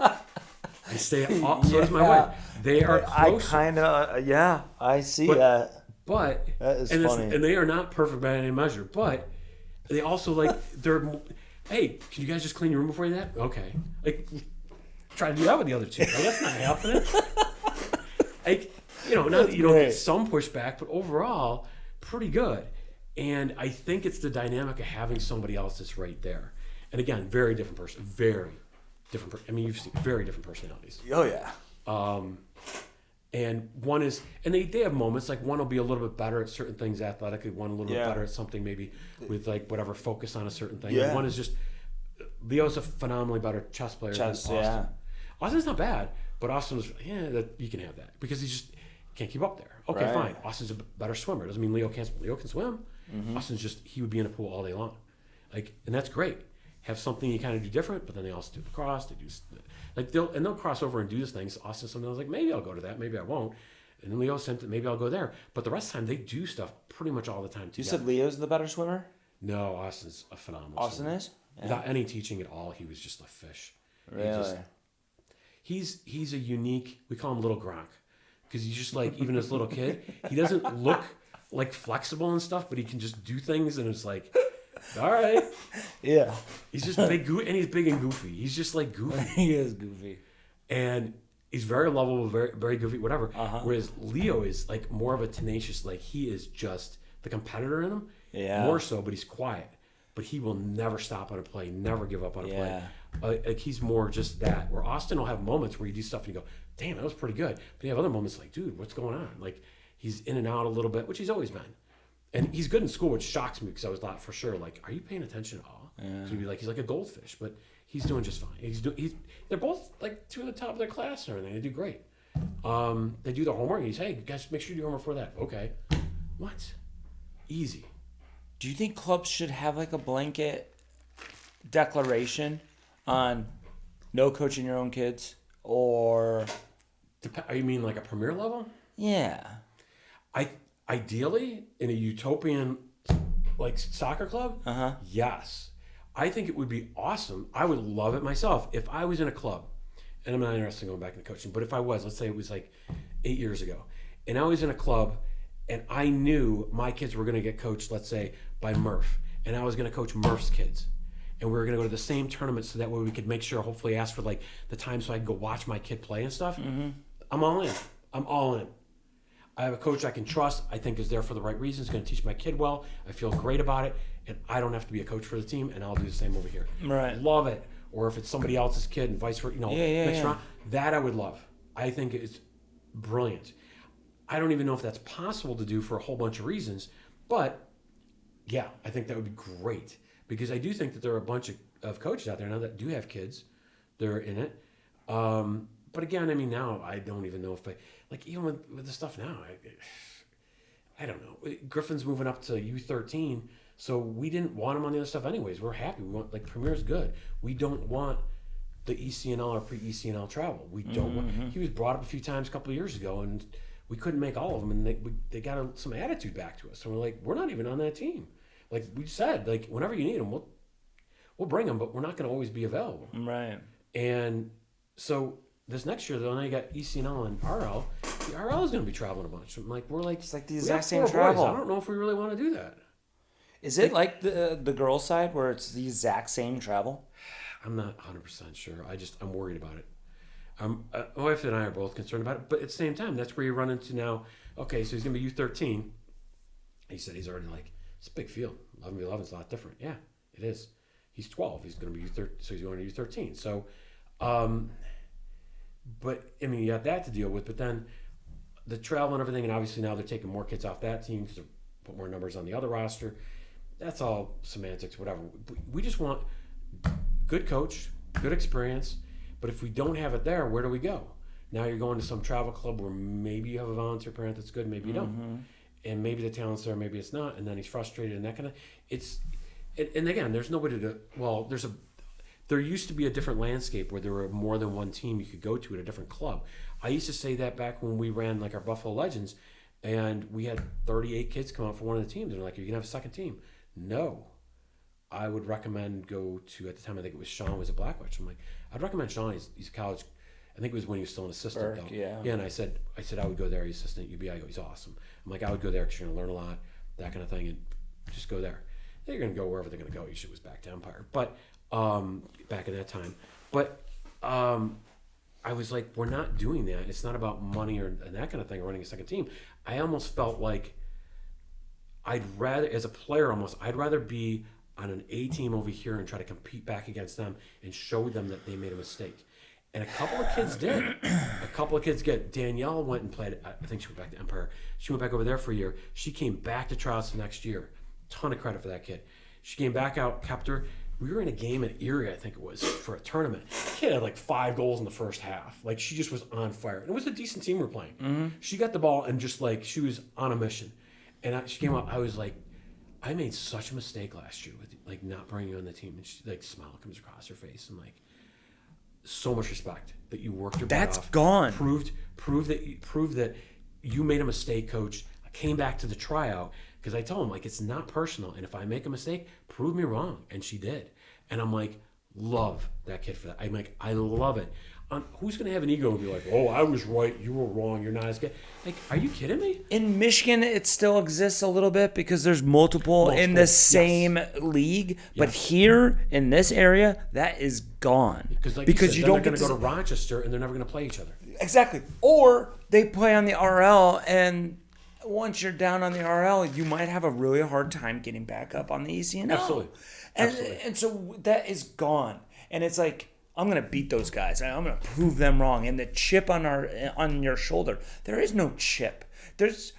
I say, so does my wife. They are closer. I see that. But that is funny. And they are not perfect by any measure, but they also hey, can you guys just clean your room before you do that? Okay. Like, try to do that with the other two. Like, that's not happening. Like, not that you don't get some pushback, but overall, pretty good. And I think it's the dynamic of having somebody else that's right there. And again, very different person. Very different. You've seen very different personalities. Oh, yeah. And one is, and they have moments, like one will be a little bit better at certain things athletically, one a little bit better at something maybe with like whatever focus on a certain thing. And one is just, Leo's a phenomenally better chess player than Austin. Yeah. Austin's not bad, but Austin's, you can have that because he just can't keep up there. Okay, fine. Austin's a better swimmer. Doesn't mean Leo can't. Leo can swim. Austin's he would be in a pool all day long. Like, and that's great. Have something you kind of do different, but then they also do lacrosse. They do they'll cross over and do these things. Austin sometimes like, maybe I'll go to that, maybe I won't. And then Leo said, maybe I'll go there. But the rest of the time, they do stuff pretty much all the time together. You said Leo's the better swimmer? No, Austin's a phenomenal Austin swimmer. Is? Yeah. Without any teaching at all, he was just a fish. Really? He's a unique, we call him Little Gronk. Because he's just like, even as a little kid, he doesn't look like flexible and stuff, but he can just do things and it's like, all right. Yeah. He's just big, and he's big and goofy. He's just like goofy. He is goofy. And he's very lovable, very, very goofy, whatever. Whereas Leo is like more of a tenacious, like he is just the competitor in him. Yeah. More so, but he's quiet. But he will never stop on a play, never give up on a play. Like he's more just that. Where Austin will have moments where you do stuff and you go, damn, that was pretty good. But you have other moments like, dude, what's going on? Like he's in and out a little bit, which he's always been. And he's good in school, which shocks me because I was thought for sure, like, are you paying attention at all? So he'd be like, he's like a goldfish, but he's doing just fine. They're both like two of the top of their class and everything. They do great. They do their homework. He's, hey, guys, make sure you do homework for that. Okay. What? Easy. Do you think clubs should have like a blanket declaration on no coaching your own kids or? You mean like a premier level? Yeah. Ideally, in a utopian like soccer club, yes. I think it would be awesome. I would love it myself if I was in a club, and I'm not interested in going back into coaching, but if I was, let's say it was like 8 years ago, and I was in a club and I knew my kids were going to get coached, let's say, by Murph, and I was going to coach Murph's kids. and we were going to go to the same tournament so that way we could make sure, hopefully ask for like the time so I could go watch my kid play and stuff. I'm all in. I'm all in. I have a coach I can trust. I think is there for the right reasons. Going to teach my kid well. I feel great about it, and I don't have to be a coach for the team. And I'll do the same over here. Right. Love it. Or if it's somebody else's kid and vice versa, next round, that I would love. I think it's brilliant. I don't even know if that's possible to do for a whole bunch of reasons, but yeah, I think that would be great because I do think that there are a bunch of coaches out there now that do have kids. They're in it. But again, I mean, now I don't even know if even with the stuff now, I don't know. Griffin's moving up to U13, so we didn't want him on the other stuff anyways. We're happy. We want, Premier's good. We don't want the ECNL or pre-ECNL travel. We don't want. He was brought up a few times a couple of years ago, and we couldn't make all of them, and they got some attitude back to us. And we're like, we're not even on that team. Like we said, whenever you need them, we'll bring them, but we're not going to always be available. Right. And so this next year, though, now you got ECNL and RL. The RL is going to be traveling a bunch. I'm like, it's like the exact same travel. Boys. I don't know if we really want to do that. Is it like the girls' side where it's the exact same travel? I'm not 100% sure. I'm worried about it. My wife and I are both concerned about it, but at the same time, that's where you run into now. Okay, so he's going to be U13. He said he's already it's a big field. 11v11 is a lot different. Yeah, it is. He's 12. He's going to be U13, so he's going to U13. So, but I mean, you got that to deal with. But then the travel and everything, and obviously now they're taking more kids off that team because they put more numbers on the other roster. That's all semantics, whatever. We just want good coach, good experience. But if we don't have it there, where do we go? Now you're going to some travel club where maybe you have a volunteer parent that's good, maybe you don't. And maybe the talent's there, maybe it's not. And then he's frustrated and that kind of, and again, there's nobody there used to be a different landscape where there were more than one team you could go to at a different club. I used to say that back when we ran our Buffalo Legends and we had 38 kids come out for one of the teams. And they're like, you can have a second team. No. I would recommend go to, at the time I think it was Sean was at Blackwatch. I'm like, I'd recommend Sean. He's a college, I think it was when he was still an assistant though. Yeah. Yeah, and I said I would go there. He's assistant at UBI. I go, he's awesome. I'm like, I would go there because you're gonna learn a lot, that kind of thing, and just go there. They're gonna go wherever they're gonna go. Usually it was back to Empire, but back in that time. But I was like, we're not doing that. It's not about money or that kind of thing. Or running a second team. I almost felt like I'd rather, as a player, I'd rather be on an A team over here and try to compete back against them and show them that they made a mistake. And a couple of kids did. A couple of kids did. Danielle went and played, I think she went back to Empire. She went back over there for a year. She came back to tryouts the next year. Ton of credit for that kid. She came back out, kept her. We were in a game at Erie, I think it was, for a tournament. The kid had 5 goals in the first half. She just was on fire. And it was a decent team we were playing. She got the ball and just she was on a mission. And she came out, I was like, I made such a mistake last year with not bringing you on the team. And she smile comes across her face and so much respect that you worked your butt off. That's gone. Prove that you made a mistake, coach. I came back to the tryout because I told him it's not personal, and if I make a mistake, prove me wrong. And she did. And I'm love that kid for that. I'm I love it. Who's going to have an ego and be oh, I was right, you were wrong, you're not as good? Are you kidding me? In Michigan, it still exists a little bit because there's multiple in the same league. Yes. But here in this area, that is gone. Because you don't get to go to Rochester and they're never going to play each other. Exactly. Or they play on the RL, and once you're down on the RL, you might have a really hard time getting back up on the ECNL. Absolutely. And so that is gone. And it's I'm going to beat those guys. I'm going to prove them wrong. And the chip on your shoulder, there is no chip. There's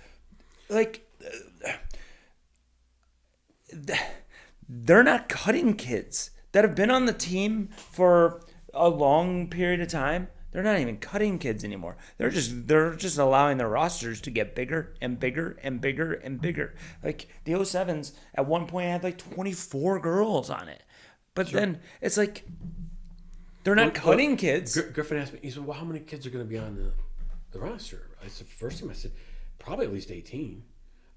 they're not cutting kids that have been on the team for a long period of time. They're not even cutting kids anymore. They're just allowing their rosters to get bigger and bigger and bigger and bigger. The 07s at one point had 24 girls on it. But then it's they're not cutting kids. Griffin asked me, he said, well, how many kids are going to be on the roster? I said, first team, I said, probably at least 18.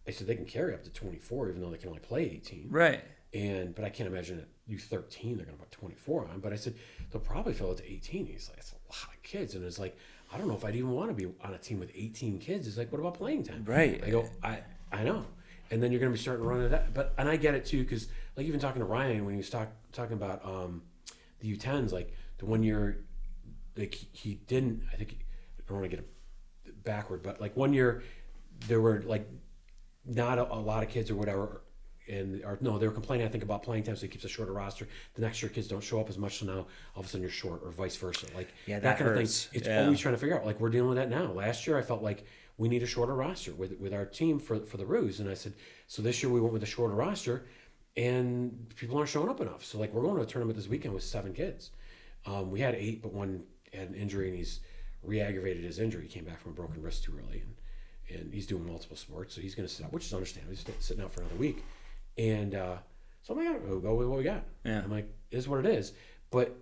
I said, they can carry up to 24, even though they can only play 18. Right. But I can't imagine at U13 they're going to put 24 on. But I said, they'll probably fill it to 18. He's like, it's a lot of kids. And it's I don't know if I'd even want to be on a team with 18 kids. It's what about playing time? Right. I go, I know. and then you're going to be starting running that. But and I get it too, because like even talking to Ryan when he was talking about the U10s, like the 1 year, like he didn't. I think I don't want to get it backward, but like 1 year there were like not a lot of kids or whatever. They were complaining, I think, about playing time, so he keeps a shorter roster. The next year, kids don't show up as much, so now all of a sudden you're short, or vice versa. Like that kind hurts. of thing. It's always trying to figure out. Like we're dealing with that now. Last year, I felt like we need a shorter roster with our team for the Roos, and I said, so this year we went with a shorter roster, and people aren't showing up enough. So like we're going to a tournament this weekend with 7 kids. We had 8, but one had an injury, and he's re-aggravated his injury. He came back from a broken wrist too early, and he's doing multiple sports, so he's going to sit out, which is understandable. He's sitting out for another week. And so I'm like, we'll go with what we got. Yeah. I'm like, it is what it is. But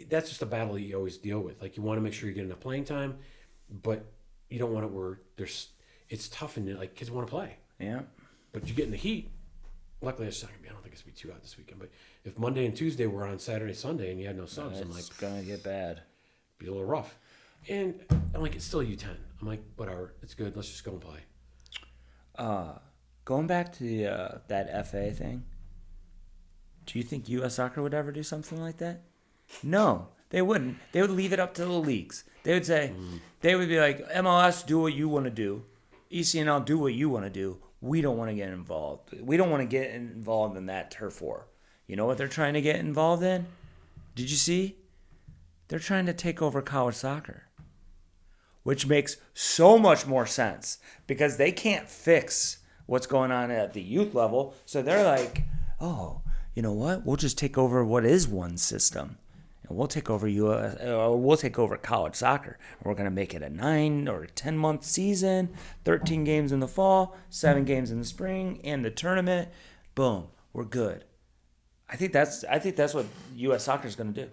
that's just a battle that you always deal with. Like you want to make sure you get enough playing time, but you don't want it where it's tough and like kids want to play. Yeah. But you get in the heat. Luckily, I don't think it's going to be too hot this weekend. But if Monday and Tuesday were on Saturday, Sunday, and you had no subs, I'm like, it's going to get bad. Be a little rough. And I'm like, it's still U10. I'm like, whatever. It's good. Let's just go and play. Going back to that FA thing, do you think U.S. Soccer would ever do something like that? No, they wouldn't. They would leave it up to the leagues. They would say, they would be like, MLS, do what you want to do. ECNL, do what you want to do. We don't want to get involved. We don't want to get involved in that turf war. You know what they're trying to get involved in? Did you see? They're trying to take over college soccer, which makes so much more sense because they can't fix what's going on at the youth level. So they're like, oh, you know what? We'll just take over what is one system. And we'll take over we'll take over college soccer. We're going to make it a 9 or 10-month season, 13 games in the fall, 7 games in the spring, and the tournament. Boom, we're good. I think that's what U.S. Soccer is going to do.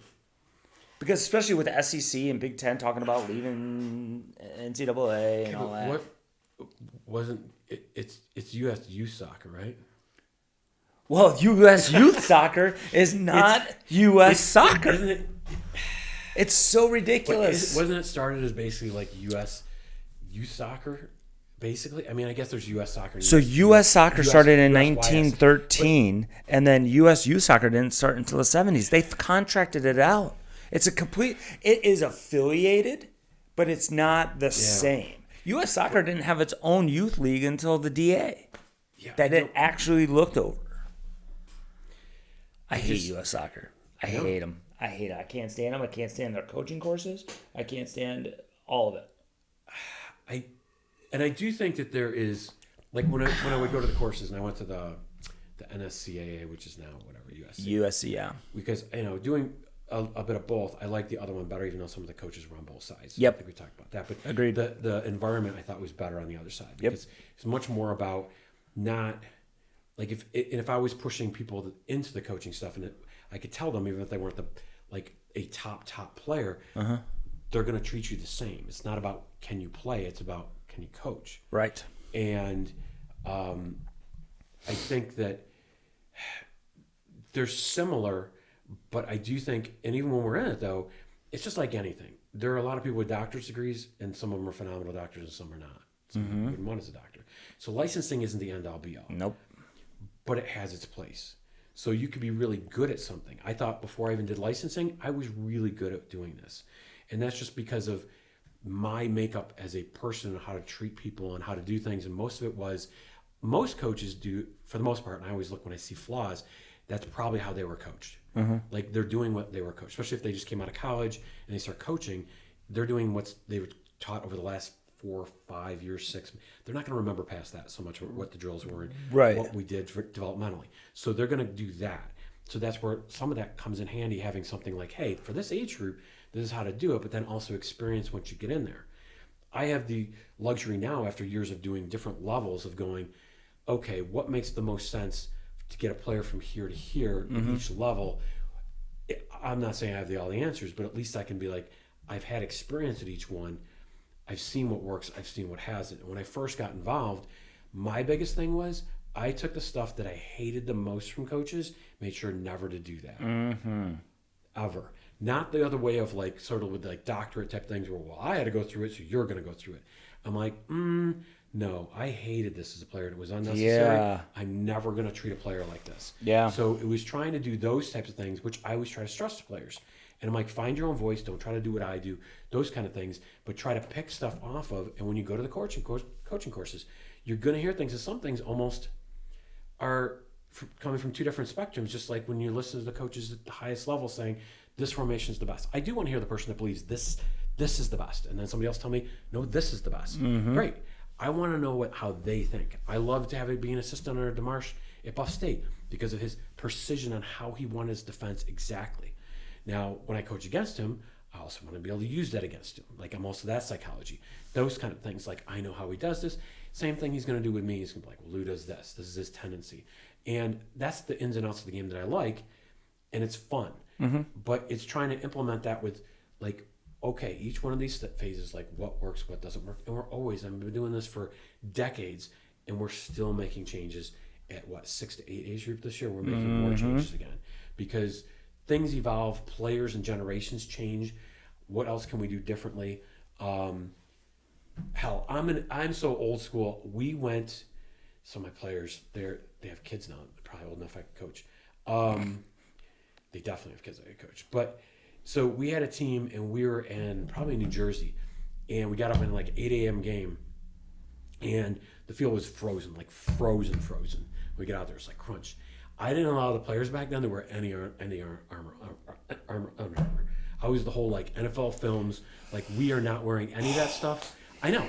Because especially with the SEC and Big Ten talking about leaving NCAA and all that. What wasn't it? It's U.S. youth soccer, right? Well, U.S. youth soccer is not U.S. soccer. Isn't it? It's so ridiculous. Wasn't it started as basically like U.S. youth soccer? Basically, I mean, I guess there's U.S. soccer. So U.S. soccer started in 1913, and then U.S. youth soccer didn't start until the 70s. They contracted it out. It is affiliated, but it's not the same. U.S. Soccer didn't have its own youth league until the DA that it actually looked over. I hate U.S. Soccer. I hate them. I hate it. I can't stand them. I can't stand their coaching courses. I can't stand all of it. I do think that there is, like when I would go to the courses, and I went to the NSCAA, which is now whatever USC, yeah. Because doing a bit of both, I like the other one better, even though some of the coaches were on both sides. Yep. I think we talked about that. But agreed. The environment I thought was better on the other side. Because it's much more about not, like if I was pushing people into the coaching stuff, and I could tell them, even if they weren't a top player, they're going to treat you the same. It's not about can you play, it's about can you coach. Right. And I think that they're similar, but I do think, and even when we're in it though, it's just like anything. There are a lot of people with doctorate degrees, and some of them are phenomenal doctors and some are not. Some wouldn't want as a doctor. So licensing isn't the end all be all. Nope. But it has its place. So you could be really good at something. I thought before I even did licensing, I was really good at doing this. And that's just because of my makeup as a person and how to treat people and how to do things. And most of it was, most coaches do, for the most part, and I always look when I see flaws, that's probably how they were coached. Like they're doing what they were coached, especially if they just came out of college and they start coaching, they're doing what they were taught over the last 4, 5 years, 6. They're not going to remember past that so much what the drills were and what we did for developmentally. So they're going to do that. So that's where some of that comes in handy, having something like, hey, for this age group, this is how to do it, but then also experience once you get in there. I have the luxury now, after years of doing different levels, of going, okay, what makes the most sense to get a player from here to here at each level? I'm not saying I have all the answers, but at least I can be like, I've had experience at each one. I've seen what works. I've seen what hasn't. And when I first got involved, my biggest thing was I took the stuff that I hated the most from coaches, made sure never to do that. Ever. Not the other way of like sort of with like doctorate type things where, well, I had to go through it, so you're going to go through it. I'm like, no, I hated this as a player. It was unnecessary. Yeah. I'm never going to treat a player like this. Yeah. So it was trying to do those types of things, which I always try to stress to players. And I'm like, find your own voice. Don't try to do what I do. Those kind of things. But try to pick stuff off of. And when you go to the coaching courses, you're going to hear things. And some things almost are coming from two different spectrums. Just like when you listen to the coaches at the highest level saying, this formation is the best. I do want to hear the person that believes this is the best. And then somebody else tell me, no, this is the best. Great. I want to know how they think. I love to have it be an assistant under DeMarsh at Buff State because of his precision on how he won his defense exactly. Now, when I coach against him, I also want to be able to use that against him. Like, I'm also that psychology. Those kind of things. Like, I know how he does this. Same thing he's going to do with me. He's going to be like, well, Lew does this. This is his tendency. And that's the ins and outs of the game that I like. And it's fun. But it's trying to implement that with, like, okay, each one of these phases, like what works, what doesn't work. And I've been doing this for decades, and we're still making changes at 6 to 8 age group this year. We're making more changes again because things evolve, players and generations change. What else can we do differently? Hell, I'm so old school. Some of my players, they have kids now. They're probably old enough I could coach. They definitely have kids I could coach. But so we had a team, and we were in probably New Jersey, and we got up in like 8 a.m. game, and the field was frozen, like frozen. We get out there, it's like crunch. I didn't allow the players back then to wear any armor. I was the whole like NFL films, like we are not wearing any of that stuff. I know.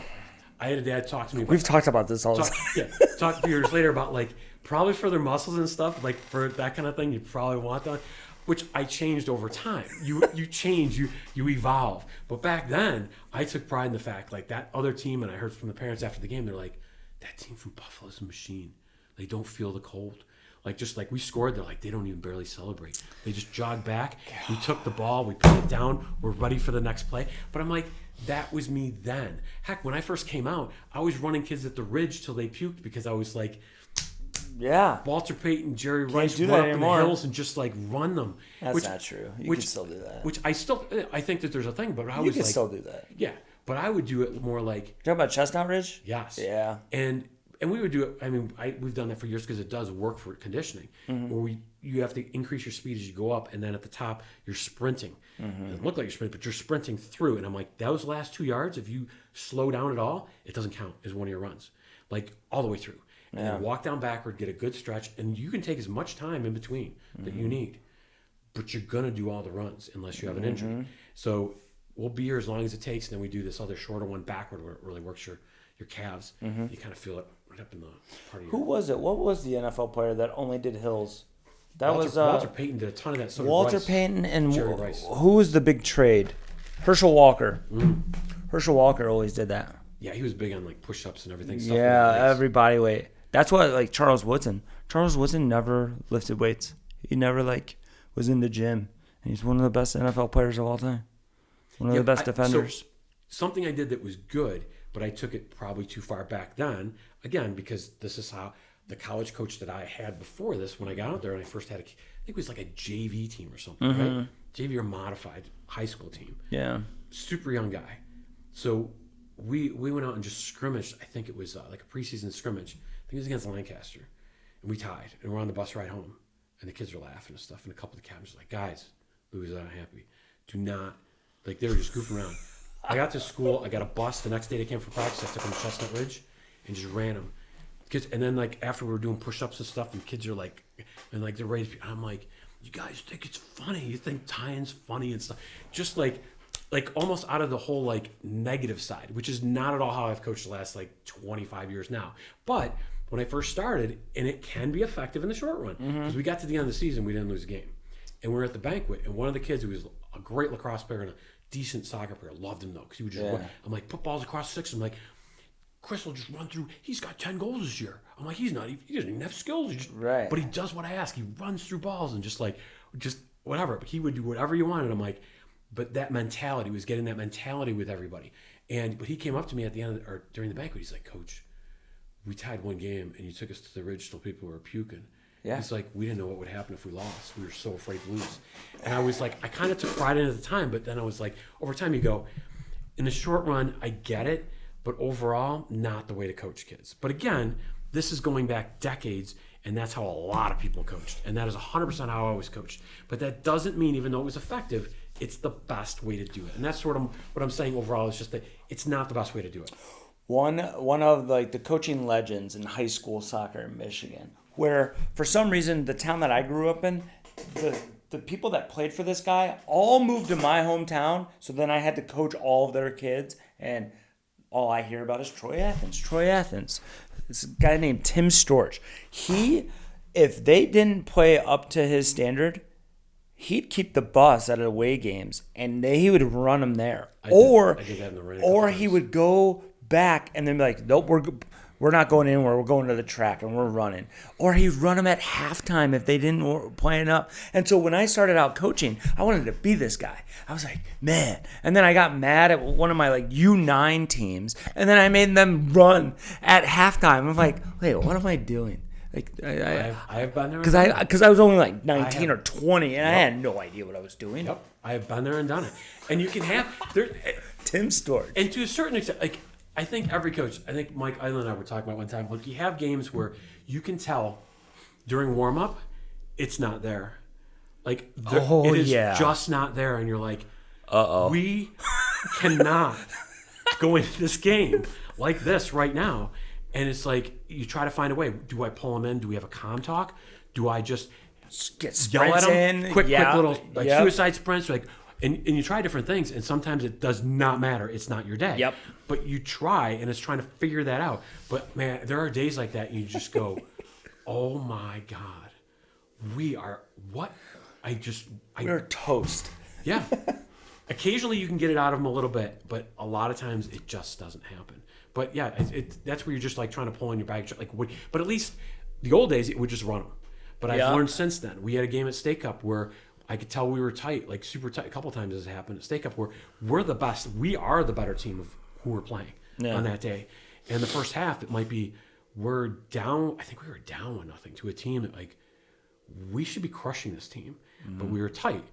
I had a dad talk to me. We've talked about this all the time. Talk a few years later about like probably for their muscles and stuff, like for that kind of thing, you probably want that. Which I changed over time. You change, you evolve. But back then, I took pride in the fact, like that other team, and I heard from the parents after the game, they're like, that team from Buffalo's a machine. They don't feel the cold. Like just like we scored, they're like, they don't even barely celebrate. They just jog back. We took the ball, we put it down, we're ready for the next play. But I'm like, that was me then. Heck, when I first came out, I was running kids at the ridge till they puked because I was like, Walter Payton, Jerry Rice, run up in the hills and just like run them. That's not true. You can still do that. Which I think that there's a thing, but I was like, you can still do that. Yeah, but I would do it more like. You talking about Chestnut Ridge? Yes. Yeah. And we would do it. I mean, we've done that for years because it does work for conditioning. Where you have to increase your speed as you go up, and then at the top you're sprinting. It doesn't look like you're sprinting, but you're sprinting through. And I'm like, those last 2 yards, if you slow down at all, it doesn't count as one of your runs, like all the way through. And then walk down backward, get a good stretch, and you can take as much time in between that you need. But you're going to do all the runs unless you have an injury. So we'll be here as long as it takes, and then we do this other shorter one backward where it really works your calves. You kind of feel it right up in the part of your... Who was it? What was the NFL player that only did hills? Walter Payton did a ton of that. So Walter Payton and Jerry Rice. Who was the big trade? Herschel Walker. Herschel Walker always did that. Yeah, he was big on like push-ups and everything. Every body weight. That's what like Charles Woodson. Charles Woodson never lifted weights. He never like was in the gym, and he's one of the best NFL players of all time. One of the best defenders. So something I did that was good, but I took it probably too far back then. Again, because this is how the college coach that I had before this, when I got out there and I first had I think it was like a JV team or something, right? JV or modified high school team. Yeah. Super young guy. So we went out and just scrimmaged. I think it was like a preseason scrimmage. I think it was against Lancaster. And we tied. And we're on the bus ride home. And the kids were laughing and stuff. And a couple of the captains were like, guys, Lew was unhappy. Do not. Like, they were just goofing around. I got to school. I got a bus. The next day they came for practice. I took them to Chestnut Ridge and just ran them. Kids, and then, like, after we were doing push-ups and stuff, and kids are like, and like, they're ready. I'm like, you guys think it's funny. You think tie-in's funny and stuff. Just like almost out of the whole like negative side, which is not at all how I've coached the last like 25 years now. But when I first started, and it can be effective in the short run, because we got to the end of the season, we didn't lose a game. And we were at the banquet, and one of the kids who was a great lacrosse player and a decent soccer player, loved him though, because he would just run. I'm like, put balls across six. I'm like, Chris will just run through. He's got 10 goals this year. I'm like, he doesn't even have skills. But he does what I ask. He runs through balls and just whatever. But he would do whatever you wanted. I'm like, but that mentality was getting that mentality with everybody. But he came up to me at the end or during the banquet. He's like, Coach, we tied one game and you took us to the ridge till people were puking. Yeah. He's like, we didn't know what would happen if we lost. We were so afraid to lose. And I was like, I kind of took pride in it at the time, but then I was like, over time you go, in the short run, I get it. but overall, not the way to coach kids. But again, this is going back decades, and that's how a lot of people coached. And that is 100% how I always coached. But that doesn't mean, even though it was effective, it's the best way to do it. And that's sort of what I'm saying overall, is just that it's not the best way to do it. One of like the coaching legends in high school soccer in Michigan, where for some reason the town that I grew up in, the people that played for this guy all moved to my hometown, so then I had to coach all of their kids, and all I hear about is Troy Athens. This guy named Tim Storch. If they didn't play up to his standard, he'd keep the bus at away games, and he would run them there. I did that in the rain a couple Or he times. would go back and then be like, nope, we're not going anywhere. We're going to the track and we're running. Or he'd run them at halftime if they didn't play it up. And so when I started out coaching, I wanted to be this guy. I was like, man. And then I got mad at one of my like U9 teams, and then I made them run at halftime. I'm like, wait, what am I doing? Like I have been there. because I was only like 19 or 20, and I had no idea what I was doing. Yep, I have been there and done it. And you can have Tim Storch. and to a certain extent, like I think every coach, I think Mike Island and I were talking about one time, like you have games where you can tell during warm up, it's not there. Like it is just not there, and you're like, we cannot go into this game like this right now. And it's like you try to find a way. Do I pull them in? Do we have a calm talk? Do I just Get yell at sprints them? in. Quick little Yep. suicide sprints. Like, and you try different things, and sometimes it does not matter. It's not your day. Yep. But you try, and it's trying to figure that out. But man, there are days like that, and you just go, "Oh my God, we are what?" We're toast. Yeah. Occasionally you can get it out of them a little bit, but a lot of times it just doesn't happen. But yeah, that's where you're just like trying to pull in your bag. Like, but at least the old days it would just run them. But I've learned since then. We had a game at State Cup where I could tell we were tight, like super tight. A couple times this happened at State Cup where we're the best. We are the better team of who we're playing on that day. And the first half, it might be we're down. I think we were down 1-0 to a team that like we should be crushing this team, but we were tight.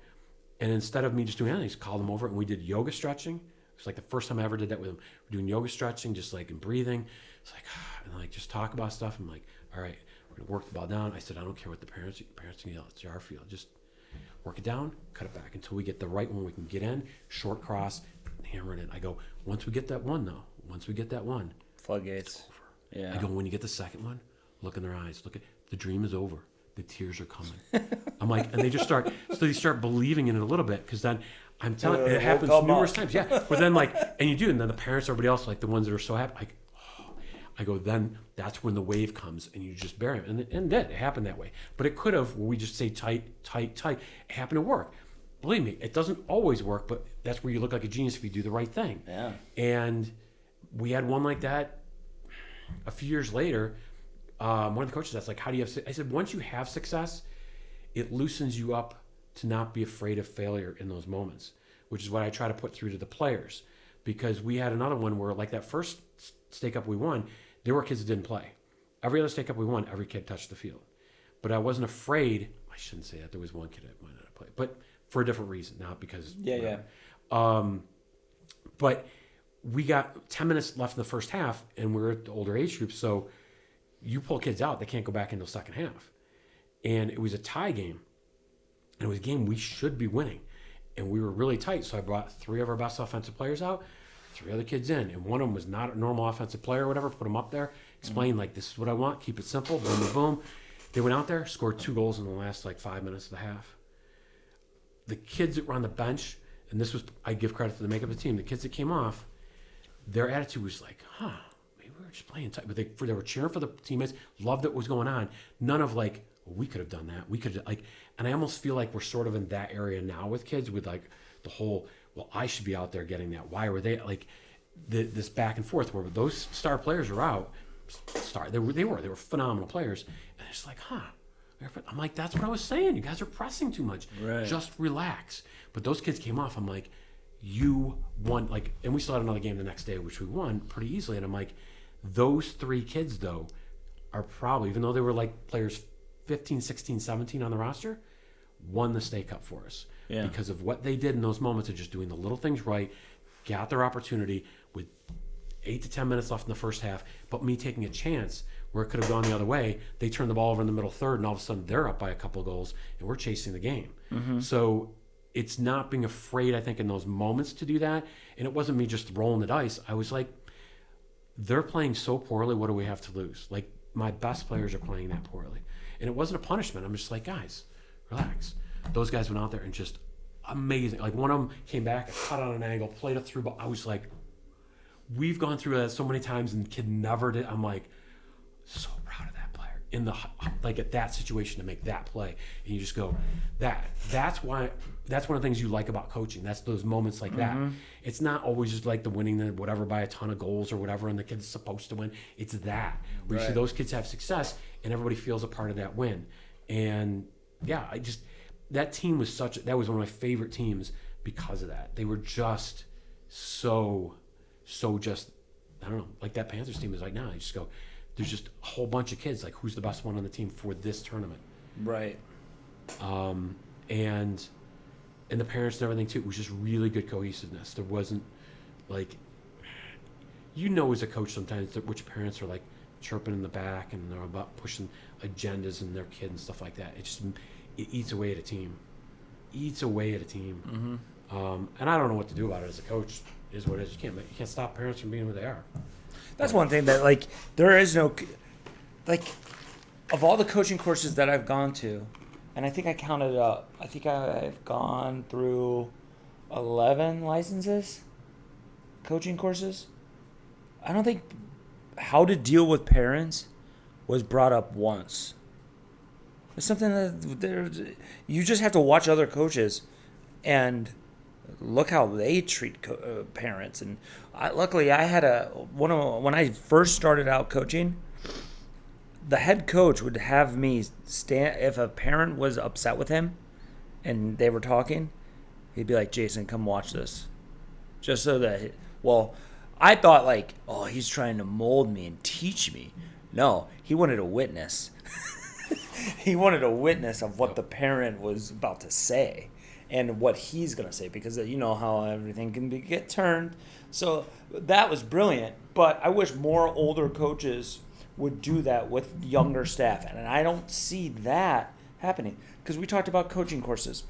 And instead of me just doing anything, I just called them over and we did yoga stretching. It was like the first time I ever did that with them. We're doing yoga stretching, just like in breathing. It's like, and like just talk about stuff. I'm like, all right, we're gonna work the ball down. I said, I don't care what the parents can yell. It's our field. Just work it down, cut it back until we get the right one we can get in, short cross, hammer it in. I go, once we get that one though, Floodgates. Yeah. I go, when you get the second one, look in their eyes. Look at the dream is over. The tears are coming. I'm like, and they just start. So they start believing in it a little bit because then I'm telling it happens numerous times. Yeah, but then like, and you do, and then the parents, everybody else, like the ones that are so happy, like, I go, then that's when the wave comes and you just bury them. And it happened that way. But it could have, where we just say tight. It happened to work. Believe me, it doesn't always work, but that's where you look like a genius if you do the right thing. Yeah. And we had one like that a few years later. One of the coaches that's like, how do you have, I said, once you have success, it loosens you up to not be afraid of failure in those moments, which is what I try to put through to the players. Because we had another one where like that first State Cup we won, there were kids that didn't play. Every other State Cup we won, every kid touched the field. But I wasn't afraid. I shouldn't say that. There was one kid that might not have played, but for a different reason, not because. But we got 10 minutes left in the first half, and we're at the older age group, so you pull kids out, they can't go back into the second half. And it was a tie game. And it was a game we should be winning. And we were really tight, so I brought 3 of our best offensive players out, 3 other kids in. And one of them was not a normal offensive player or whatever, put them up there, explained, like, this is what I want, keep it simple, boom, boom, boom. They went out there, scored 2 goals in the last, like, 5 minutes of the half. The kids that were on the bench, and this was, I give credit to the makeup of the team, the kids that came off, their attitude was like, maybe we were just playing tight. But they were cheering for the teammates, loved what was going on. None of like, well, we could have done that. We could have, like, and I almost feel like we're sort of in that area now with kids with like the whole, well, I should be out there getting that. Why were they, like, this back and forth where those star players are out. They were phenomenal players. And it's like, I'm like, that's what I was saying. You guys are pressing too much. Right. Just relax. But those kids came off. I'm like, you won, like, and we still had another game the next day, which we won pretty easily. And I'm like, those 3 kids, though, are probably, even though they were like players 15, 16, 17 on the roster, won the State Cup for us. Yeah. Because of what they did in those moments of just doing the little things right, got their opportunity with 8 to 10 minutes left in the first half, but me taking a chance where it could have gone the other way, they turned the ball over in the middle third, and all of a sudden they're up by a couple of goals, and we're chasing the game. So it's not being afraid, I think, in those moments to do that. And it wasn't me just rolling the dice. I was like, they're playing so poorly, what do we have to lose? Like, my best players are playing that poorly. And it wasn't a punishment. I'm just like, guys, relax. Those guys went out there and just amazing. Like, one of them came back, cut on an angle, played it through, but I was like, we've gone through that so many times and the kid never did. I'm like, so proud of that player in the, like, at that situation to make that play. And you just go, that's one of the things you like about coaching. That's those moments like that. It's not always just like the winning the whatever by a ton of goals or whatever and the kid's supposed to win. It's that where you see those kids have success and everybody feels a part of that win. And yeah, that team was that was one of my favorite teams because of that. They were just so just, I don't know, like that Panthers team is like, now I just go, there's just a whole bunch of kids, like, who's the best one on the team for this tournament? Right. And the parents and everything too, it was just really good cohesiveness. There wasn't like, as a coach sometimes which parents are like chirping in the back and they're about pushing agendas in their kid and stuff like that. It eats away at a team. And I don't know what to do about it as a coach. It is what it is. You can't stop parents from being who they are. That's one thing that, like, there is no, like, of all the coaching courses that I've gone to, and I think I counted up, I think I've gone through 11 licenses, coaching courses. I don't think how to deal with parents was brought up once. It's something that you just have to watch other coaches and look how they treat parents. And luckily I had when I first started out coaching, the head coach would have me stand, if a parent was upset with him and they were talking, he'd be like, Jason, come watch this. Just so that, I thought like, oh, he's trying to mold me and teach me. No, he wanted a witness. He wanted a witness of what the parent was about to say and what he's going to say, because you know how everything can get turned. So that was brilliant, but I wish more older coaches would do that with younger staff, and I don't see that happening, because we talked about coaching courses,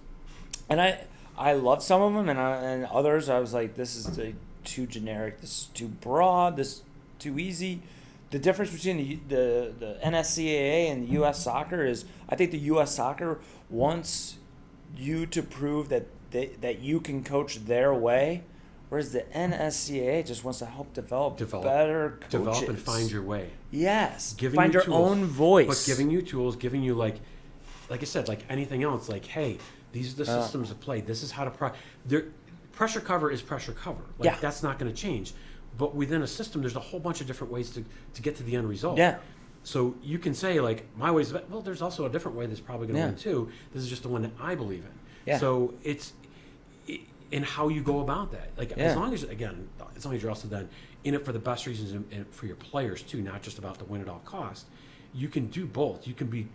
and I loved some of them, and others I was like, this is too generic, this is too broad, this is too easy. The difference between the NSCAA and the U.S. Soccer is, I think the U.S. Soccer wants you to prove that you can coach their way, whereas the NSCAA just wants to help develop better coaches. Develop and find your way. Yes. Giving find you your tools, own voice. But giving you tools, giving you like I said, like anything else, like, hey, these are the systems of play. This is how to pressure cover is pressure cover. Like, that's not going to change. But within a system, there's a whole bunch of different ways to get to the end result. Yeah. So you can say, like, my way is, well, there's also a different way that's probably going to win too. This is just the one that I believe in. Yeah. So it's in how you go about that. Like, as long as you're also then in it for the best reasons and for your players too, not just about the win at all costs, you can do both. You can be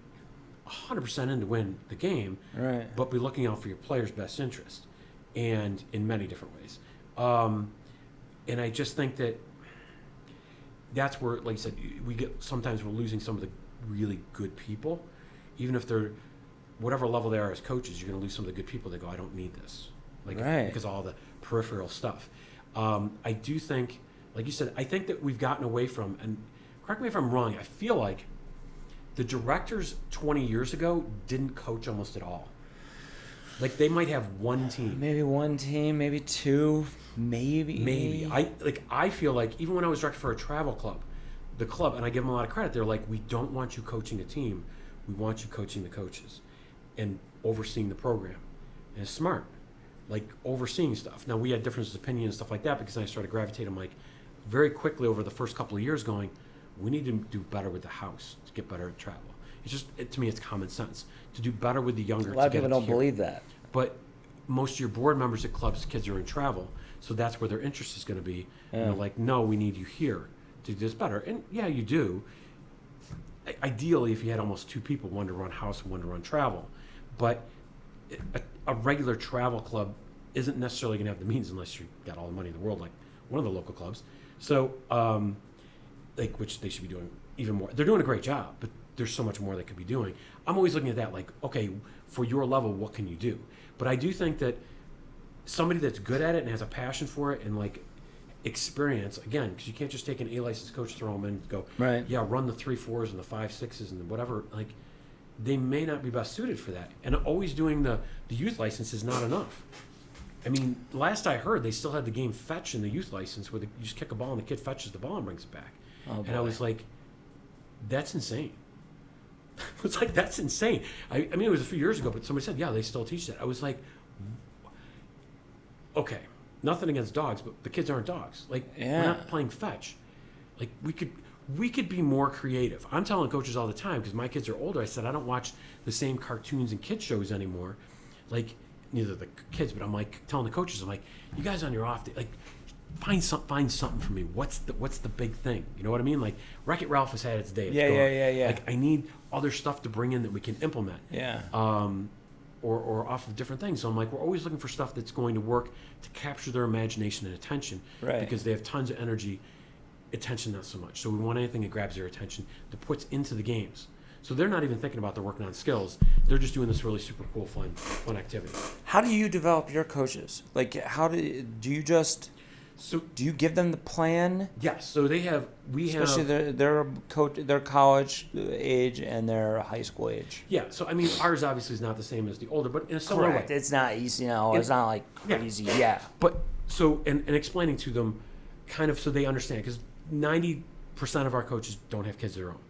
100% in to win the game, right, but be looking out for your players' best interest, and in many different ways. And I just think that's where, like I said, sometimes we're losing some of the really good people, even if they're whatever level they are as coaches. You're going to lose some of the good people that go, I don't need this, because of all the peripheral stuff. I do think, like you said, I think that we've gotten away from, and correct me if I'm wrong, I feel like the directors 20 years ago didn't coach almost at all. Like, they might have one team. Maybe one team, maybe two, maybe. I feel like even when I was director for a travel club, the club, and I give them a lot of credit, they're like, we don't want you coaching a team. We want you coaching the coaches and overseeing the program. And it's smart, like overseeing stuff. Now, we had differences of opinion and stuff like that, because then I started gravitating, like, very quickly over the first couple of years going, we need to do better with the house to get better at travel. It's just, to me, it's common sense to do better with the younger. A lot of people don't believe that. But most of your board members at clubs, kids are in travel, so that's where their interest is going to be. Yeah. And they're like, no, we need you here to do this better. And yeah, you do. Ideally, if you had almost two people, one to run house and one to run travel. But a regular travel club isn't necessarily going to have the means unless you got all the money in the world, like one of the local clubs, So, like, which they should be doing even more. They're doing a great job, but there's so much more they could be doing. I'm always looking at that like, okay, for your level, what can you do? But I do think that somebody that's good at it and has a passion for it and like experience, again, because you can't just take an A licensed coach, throw them in, and go, Right. yeah, run the 3-4s and the 5-6s and whatever. Like, they may not be best suited for that. And always doing the youth license is not enough. I mean, last I heard, they still had the game fetch in the youth license where you just kick a ball and the kid fetches the ball and brings it back. Oh, and I was like, that's insane. It's like, that's insane. I mean, it was a few years ago, but somebody said, yeah, they still teach that. I was like, okay, nothing against dogs, but the kids aren't dogs. Like, Yeah. we're not playing fetch. Like, we could be more creative. I'm telling coaches all the time, because my kids are older, I said, I don't watch the same cartoons and kid shows anymore. Like, neither the kids, but I'm like telling the coaches, I'm like, you guys on your off day, like, find something for me. What's the big thing? You know what I mean? Like, Wreck-It Ralph has had its day. It's gone. Yeah. Like, I need other stuff to bring in that we can implement. Yeah. Or off of different things. So I'm like, we're always looking for stuff that's going to work to capture their imagination and attention. Right. Because they have tons of energy, attention not so much. So we want anything that grabs their attention, that puts into the games. So they're not even thinking about they're working on skills. They're just doing this really super cool, fun activity. How do you develop your coaches? Like, do you just... So Do you give them the plan? yes, so Especially their college age and their high school age. yeah. So I mean, ours obviously is not the same as the older, but in a similar way. It's not easy, it's not like crazy. Yeah. But so and explaining to them, kind of so they understand, because 90% of our coaches don't have kids of their own,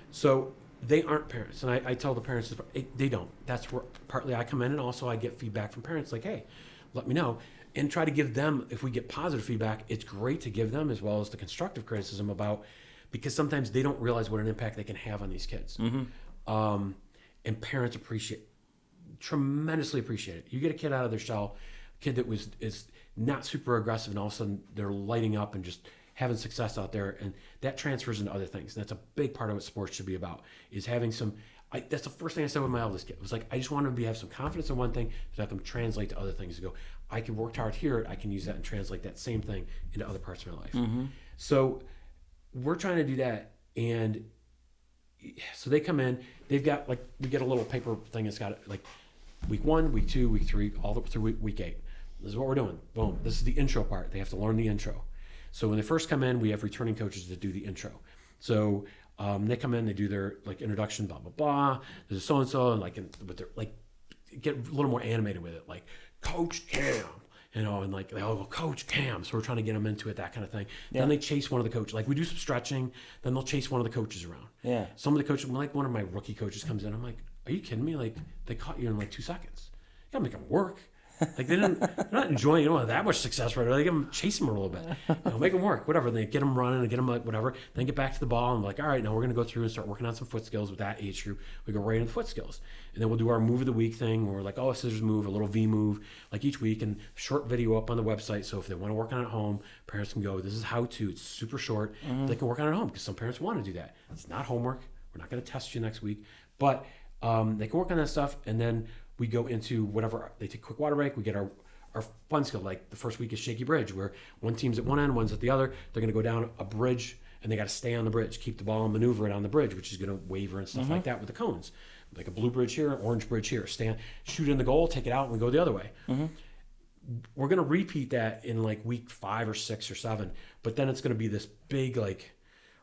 so they aren't parents. And I tell the parents they don't. That's where partly I come in, and also I get feedback from parents like, hey, let me know. And try to give them, if we get positive feedback, it's great to give them as well as the constructive criticism about, because sometimes they don't realize what an impact they can have on these kids. Mm-hmm. And parents tremendously appreciate it. You get a kid out of their shell, a kid that is not super aggressive, and all of a sudden they're lighting up and just having success out there, and that transfers into other things. And that's a big part of what sports should be about, is having some. That's the first thing I said with my eldest kid. It was like, I just want him to have some confidence in one thing so I can translate to other things. To go, I can work hard here. I can use that and translate that same thing into other parts of my life. Mm-hmm. So we're trying to do that. And so they come in. They've got, like, we get a little paper thing that's got, like, week 1, week 2, week 3, all the way through week 8. This is what we're doing. Boom. This is the intro part. They have to learn the intro. So when they first come in, we have returning coaches that do the intro. So they come in, they do their, like, introduction, blah, blah, blah. There's a so-and-so, and, like, but they're, like, get a little more animated with it, like, Coach Cam, and, like, they all go, Coach Cam. So we're trying to get them into it, that kind of thing. Yeah. Then they chase one of the coaches. Like, we do some stretching, then they'll chase one of the coaches around. Yeah. Some of the coaches, like, one of my rookie coaches comes in, I'm like, are you kidding me? Like, they caught you in, like, 2 seconds. You gotta make them work. Like, they're not enjoying, don't have that much success right away. They chase them a little bit, make them work, whatever. They get them running and get them, like, whatever. Then get back to the ball and, like, all right, now we're going to go through and start working on some foot skills with that age group. We go right into foot skills. And then we'll do our move of the week thing, or like, a scissors move, a little V move, like, each week, and short video up on the website. So if they want to work on it at home, parents can go, this is how to, it's super short. Mm-hmm. They can work on it at home, because some parents want to do that. It's not homework. We're not going to test you next week, but they can work on that stuff. And then we go into whatever, they take a quick water break. We get our fun skill, like the first week is shaky bridge, where one team's at one end, one's at the other. They're going to go down a bridge, and they got to stay on the bridge, keep the ball and maneuver it on the bridge, which is going to waver and stuff like that with the cones. Like a blue bridge here, orange bridge here. Stand, shoot in the goal, take it out, and we go the other way. Mm-hmm. We're going to repeat that in, like, week 5 or 6 or 7, but then it's going to be this big, like,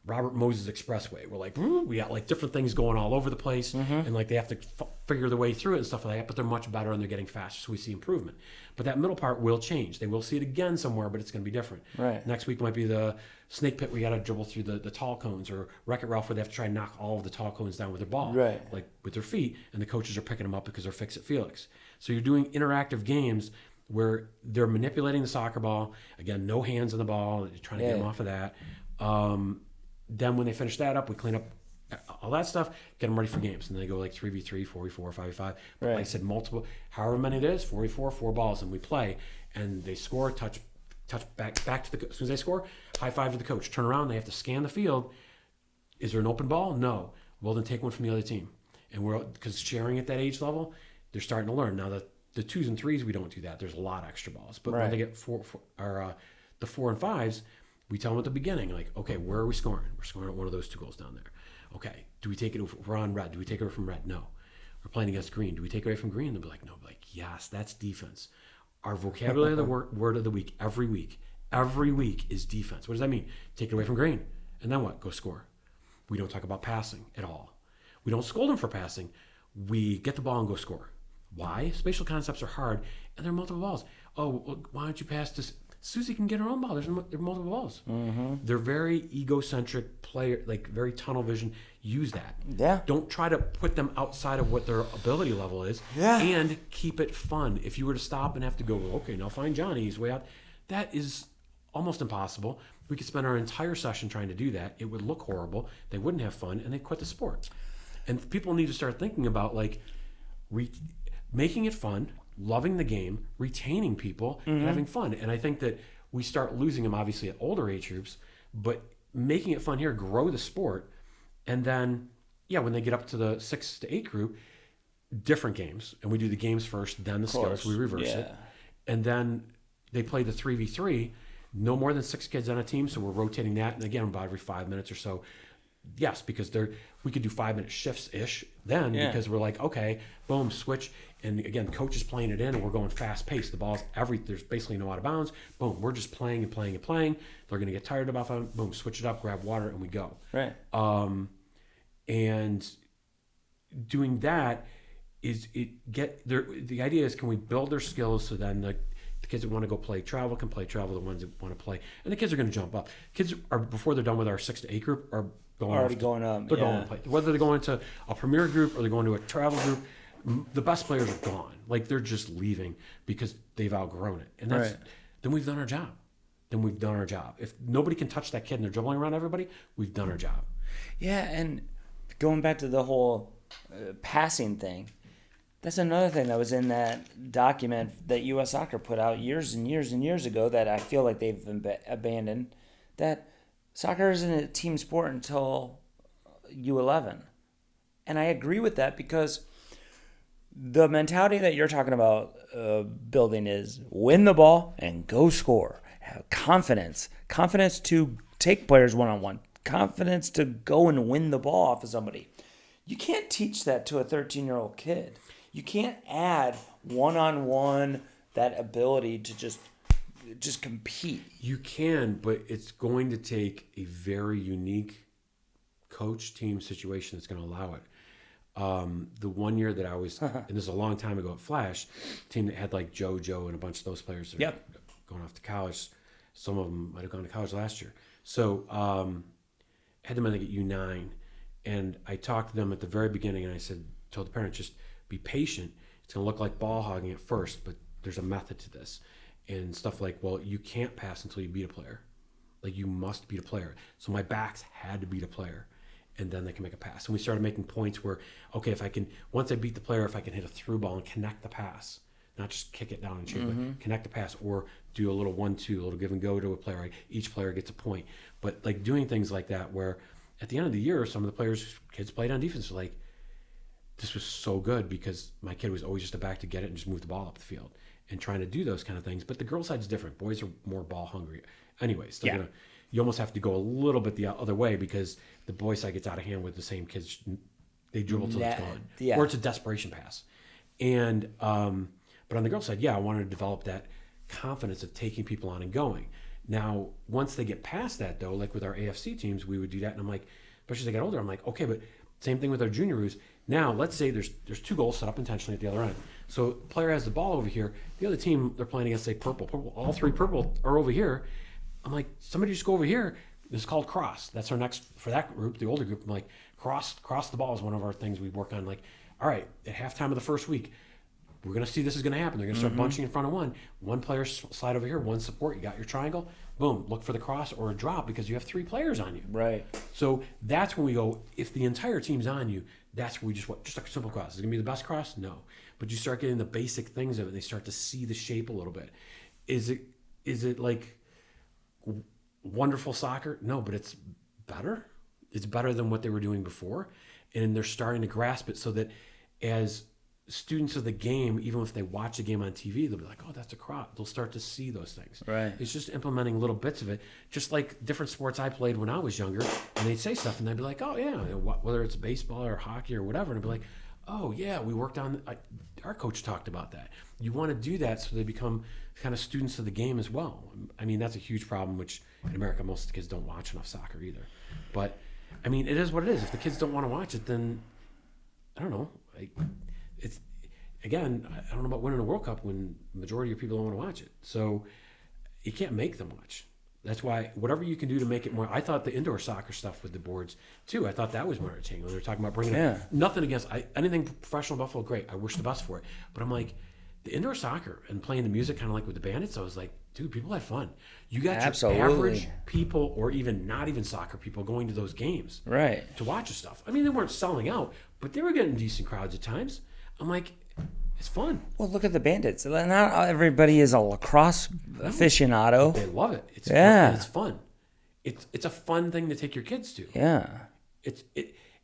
Robert Moses Expressway. We're like, we got, like, different things going all over the place, and, like, they have to figure their way through it and stuff like that, but they're much better and they're getting faster, so we see improvement. But that middle part will change. They will see it again somewhere, but it's going to be different. Right. Next week might be the snake pit. We got to dribble through the tall cones, or Wreck-It Ralph, where they have to try and knock all of the tall cones down with their ball, like with their feet, and the coaches are picking them up because they're Fix-It-Felix. So you're doing interactive games where they're manipulating the soccer ball. Again, no hands on the ball. You're trying to get them off of that. Then when they finish that up, we clean up all that stuff, get them ready for games. And they go, like, 3v3, 4v4, 5v5. But like I said, multiple, however many it is, 4v4, 4 balls, and we play. And they score, touch back to the, as soon as they score, high five to the coach. Turn around, they have to scan the field. Is there an open ball? No. Well, then take one from the other team. And because sharing at that age level, they're starting to learn. Now, the 2s and 3s, we don't do that. There's a lot of extra balls. But when they get the 4 and 5s, We tell them at the beginning, like, okay, where are we scoring? We're scoring at one of those 2 goals down there. Okay, do we take it, if we're on red, do we take it away from red? No. We're playing against green. Do we take it away from green? They'll be like, no. Be like, yes, that's defense. Our vocabulary of the word of the week, every week is defense. What does that mean? Take it away from green. And then what? Go score. We don't talk about passing at all. We don't scold them for passing. We get the ball and go score. Why? Spatial concepts are hard, and there are multiple balls. Oh, well, why don't you pass this? Susie can get her own ball. There are multiple balls. Mm-hmm. They're very egocentric player, like very tunnel vision. Use that. Yeah. Don't try to put them outside of what their ability level is. Yeah. And keep it fun. If you were to stop and have to go, okay, now find Johnny, he's way out. That is almost impossible. We could spend our entire session trying to do that. It would look horrible. They wouldn't have fun, and they'd quit the sport. And people need to start thinking about like making it fun, loving the game, retaining people, and having fun. And I think that we start losing them obviously at older age groups, but making it fun here, grow the sport. And then, when they get up to the 6 to 8 group, different games. And we do the games first, then the skills. We reverse it. And then they play the 3v3, no more than 6 kids on a team. So we're rotating that. And again, about every 5 minutes or so. Yes, because we could do 5-minute shifts-ish then because we're like, okay, boom, switch. And again, coach is playing it in and we're going fast-paced. The ball's there's basically no out of bounds. Boom, we're just playing and playing and playing. They're going to get tired about that. Boom, switch it up, grab water, and we go. Right. And doing that the idea is, can we build their skills so then the kids that want to go play travel can play travel, the ones that want to play. And the kids are going to jump up. Kids are, before they're done with our 6 to 8 group, are going up. They're going to play. Whether they're going to a premier group or they're going to a travel group, the best players are gone. Like, they're just leaving because they've outgrown it. And then we've done our job. If nobody can touch that kid and they're dribbling around everybody, we've done our job. Yeah, and going back to the whole passing thing, that's another thing that was in that document that U.S. Soccer put out years and years and years ago that I feel like they've abandoned, that soccer isn't a team sport until U11. And I agree with that because the mentality that you're talking about building is win the ball and go score. Have confidence to take players one-on-one, confidence to go and win the ball off of somebody. You can't teach that to a 13-year-old kid. You can't add one-on-one that ability to just compete. You can, but it's going to take a very unique coach team situation that's going to allow it. The one year that I was, and this is a long time ago at Flash, team that had like JoJo and a bunch of those players that are going off to college. Some of them might have gone to college last year. So had them, I think, at U9. And I talked to them at the very beginning, and I told the parents, just be patient. It's going to look like ball hogging at first, but there's a method to this. And stuff like, well, you can't pass until you beat a player. Like, you must beat a player. So my backs had to beat a player, and then they can make a pass. And we started making points where, okay, once I beat the player, if I can hit a through ball and connect the pass, not just kick it down and chase, but connect the pass, or do a little 1-2, a little give and go to a player. Right? Each player gets a point. But like doing things like that, where at the end of the year, some of the kids played on defense, are like, this was so good because my kid was always just a back to get it and just move the ball up the field, and trying to do those kind of things. But the girl side's different. Boys are more ball hungry. Anyways, you almost have to go a little bit the other way because the boy side gets out of hand with the same kids. They dribble till it's gone. Yeah. Or it's a desperation pass. And but on the girl side, I wanted to develop that confidence of taking people on and going. Now, once they get past that, though, like with our AFC teams, we would do that. And I'm like, especially as they get older, I'm like, okay, but same thing with our junior-roos. Now, let's say there's 2 goals set up intentionally at the other end. So player has the ball over here. The other team, they're playing against, say, purple. All 3 purple are over here. I'm like, somebody just go over here. This is called cross. That's our next, for that group, the older group. I'm like, cross the ball is one of our things we work on. Like, all right, at halftime of the first week, we're going to see this is going to happen. They're going to start bunching in front of one player slide over here, one support. You got your triangle. Boom, look for the cross or a drop because you have 3 players on you. Right. So that's when we go, if the entire team's on you, that's where we just like a simple cross. Is it going to be the best cross? No. But you start getting the basic things of it. They start to see the shape a little bit. Is it like wonderful soccer? No, but it's better. It's better than what they were doing before. And they're starting to grasp it so that as students of the game, even if they watch a game on TV, they'll be like, oh, that's a crop. They'll start to see those things. Right. It's just implementing little bits of it, just like different sports I played when I was younger, and they'd say stuff, and they'd be like, oh, yeah, whether it's baseball or hockey or whatever, and I'd be like, oh, yeah, we worked on, our coach talked about that. You want to do that so they become kind of students of the game as well. I mean, that's a huge problem, which in America, most of the kids don't watch enough soccer either. But, I mean, it is what it is. If the kids don't want to watch it, then, I don't know, it's again, I don't know about winning a World Cup when the majority of people don't want to watch it. So you can't make them watch. That's why whatever you can do to make it more. I thought the indoor soccer stuff with the boards too. I thought that was more entertaining. They were talking about bringing nothing against anything professional Buffalo. Great, I wish the best for it. But I'm like, the indoor soccer and playing the music, kind of like with the Bandits. I was like, dude, people had fun. You got your average people, or even not even soccer people, going to those games, right, to watch the stuff. I mean, they weren't selling out, but they were getting decent crowds at times. I'm like, it's fun. Well, look at the Bandits. Not everybody is a lacrosse aficionado. They love it. It's fun. It's fun. It's a fun thing to take your kids to. Yeah.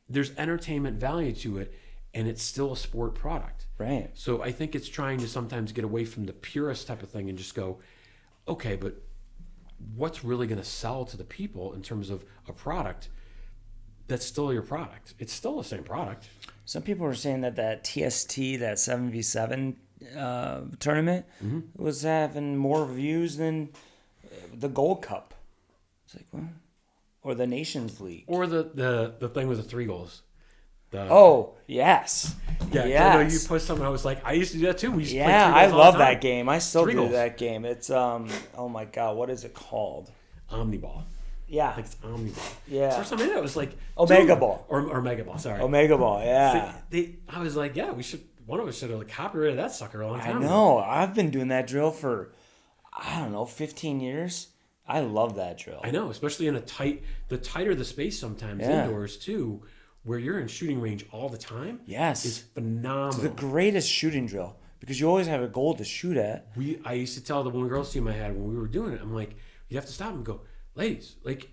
There's entertainment value to it, and it's still a sport product. Right. So I think it's trying to sometimes get away from the purist type of thing and just go, okay, but what's really going to sell to the people in terms of a product that's still your product? It's still the same product. Some people were saying that TST, that 7v7 tournament, was having more views than the Gold Cup. It's like, well, or the Nations League. Or the thing with the 3 goals. Yes. Yeah, yes. I know you put something. I was like, I used to do that too. We used to play 3 goals I all love the time. that game. I still 3 do goals. that game. It's oh my god, what is it called? Omniball. Yeah. I think it's Omniball. Yeah. First time I did it, was like Omega Ball. Or Mega Ball. Sorry. Omega Ball. Yeah. I was like, yeah, we should. One of us should have like copyrighted that sucker a long time I ago. know. I've been doing that drill for 15 years. I love that drill. I know, especially in the tighter the space sometimes indoors too, where you're in shooting range all the time. Yes. Is phenomenal. It's the greatest shooting drill because you always have a goal to shoot at. I used to tell the one girls team I had when we were doing it, I'm like, you have to stop and go, ladies, like,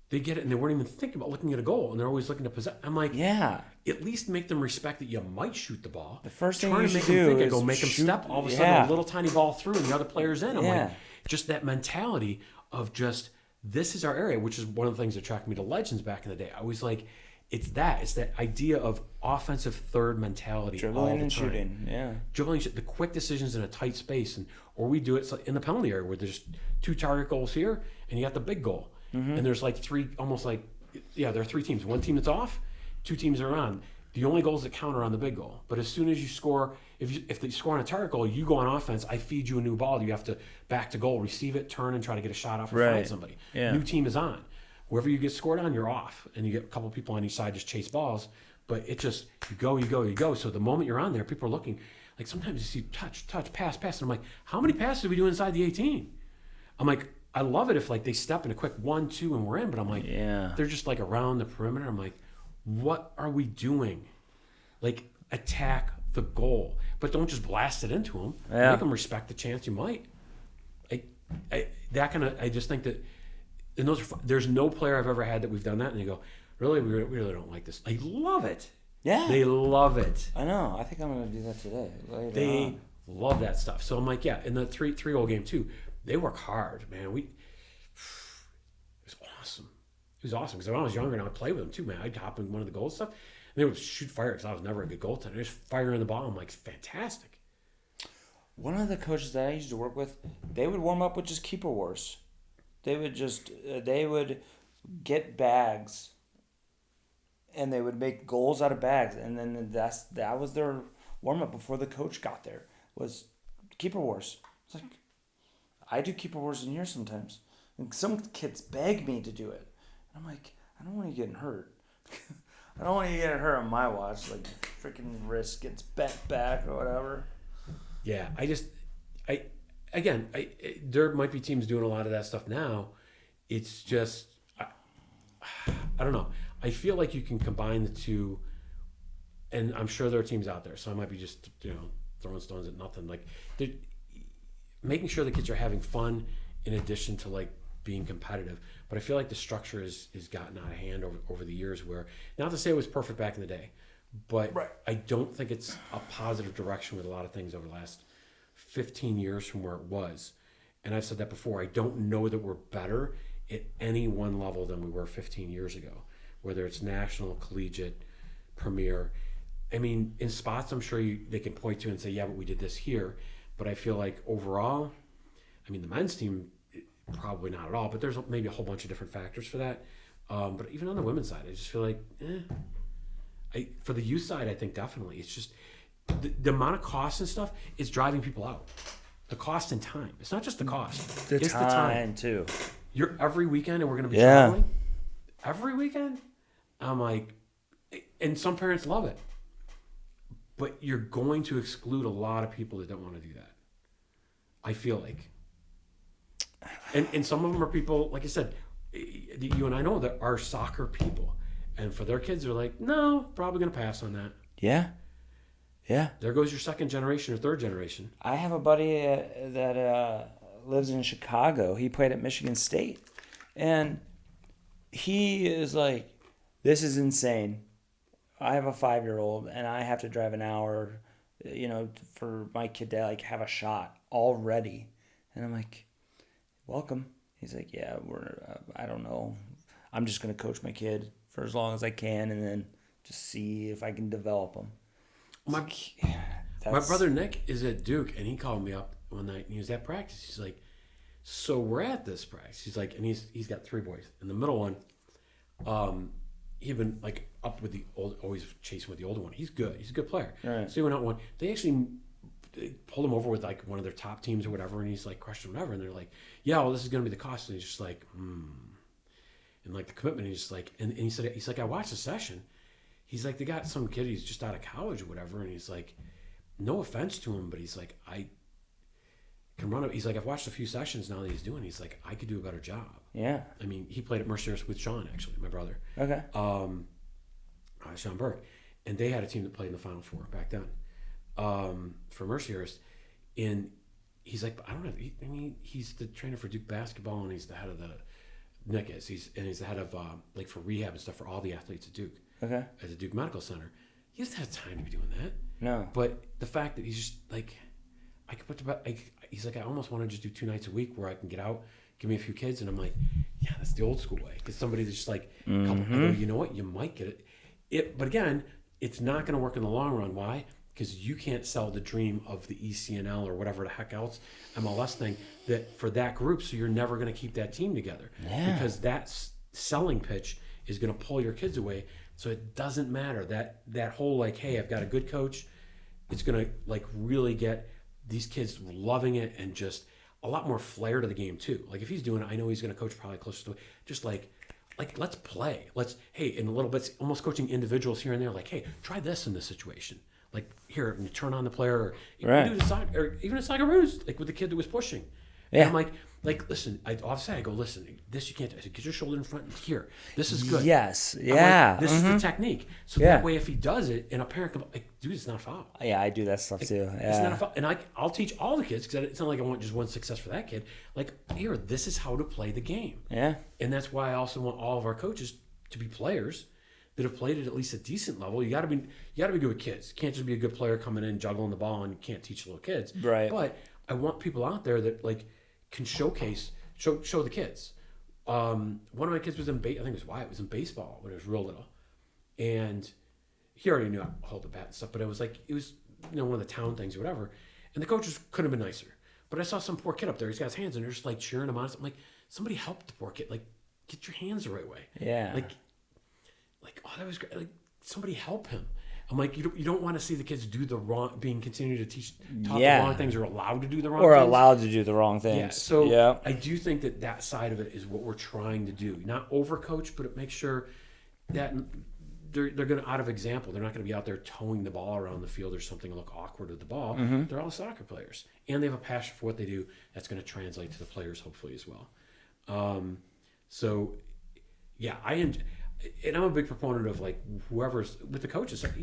they get it and they weren't even thinking about looking at a goal and they're always looking to possess. I'm like, yeah, at least make them respect that you might shoot the ball. The first thing you should make do them think is go make them shoot, step. All of a sudden, a little tiny ball through and the other player's in. I'm like, just that mentality of just, this is our area, which is one of the things that attracted me to Legends back in the day. I was like, it's that idea of offensive third mentality. Dribbling and shooting, dribbling, the quick decisions in a tight space, or we do it in the penalty area where there's 2 target goals here, and you got the big goal, and there's like 3, almost like, there are 3 teams. 1 team that's off, 2 teams are on. The only goals that count are on the big goal. But as soon as you score, if they score on a target goal, you go on offense. I feed you a new ball. You have to back to goal, receive it, turn, and try to get a shot off or find somebody. Yeah. New team is on. Wherever you get scored on, you're off, and you get a couple people on each side just chase balls. But it just you go. So the moment you're on there, people are looking. Like sometimes you see touch, pass. And I'm like, how many passes do we do inside the 18? I'm like, I love it if like they step in a quick 1, 2, and we're in. But I'm like, they're just like around the perimeter. I'm like, what are we doing? Like attack the goal, but don't just blast it into them. Make them respect the chance you might. I just think that. And there's no player I've ever had that we've done that, and you go, really, we really don't like this. They love it. Yeah, they love it. I know. I think I'm gonna do that today. They love that stuff. So I'm like, in the 3-goal game too, they work hard, man. It was awesome. It was awesome because when I was younger and I'd play with them too, man. I'd hop in one of the goal stuff, and they would shoot fire because I was never a good goaltender. Just fire in the ball. I'm like, fantastic. One of the coaches that I used to work with, they would warm up with just keeper wars. They would get bags, and they would make goals out of bags, and then that was their warm up before the coach got there. Was keeper wars. It's like I do keeper wars in here sometimes, and some kids beg me to do it, and I'm like, I don't want you getting hurt. I don't want you getting hurt on my watch. Like freaking wrist gets bent back or whatever. Yeah, there might be teams doing a lot of that stuff now. It's just, I don't know. I feel like you can combine the two, and I'm sure there are teams out there. So I might be just, throwing stones at nothing. Like, making sure the kids are having fun in addition to like being competitive. But I feel like the structure has gotten out of hand over the years. Where, not to say it was perfect back in the day, but I don't think it's a positive direction with a lot of things over the last 15 years from where it was. And I've said that before. I don't know that we're better at any one level than we were 15 years ago, whether it's national, collegiate, premier. I mean, in spots, I'm sure they can point to and say, yeah, but we did this here. But I feel like overall, I mean, the men's team, probably not at all, but there's maybe a whole bunch of different factors for that. But even on the women's side, I just feel like, for the youth side, I think definitely. It's just the amount of cost and stuff is driving people out. The cost and time. It's not just the cost. It's the time too. You're every weekend and we're going to be traveling. Every weekend? I'm like, and some parents love it. But you're going to exclude a lot of people that don't want to do that. I feel like. And some of them are people, like I said, you and I know that are soccer people. And for their kids, they're like, no, probably going to pass on that. Yeah. Yeah. There goes your second generation or third generation. I have a buddy that lives in Chicago. He played at Michigan State. And he is like, this is insane. I have a 5-year-old and I have to drive an hour, for my kid to like have a shot already. And I'm like, welcome. He's like, yeah, I don't know. I'm just going to coach my kid for as long as I can and then just see if I can develop him. My brother Nick is at Duke, and he called me up one night, and he was at practice. He's like, so we're at this practice. He's like, and he's got 3 boys. And the middle one, he'd been like up with the old, always chasing with the older one. He's good. He's a good player. Right. So he went out one. They pulled him over with like one of their top teams or whatever, and he's like questioning whatever, and they're like, yeah, well, this is going to be the cost. And he's just like, and like the commitment, he's just like, and he said, he's like, I watched the session. He's like, they got some kid, he's just out of college or whatever, and he's like, no offense to him, but he's like, I can run it. He's like, I've watched a few sessions now that he's doing. He's like, I could do a better job. Yeah. I mean, he played at Mercer with Sean, actually, my brother. Okay. Sean Burke, and they had a team that played in the Final Four back then for Mercyhurst, and he's like, I don't know. He's the trainer for Duke basketball, and he's the head of Nick is. He's the head of like for rehab and stuff for all the athletes at Duke. Okay. At the Duke Medical Center. He doesn't have time to be doing that. No. But the fact that he's just like, I could put to bed. He's like, I almost want to just do 2 nights a week where I can get out, give me a few kids, and I'm like, yeah, that's the old school way. Because somebody that's just like, I go, you know what, you might get it. But again, it's not going to work in the long run. Why? Because you can't sell the dream of the ECNL or whatever the heck else MLS thing that for that group. So you're never going to keep that team together because that selling pitch is going to pull your kids away. So it doesn't matter that whole like, hey, I've got a good coach. It's going to like really get these kids loving it and just a lot more flair to the game too. Like if he's doing it, I know he's going to coach probably closer to just like let's play. Hey, in a little bit, almost coaching individuals here and there. Like, hey, try this in this situation. Like here, and you turn on the player, or even a SoccerRoos, like with the kid that was pushing. Yeah. And I'm like, listen, I go, listen, this you can't. I said, get your shoulder in front and here. This is good. Yes. Yeah. Like, this is the technique. So that way, if he does it, and a parent can like, dude, it's not a foul. Yeah, I do that stuff too. Yeah. It's not a foul. And I'll teach all the kids because it's not like I want just one success for that kid. Like here, this is how to play the game. Yeah. And that's why I also want all of our coaches to be players that have played at least a decent level. You got to be good with kids. You can't just be a good player coming in juggling the ball and you can't teach little kids. Right. But I want people out there that like can show the kids. One of my kids was I think it was Wyatt, was in baseball when he was real little, and he already knew how to hold the bat and stuff. But it was one of the town things or whatever, and the coaches couldn't have been nicer. But I saw some poor kid up there. He's got his hands and they're just like cheering him on. I'm like, somebody help the poor kid. Like, get your hands the right way. Yeah. Like, oh, that was great. Like, somebody help him. I'm like, you don't want to see the kids do the wrong, continue to taught the wrong things or allowed to do the wrong things. Or allowed to do the wrong things. Yeah, so I do think that side of it is what we're trying to do. Not overcoach, but make sure that they're going to, out of example, they're not going to be out there towing the ball around the field or something and look awkward with the ball. Mm-hmm. They're all soccer players. And they have a passion for what they do that's going to translate to the players hopefully as well. And I'm a big proponent of like whoever's with the coaches. Like,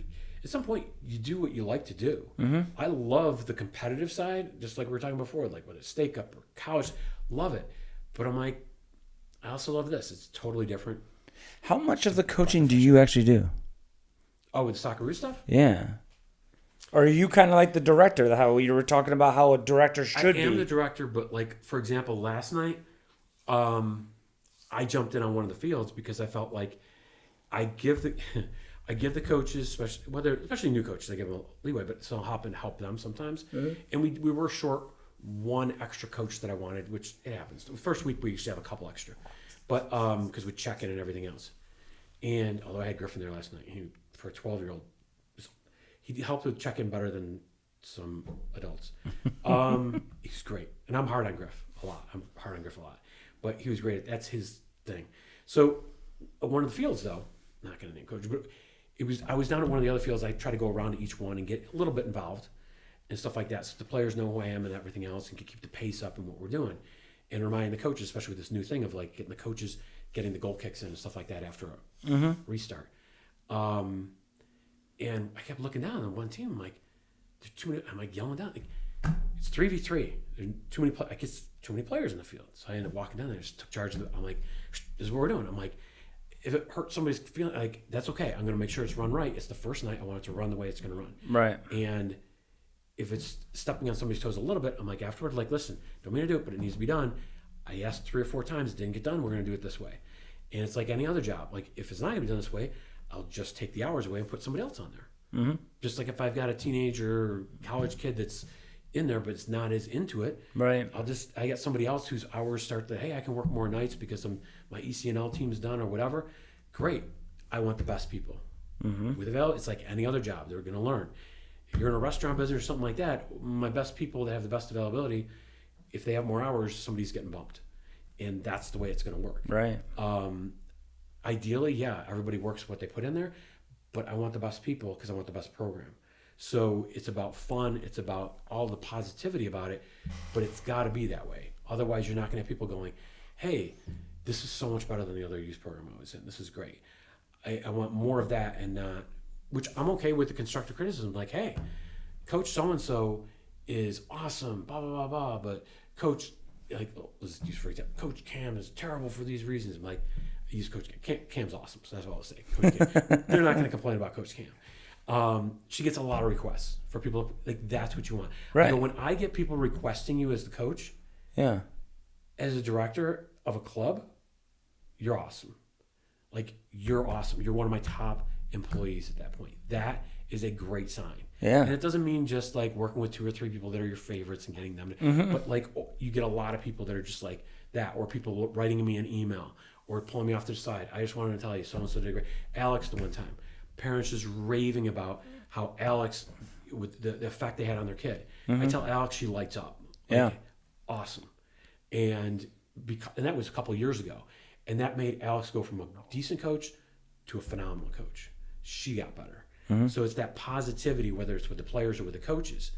at some point, you do what you like to do. Mm-hmm. I love the competitive side, just like we were talking before, like whether it's State Cup or college, love it. But I'm like, I also love this. It's totally different. How much of the coaching do you actually do? Oh, with the SoccerRoos stuff? Yeah. Or are you kind of like the director, how you were talking about how a director should be? I am the director, but like, for example, last night, I jumped in on one of the fields because I felt like I give the I give the coaches, especially new coaches, I give them a leeway, but so I'll hop and help them sometimes. And we were short one extra coach that I wanted, which it happens. The first week we used to have a couple extra, but because we check in and everything else. And although I had Griffin there last night, for a 12-year-old, he helped with check-in better than some adults. He's great, and I'm hard on Griff a lot. But he was great. That's his thing. So one of the fields, though, not going to name coach, but I was down at one of the other fields. I try to go around to each one and get a little bit involved and stuff like that, so the players know who I am and everything else, and can keep the pace up in what we're doing, and reminding the coaches, especially with this new thing of like getting the coaches getting the goal kicks in and stuff like that after a restart. And I kept looking down on one team. I'm like, there's too many. I'm like yelling down. Like, it's 3v3. There's too many. I guess too many players in the field. So I ended up walking down there. Just took charge of it. I'm like, this is what we're doing. I'm like, if it hurts somebody's feeling, like that's okay. I'm going to make sure it's run right. It's the first night. I want it to run the way it's going to run. Right. And if it's stepping on somebody's toes a little bit, I'm like afterward, like, listen, don't mean to do it, but it needs to be done. I asked 3 or 4 times, it didn't get done. We're going to do it this way. And it's like any other job. Like if it's not going to be done this way, I'll just take the hours away and put somebody else on there. Just like if I've got a teenager or college kid that's in there but it's not as into it, right? I got somebody else whose hours start hey, I can work more nights because my ECNL team's done or whatever. Great. I want the best people. With avail, it's like any other job. They're going to learn. If you're in a restaurant business or something like that, my best people that have the best availability, if they have more hours, somebody's getting bumped. And that's the way it's going to work. Right. Ideally, yeah, everybody works what they put in there, but I want the best people because I want the best program. So it's about fun. It's about all the positivity about it, but it's got to be that way. Otherwise, you're not going to have people going, hey, this is so much better than the other youth program I was in. This is great. I want more of that and not, which I'm okay with the constructive criticism. Like, hey, Coach so-and-so is awesome, blah, blah, blah, blah, but Coach, like, let's use for example, Coach Cam is terrible for these reasons. I'm like, I use Coach Cam. Cam's awesome, so that's what I'll say. Coach Cam. They're not going to complain about Coach Cam. She gets a lot of requests for people, like, that's what you want. Right. When I get people requesting you as the coach, yeah, as a director of a club, you're awesome. Like, you're awesome. You're one of my top employees at that point. That is a great sign. Yeah. And it doesn't mean just like working with 2 or 3 people that are your favorites and getting them to, but like you get a lot of people that are just like that, or people writing me an email or pulling me off to the side. I just wanted to tell you, so-and-so did great. Alex, the one time, parents just raving about how Alex, with the effect they had on their kid. I tell Alex she lights up. Like, yeah. Awesome. And that was a couple of years ago. And that made Alex go from a decent coach to a phenomenal coach. She got better. So it's that positivity, whether it's with the players or with the coaches.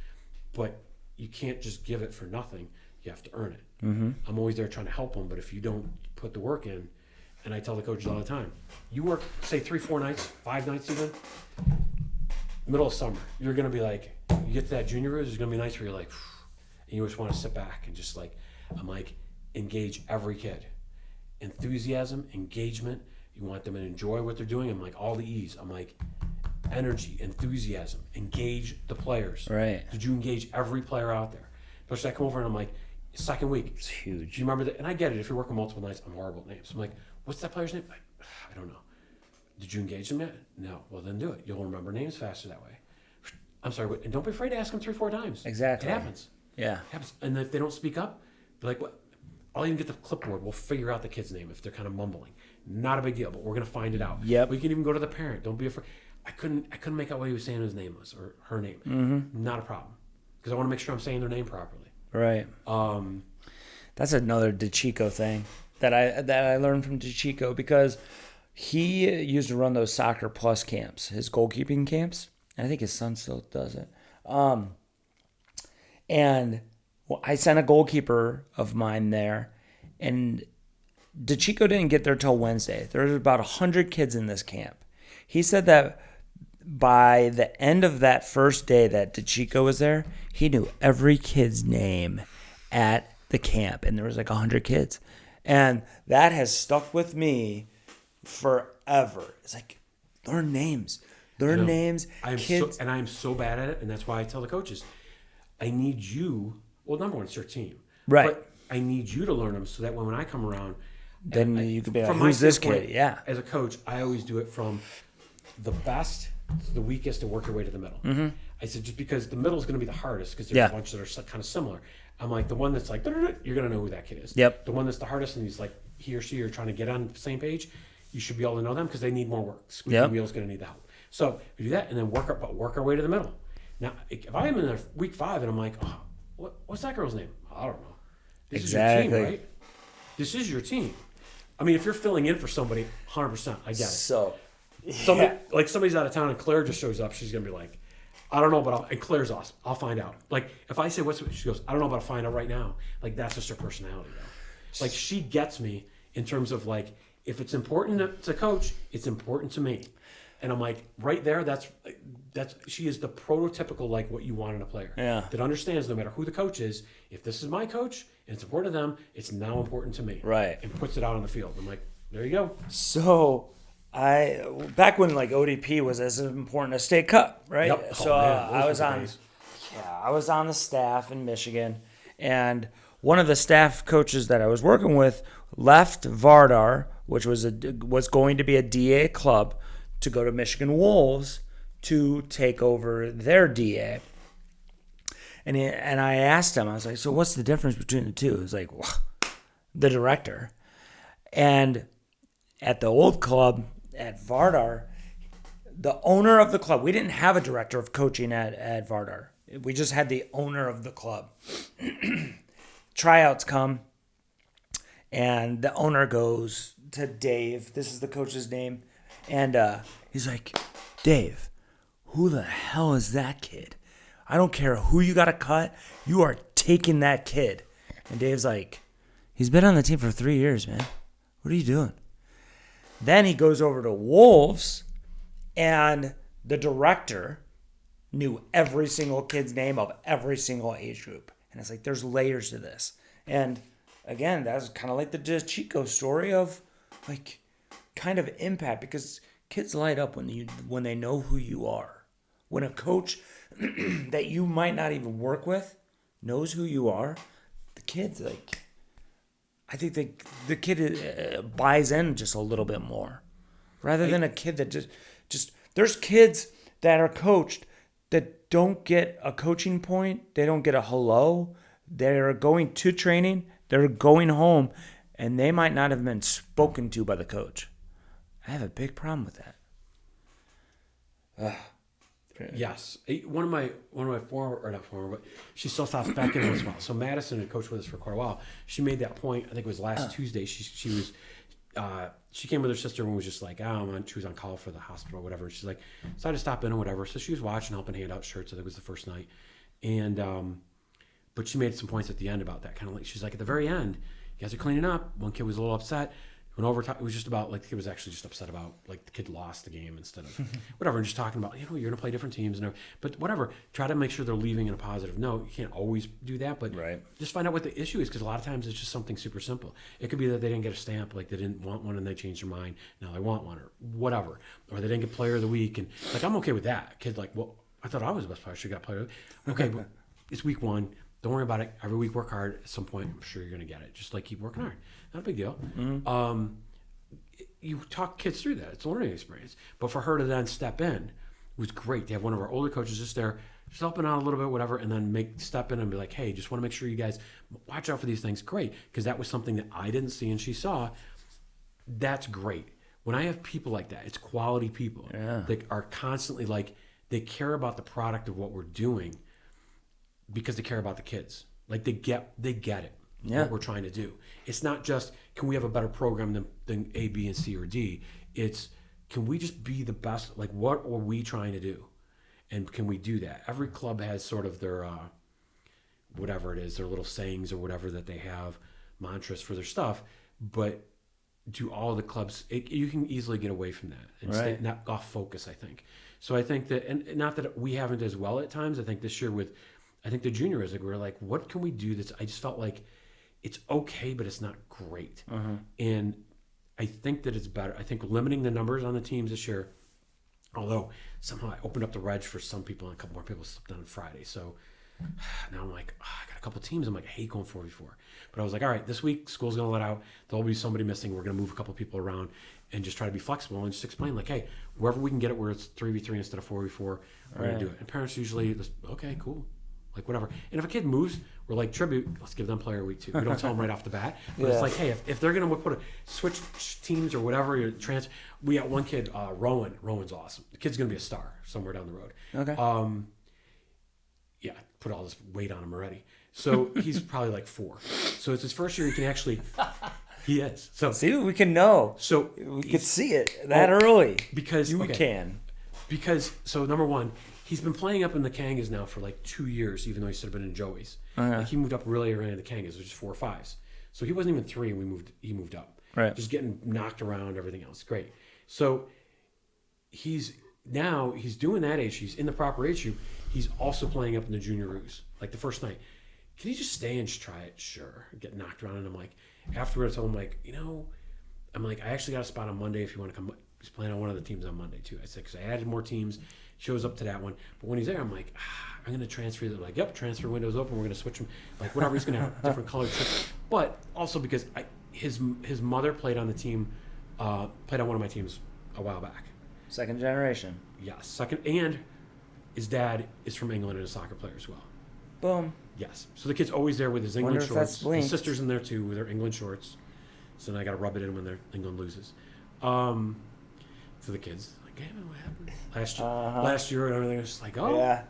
But you can't just give it for nothing. You have to earn it. I'm always there trying to help them, but if you don't put the work in, and I tell the coaches all the time, you work, say, 3-4 nights, 5 nights even, middle of summer, you're going to be like, you get to that junior room, there's going to be nights where you're like, and you just want to sit back and just like, I'm like, engage every kid. Enthusiasm, engagement, you want them to enjoy what they're doing. I'm like, all the E's. I'm like, energy, enthusiasm, engage the players. Right. Did you engage every player out there? Especially I come over and I'm like, second week. It's huge. Do you remember that? And I get it. If you're working multiple nights, I'm horrible at names. I'm like, what's that player's name? I don't know. Did you engage them yet? No. Well, then do it. You'll remember names faster that way. I'm sorry. And don't be afraid to ask them 3-4 times. Exactly. It happens. Yeah. It happens. And if they don't speak up, be like, what? I'll even get the clipboard. We'll figure out the kid's name if they're kind of mumbling. Not a big deal, but we're going to find it out. Yep. We can even go to the parent. Don't be afraid. I couldn't make out what he was saying his name was or her name. Not a problem. Because I want to make sure I'm saying their name properly. Right. That's another DeChico thing that I learned from DeChico, because he used to run those Soccer Plus camps, his goalkeeping camps. And I think his son still does it. And I sent a goalkeeper of mine there, and DeChico didn't get there till Wednesday. There was about 100 kids in this camp. He said that by the end of that first day that DeChico was there, he knew every kid's name at the camp, and there was like 100 kids. And that has stuck with me forever. It's like, learn names. learn names, kids. And I'm so bad at it, and that's why I tell the coaches, I need you. Well, number one, it's your team, Right? But I need you to learn them so that when I come around, Then you could be like, from my who's this standpoint, kid? Yeah. As a coach, I always do it from the best to the weakest and work your way to the middle. I said, just because the middle is going to be the hardest because there's a bunch that are kind of similar. I'm like, the one that's like, you're going to know who that kid is. Yep. The one that's the hardest and he's like, he or she are trying to get on the same page, you should be able to know them because they need more work. Squeaky wheel's going to need the help. So we do that and then work our way to the middle. Now, if I am in week 5 and I'm like, oh, what's that girl's name? I don't know. This is your team, right? This is your team. I mean, if you're filling in for somebody, 100%, I get it. So, like somebody's out of town and Claire just shows up, she's gonna be like, I don't know, but and Claire's awesome. I'll find out. Like if I say she goes, I don't know, but I'll find out right now. Like that's just her personality, though. Like she gets me in terms of like if it's important to coach, it's important to me. And I'm like, right there, that's she is the prototypical like what you want in a player. Yeah. That understands no matter who the coach is, if this is my coach and it's important to them, it's now important to me. Right. And puts it out on the field. I'm like, there you go. So back when like ODP was as important as State Cup, right? Yep. So I was on days. I was on the staff in Michigan, and one of the staff coaches that I was working with left Vardar, which was going to be a DA club, to go to Michigan Wolves to take over their DA. And I asked him, I was like, so what's the difference between the two? He was like, well, the director. And at the old club at Vardar, the owner of the club, we didn't have a director of coaching at Vardar. We just had the owner of the club. Tryouts come, and the owner goes to Dave. This is the coach's name. And he's like, Dave, who the hell is that kid? I don't care who you got to cut. You are taking that kid. And Dave's like, he's been on the team for 3 years, man. What are you doing? Then he goes over to Wolves, and the director knew every single kid's name of every single age group. And it's like, there's layers to this. And again, that's kind of like the Chico story of like kind of impact, because kids light up when they know who you are. When a coach that you might not even work with knows who you are, the kid's like, I think the kid buys in just a little bit more, rather than a kid that just there's kids that are coached that don't get a coaching point, they don't get a hello, they're going to training, they're going home, and they might not have been spoken to by the coach. I have a big problem with that. Yes, one of my not former, but she still stops back in as well. So Madison had coached with us for quite a while. She made that point. I think it was last Tuesday. She came with her sister and was just like, she was on call for the hospital or whatever. She's like, decided to stop in or whatever. So she was watching, helping hand out shirts. I think it was the first night, and but she made some points at the end about that. Kind of like she's like, at the very end, you guys are cleaning up. One kid was a little upset. When overtime, it was just about like the kid was actually just upset about like the kid lost the game instead of whatever, and just talking about you're gonna play different teams and but whatever. Try to make sure they're leaving in a positive note. You can't always do that, but just find out what the issue is, because a lot of times it's just something super simple. It could be that they didn't get a stamp, like they didn't want one and they changed their mind. Now they want one or whatever, or they didn't get player of the week, and like I'm okay with that. Kid like, well, I thought I was the best player. Should got player of the week. Okay, but it's week 1. Don't worry about it. Every week work hard. At some point, I'm sure you're gonna get it. Just like keep working hard. Not a big deal. Mm-hmm. You talk kids through that. It's a learning experience. But for her to then step in was great. To have one of our older coaches just there, just helping out a little bit, whatever, and then step in and be like, hey, just want to make sure you guys watch out for these things. Great. Because that was something that I didn't see and she saw. That's great. When I have people like that, it's quality people that are constantly like, they care about the product of what we're doing because they care about the kids. Like they get it. What we're trying to do. It's not just, can we have a better program than A, B, and C, or D? It's, can we just be the best? Like, what are we trying to do? And can we do that? Every club has sort of their, whatever it is, their little sayings or whatever that they have, mantras for their stuff. But do all the clubs, you can easily get away from that and stay not off focus, I think. So I think that, and not that we haven't as well at times. I think this year I think the junior is like, we're like, what can we do that's, I just felt like, it's okay, but it's not great. And I think that it's better. I think limiting the numbers on the teams this year Although somehow I opened up the reg for some people and a couple more people slipped on Friday. So now I'm like, I got a couple teams. I'm like, I hate going 4v4. But I was like, all right, this week school's going to let out. There'll be somebody missing. We're going to move a couple people around and just try to be flexible and just explain like, hey, wherever we can get it where it's 3v3 instead of 4v4, we're going to do it. And parents usually just, okay, cool. Like whatever. And if a kid moves, we're like tribute, let's give them player week 2. We don't tell them right off the bat. But it's like, hey, if they're going to put a switch teams or whatever, we got one kid, Rowan. Rowan's awesome. The kid's going to be a star somewhere down the road. Okay. Yeah, put all this weight on him already. So he's probably like 4. So it's his first year. He can actually, he is. So see, we can know. So we can see it that early because we can. Because so number one, he's been playing up in the Kangas now for like 2 years, even though he should have been in Joey's. Like he moved up really early in the Kangas, which is 4 or 5s. So he wasn't even 3, and he moved up. Right. Just getting knocked around, everything else. Great. So he's doing that age. He's in the proper age group. He's also playing up in the junior roos. Like the first night, can he just stay and just try it? Sure. Get knocked around, and I'm like, afterwards, I'm like, I'm like, I actually got a spot on Monday if you want to come. He's playing on one of the teams on Monday too. I said, because I added more teams, shows up to that one. But when he's there, I'm like, I'm going to transfer. They're like, yep, transfer window's open. We're going to switch him. Like whatever, he's going to have different colored shirts. But also because his mother played on the team, played on one of my teams a while back. Second generation. Yes, second, and his dad is from England and a soccer player as well. Boom. Yes. So the kid's always there with his England Wonder if that's shorts. His sister's in there too with her England shorts. So then I got to rub it in when England loses. To the kids, like, hey, man, what happened last year and everything? I was just like, oh, yeah.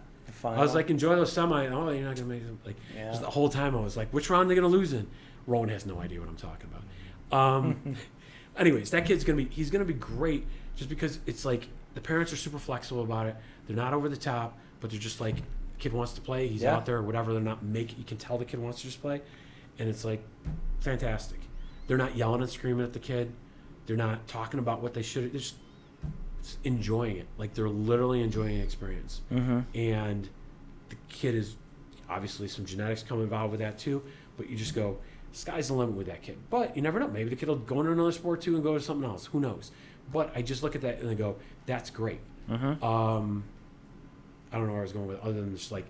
I was like, enjoy those semi. Oh, you're not gonna make them. Like, just the whole time I was like, which round are they gonna lose in? Rowan has no idea what I'm talking about. Anyways, that kid's he's gonna be great, just because it's like the parents are super flexible about it. They're not over the top, but they're just like, the kid wants to play. He's out there, or whatever. They're not making. You can tell the kid wants to just play, and it's like fantastic. They're not yelling and screaming at the kid. They're not talking about what they should. They're just enjoying it. Like they're literally enjoying the experience. And the kid is obviously some genetics come involved with that too. But you just go, sky's the limit with that kid. But you never know. Maybe the kid will go into another sport too and go to something else. Who knows? But I just look at that and I go, that's great. I don't know where I was going with it, other than just like,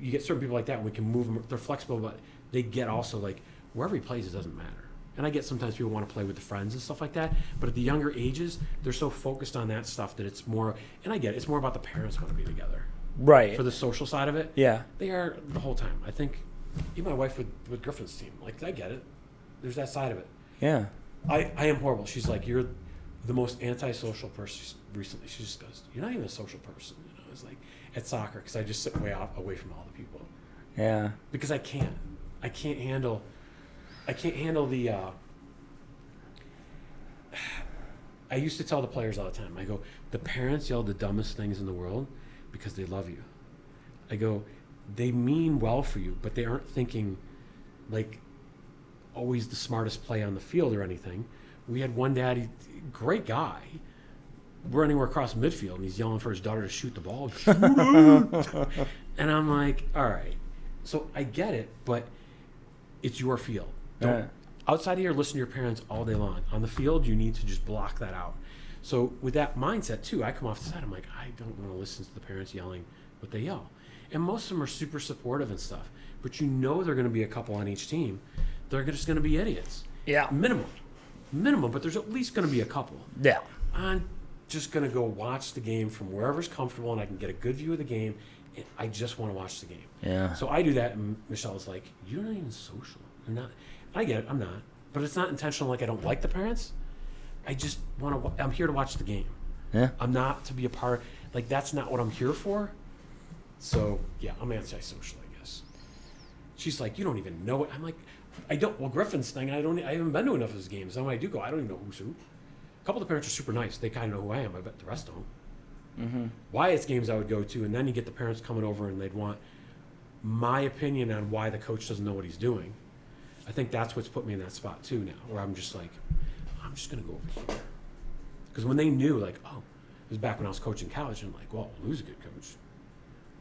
you get certain people like that and we can move them. They're flexible, but they get also like, wherever he plays, it doesn't matter. And I get sometimes people want to play with the friends and stuff like that, but at the younger ages, they're so focused on that stuff that it's more, and I get it, it's more about the parents want to be together. Right. For the social side of it. Yeah. They are the whole time. I think, even my wife with Griffin's team, like, I get it. There's that side of it. Yeah. I am horrible. She's like, you're the most antisocial person recently. She just goes, you're not even a social person. It's like, at soccer, because I just sit away from all the people. Yeah. Because I can't handle the I used to tell the players all the time, I go, the parents yell the dumbest things in the world because they love you. I go, they mean well for you, but they aren't thinking like always the smartest play on the field or anything. We had one daddy, great guy, running across midfield, and he's yelling for his daughter to shoot the ball. And I'm like, all right. So I get it, but it's your field. Outside of here, listen to your parents all day long. On the field, you need to just block that out. So with that mindset too, I come off the side, I'm like, I don't want to listen to the parents yelling what they yell. And most of them are super supportive and stuff, but they're going to be a couple on each team. They're just going to be idiots. Yeah. Minimum, but there's at least going to be a couple. Yeah. I'm just going to go watch the game from wherever's comfortable, and I can get a good view of the game. And I just want to watch the game. Yeah. So I do that, and Michelle's like, you're not even social. You're not. I get it. I'm not. But it's not intentional. Like I don't like the parents. I just want to. I'm here to watch the game. Yeah. I'm not to be a part. Like that's not what I'm here for. So yeah, I'm antisocial, I guess. She's like, you don't even know it. I'm like, I don't. Well, Griffin's thing, I haven't been to enough of his games. And when I do go, I don't even know who's who. A couple of the parents are super nice. They kind of know who I am. I bet the rest don't. Wyatt's games I would go to, and then you get the parents coming over and they'd want my opinion on why the coach doesn't know what he's doing. I think that's what's put me in that spot too now, where I'm just like, I'm just going to go over here. Because when they knew, like, oh, it was back when I was coaching college, and I'm like, well, Lew's a good coach.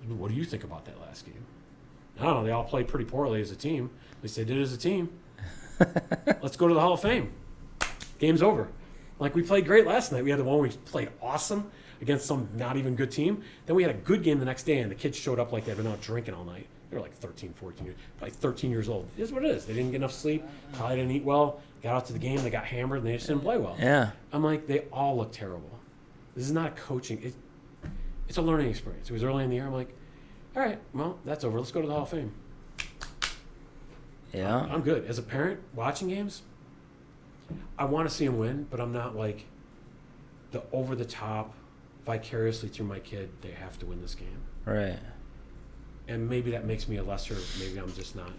What do you think about that last game? I don't know. They all played pretty poorly as a team. At least they did as a team. Let's go to the Hall of Fame. Game's over. Like, we played great last night. We had the one where we played awesome. against some not even good team. Then we had a good game the next day, and the kids showed up like they'd been out drinking all night. They were like 13, 14 years, probably 13 years old. It is what it is. They didn't get enough sleep, probably didn't eat well, got out to the game, they got hammered, and they just didn't play well. Yeah. I'm like, they all look terrible. This is not a coaching. It's a learning experience. It was early in the year. I'm like, all right, well, that's over. Let's go to the Hall of Fame. Yeah. I'm good. As a parent, watching games, I want to see them win, but I'm not like the over-the-top, vicariously through my kid, they have to win this game. Right. And maybe that makes me a lesser, maybe I'm just not.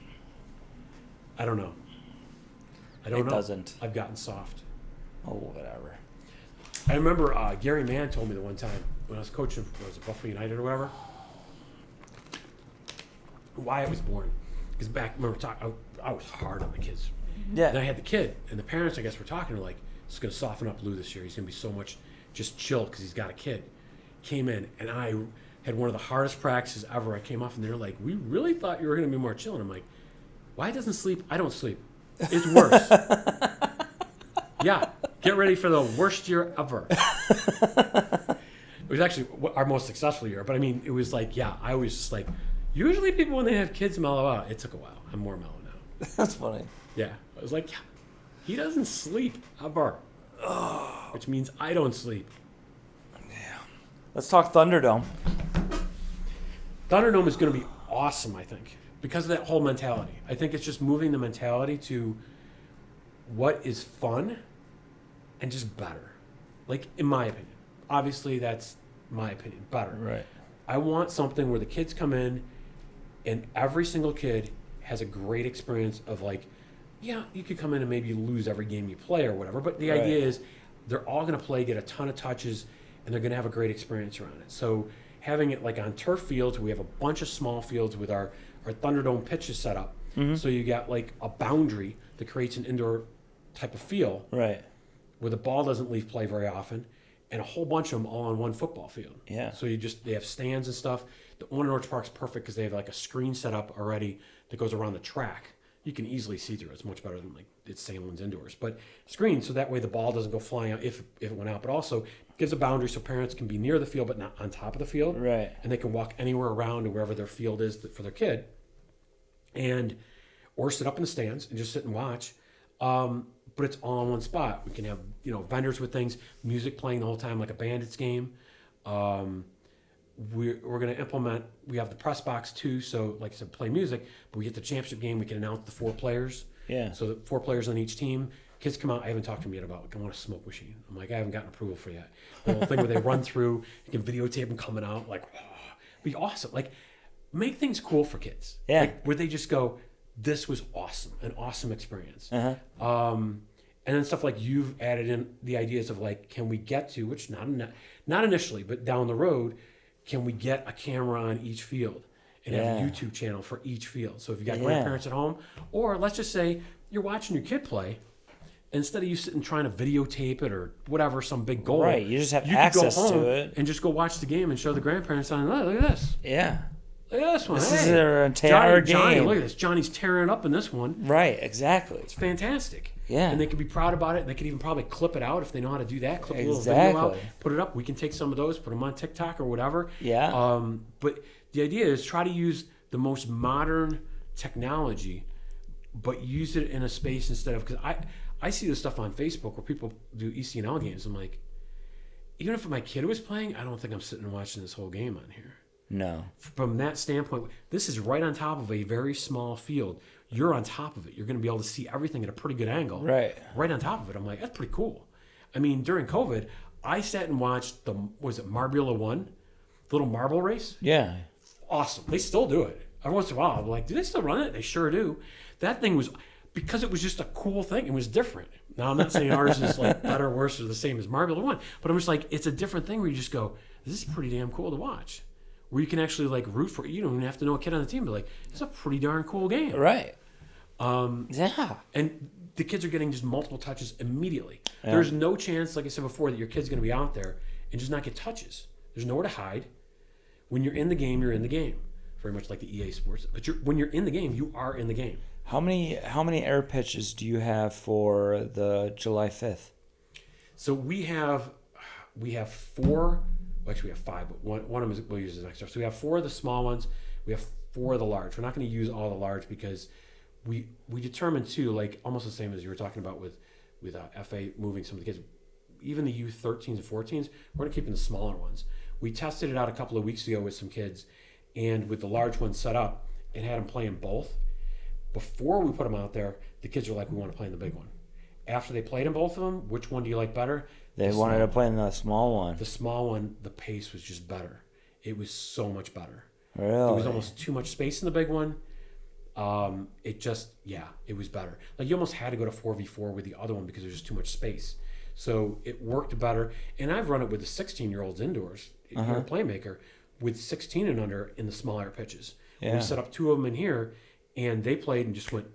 I don't know. I don't know. It doesn't. I've gotten soft. Oh, whatever. I remember Gary Mann told me the one time when I was coaching, was it Buffalo United or whatever, why I was born. Because back, remember, I was hard on the kids. Yeah. And I had the kid, and the parents, I guess, were talking to like, it's going to soften up Lew this year. He's going to be so much just chill because he's got a kid. Came in, and I had one of the hardest practices ever. I came off, and they're like, we really thought you were going to be more chill. And I'm like, why doesn't sleep? I don't sleep. It's worse. Yeah. Get ready for the worst year ever. It was actually our most successful year. But, I mean, it was like, yeah, I was just like, usually people, when they have kids, mellow out. It took a while. I'm more mellow now. That's funny. Yeah. I was like, yeah, he doesn't sleep ever. Which means I don't sleep. Yeah. Let's talk Thunderdome. Thunderdome is going to be awesome, I think, because of that whole mentality. I think it's just moving the mentality to what is fun and just better. Like, in my opinion. Obviously, that's my opinion. Better. Right. I want something where the kids come in and every single kid has a great experience of like, yeah, you could come in and maybe lose every game you play or whatever, but the idea is they're all going to play, get a ton of touches, and they're going to have a great experience around it. So having it like on turf fields, we have a bunch of small fields with our Thunderdome pitches set up. Mm-hmm. So you got like a boundary that creates an indoor type of feel. Right. Where the ball doesn't leave play very often, and a whole bunch of them all on one football field. Yeah. So they have stands and stuff. The one in Orange Park's perfect because they have like a screen set up already that goes around the track. You can easily see through it. It's much better than like it's Salem's indoors. But screen, so that way the ball doesn't go flying out if it went out. But also gives a boundary so parents can be near the field but not on top of the field. Right. And they can walk anywhere around to wherever their field is for their kid. Or sit up in the stands and just sit and watch. But it's all in one spot. We can have, vendors with things, music playing the whole time like a Bandits game. We're going to implement, we have the press box too, so like I said, play music, but we get the championship game, we can announce the 4 players. Yeah. So the 4 players on each team. Kids come out, I haven't talked to them yet about, I want a smoke machine. I'm like, I haven't gotten approval for that. The whole thing where they run through, you can videotape them coming out, like, be awesome. Like, make things cool for kids. Yeah. Like, where they just go, this was awesome, an awesome experience. Uh-huh. And then stuff like you've added in the ideas of like, can we get to, which not initially, but down the road, can we get a camera on each field and have a YouTube channel for each field? So if you got grandparents at home, or let's just say you're watching your kid play, instead of you sitting trying to videotape it or whatever, some big goal. Right, you just have access to it. And just go watch the game and show the grandparents on, look at this. Yeah. Look at this one. This is their entire game. Johnny, look at this. Johnny's tearing it up in this one. Right, exactly. It's fantastic. Yeah. And they can be proud about it. They could even probably clip it out if they know how to do that. Clip a little video out, put it up. We can take some of those, put them on TikTok or whatever. Yeah. But the idea is try to use the most modern technology, but use it in a space instead of, because I see this stuff on Facebook where people do ECNL games. I'm like, even if my kid was playing, I don't think I'm sitting and watching this whole game on here. No. From that standpoint, this is right on top of a very small field. You're on top of it. You're going to be able to see everything at a pretty good angle. Right. Right on top of it. I'm like, that's pretty cool. I mean, during COVID, I sat and watched Marbula 1? The little marble race? Yeah. Awesome. They still do it. Every once in a while, I'm like, do they still run it? They sure do. That thing was, because it was just a cool thing, it was different. Now, I'm not saying ours is like better or worse or the same as Marbula 1, but I'm just like, it's a different thing where you just go, this is pretty damn cool to watch. Where you can actually like root for it. You don't even have to know a kid on the team, but like, it's a pretty darn cool game. Right. Yeah. And the kids are getting just multiple touches immediately. Yeah. There's no chance, like I said before, that your kid's going to be out there and just not get touches. There's nowhere to hide. When you're in the game, you're in the game. Very much like the EA Sports. But when you're in the game, you are in the game. How many air pitches do you have for the July 5th? So we have 4 Well, actually, we have 5, but one of them we'll use as an extra. So we have 4 of the small ones. We have 4 of the large. We're not going to use all the large because we determined too, like almost the same as you were talking about with FA moving some of the kids. Even the U13s and 14s, we're going to keep in the smaller ones. We tested it out a couple of weeks ago with some kids, and with the large ones set up, and had them playing both. Before we put them out there, the kids were like, we want to play in the big one. After they played in both of them, which one do you like better? They wanted to play in the small one. The small one, the pace was just better. It was so much better. Really? There was almost too much space in the big one. It was better. Like you almost had to go to 4v4 with the other one because there's just too much space. So it worked better. And I've run it with the 16-year-olds indoors here at PlayMaker with 16 and under in the smaller pitches. Yeah. We set up 2 of them in here, and they played and just went,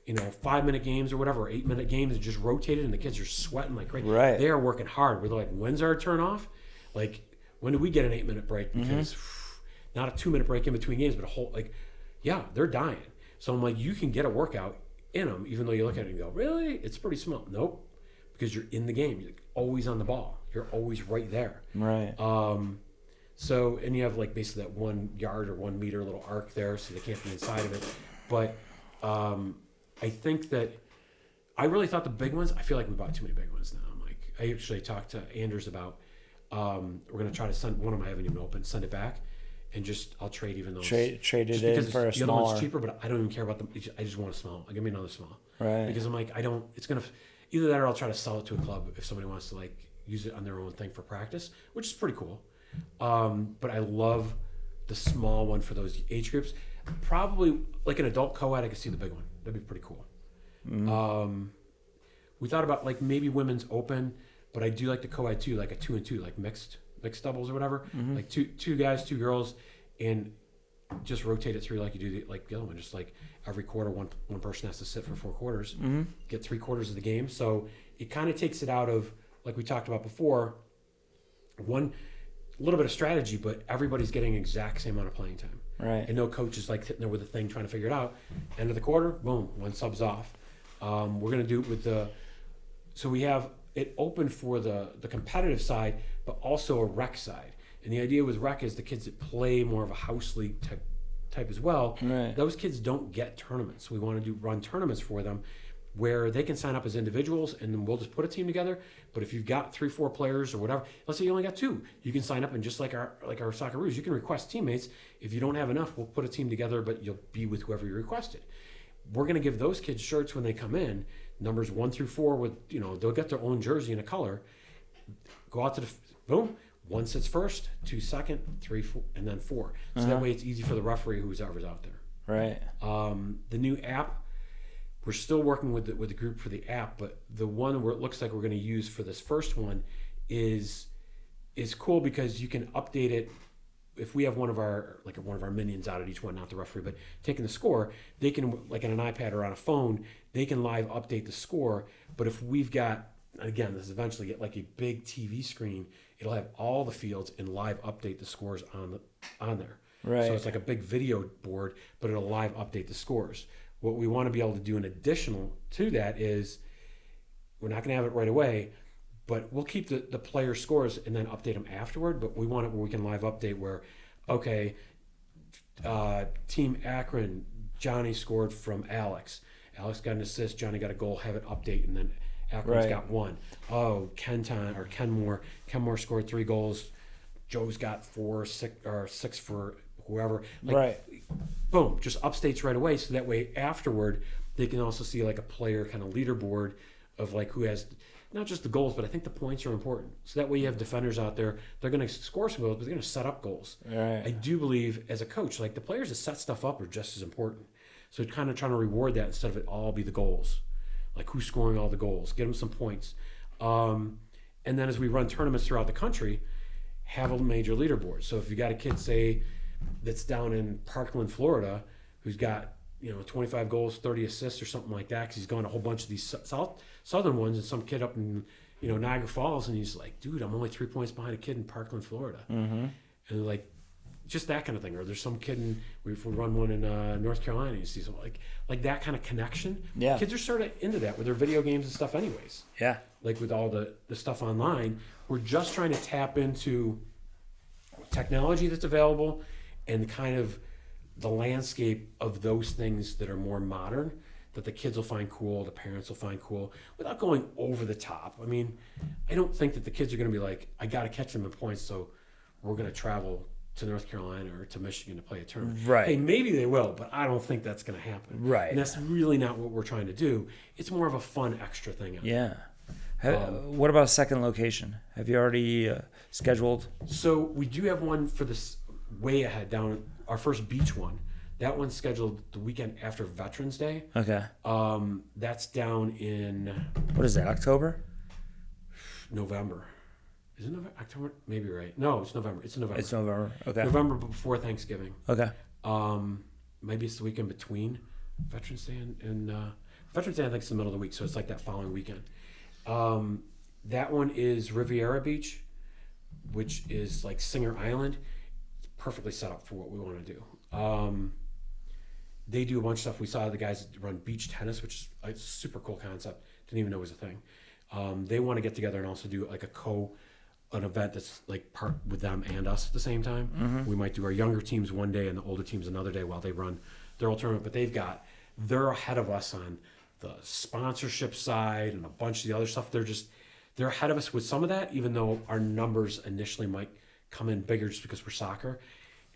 5-minute games or whatever, or 8-minute games, and just rotated, and the kids are sweating like crazy. Right. They are working hard. We're like, when's our turn off? Like, when do we get an 8-minute break? Because not a 2-minute break in between games, but a whole, they're dying. So I'm like, you can get a workout in them, even though you look at it and go, really? It's pretty small. Nope. Because you're in the game. You're always on the ball. You're always right there. Right. So, and you have basically that 1 yard or 1 meter little arc there, so they can't be inside of it. But I think that I really thought the big ones, I feel like we bought too many big ones now. I'm like, I actually talked to Anders about, we're going to try to send one of them, I haven't even opened, send it back. And I'll trade even those. Trade it in for a smaller. The other one's cheaper, but I don't even care about them. I just want a small. Give me another small. Right. Because I'm like, it's going to, either that or I'll try to sell it to a club if somebody wants to use it on their own thing for practice, which is pretty cool. But I love the small one for those age groups. Probably like an adult co-ed, I could see the big one. That'd be pretty cool. We thought about maybe women's open, but I do like the co-ed too, like a 2 and 2, like mixed doubles or whatever. Like two guys, 2 girls, and just rotate it through like you do the other one. Just like every quarter, one person has to sit for 4 quarters, get 3 quarters of the game. So it kind of takes it out of, like we talked about before, one little bit of strategy, but everybody's getting exact same amount of playing time. Right. And no coach is sitting there with a thing trying to figure it out. End of the quarter, boom, 1 sub's off. We're going to do it with so we have it open for the competitive side, but also a rec side. And the idea with rec is the kids that play more of a house league type as well. Right. Those kids don't get tournaments. So we want to run tournaments for them where they can sign up as individuals, and then we'll just put a team together. But if you've got 3-4 players or whatever, let's say you only got 2, you can sign up, and just like our SoccerRoos, you can request teammates. If you don't have enough, we'll put a team together, but you'll be with whoever you requested. We're going to give those kids shirts when they come in, numbers 1 through 4 with, they'll get their own jersey and a color. Go out to boom, 1 sits first, 2 second, 3, 4, and then 4. So that way it's easy for the referee who's ever out there. Right. The new app, we're still working with the group for the app, but the one where it looks like we're going to use for this first one is cool because you can update it. If we have one of our minions out at each one, not the referee, but taking the score, they can, like on an iPad or on a phone, they can live update the score. But if we've got, again, this is eventually get like a big TV screen, it'll have all the fields and live update the scores on there. Right. So it's like a big video board, but it'll live update the scores. What we want to be able to do in additional to that is, we're not going to have it right away, but we'll keep the player scores and then update them afterward. But we want it where we can live update where, okay, Team Akron, Johnny scored from Alex. Alex got an assist, Johnny got a goal, have it update, and then Akron's got 1. Oh, Kenmore scored 3 goals. Joe's got 4, 6 for whoever. Boom, just updates right away. So that way afterward, they can also see like a player kind of leaderboard of who has not just the goals, but I think the points are important. So that way you have defenders out there, they're going to score some goals, but they're going to set up goals. Right. I do believe as a coach, the players that set stuff up are just as important. So kind of trying to reward that instead of it all be the goals. Like who's scoring all the goals, get them some points. And then as we run tournaments throughout the country, have a major leaderboard. So if you got a kid, say, that's down in Parkland, Florida, who's got 25 goals, 30 assists or something like that, because he's gone a whole bunch of these southern ones, and some kid up in Niagara Falls, and he's like, dude, I'm only 3 points behind a kid in Parkland, Florida. And just that kind of thing. Or there's some kid if we run one in North Carolina, you see something like that kind of connection. Yeah. Kids are sort of into that with their video games and stuff anyways. Yeah. With all the stuff online, we're just trying to tap into technology that's available and kind of the landscape of those things that are more modern that the kids will find cool, the parents will find cool, without going over the top. I mean, I don't think that the kids are going to be like, I got to catch them in points, so we're going to travel to North Carolina or to Michigan to play a tournament. Right. Hey, maybe they will, but I don't think that's going to happen. Right. And that's really not what we're trying to do. It's more of a fun extra thing. Yeah. What about a second location? Have you already scheduled? So we do have one for this way ahead down, our first beach one. That one's scheduled the weekend after Veterans Day. Okay. That's down in What is that, October? November. Is it November? October? Maybe you're right. No, it's November. It's in November. It's November. Okay. November before Thanksgiving. Okay. Maybe it's the weekend between Veterans Day and Veterans Day. I think it's the middle of the week, so it's like that following weekend. That one is Riviera Beach, which is like Singer Island. It's perfectly set up for what we want to do. They do a bunch of stuff. We saw the guys run beach tennis, which is a super cool concept. Didn't even know it was a thing. They want to get together and also do like an event that's like part with them and us at the same time. Mm-hmm. We might do our younger teams one day and the older teams another day while they run their whole tournament. But they're ahead of us on the sponsorship side and a bunch of the other stuff. They're ahead of us with some of that, even though our numbers initially might come in bigger just because we're soccer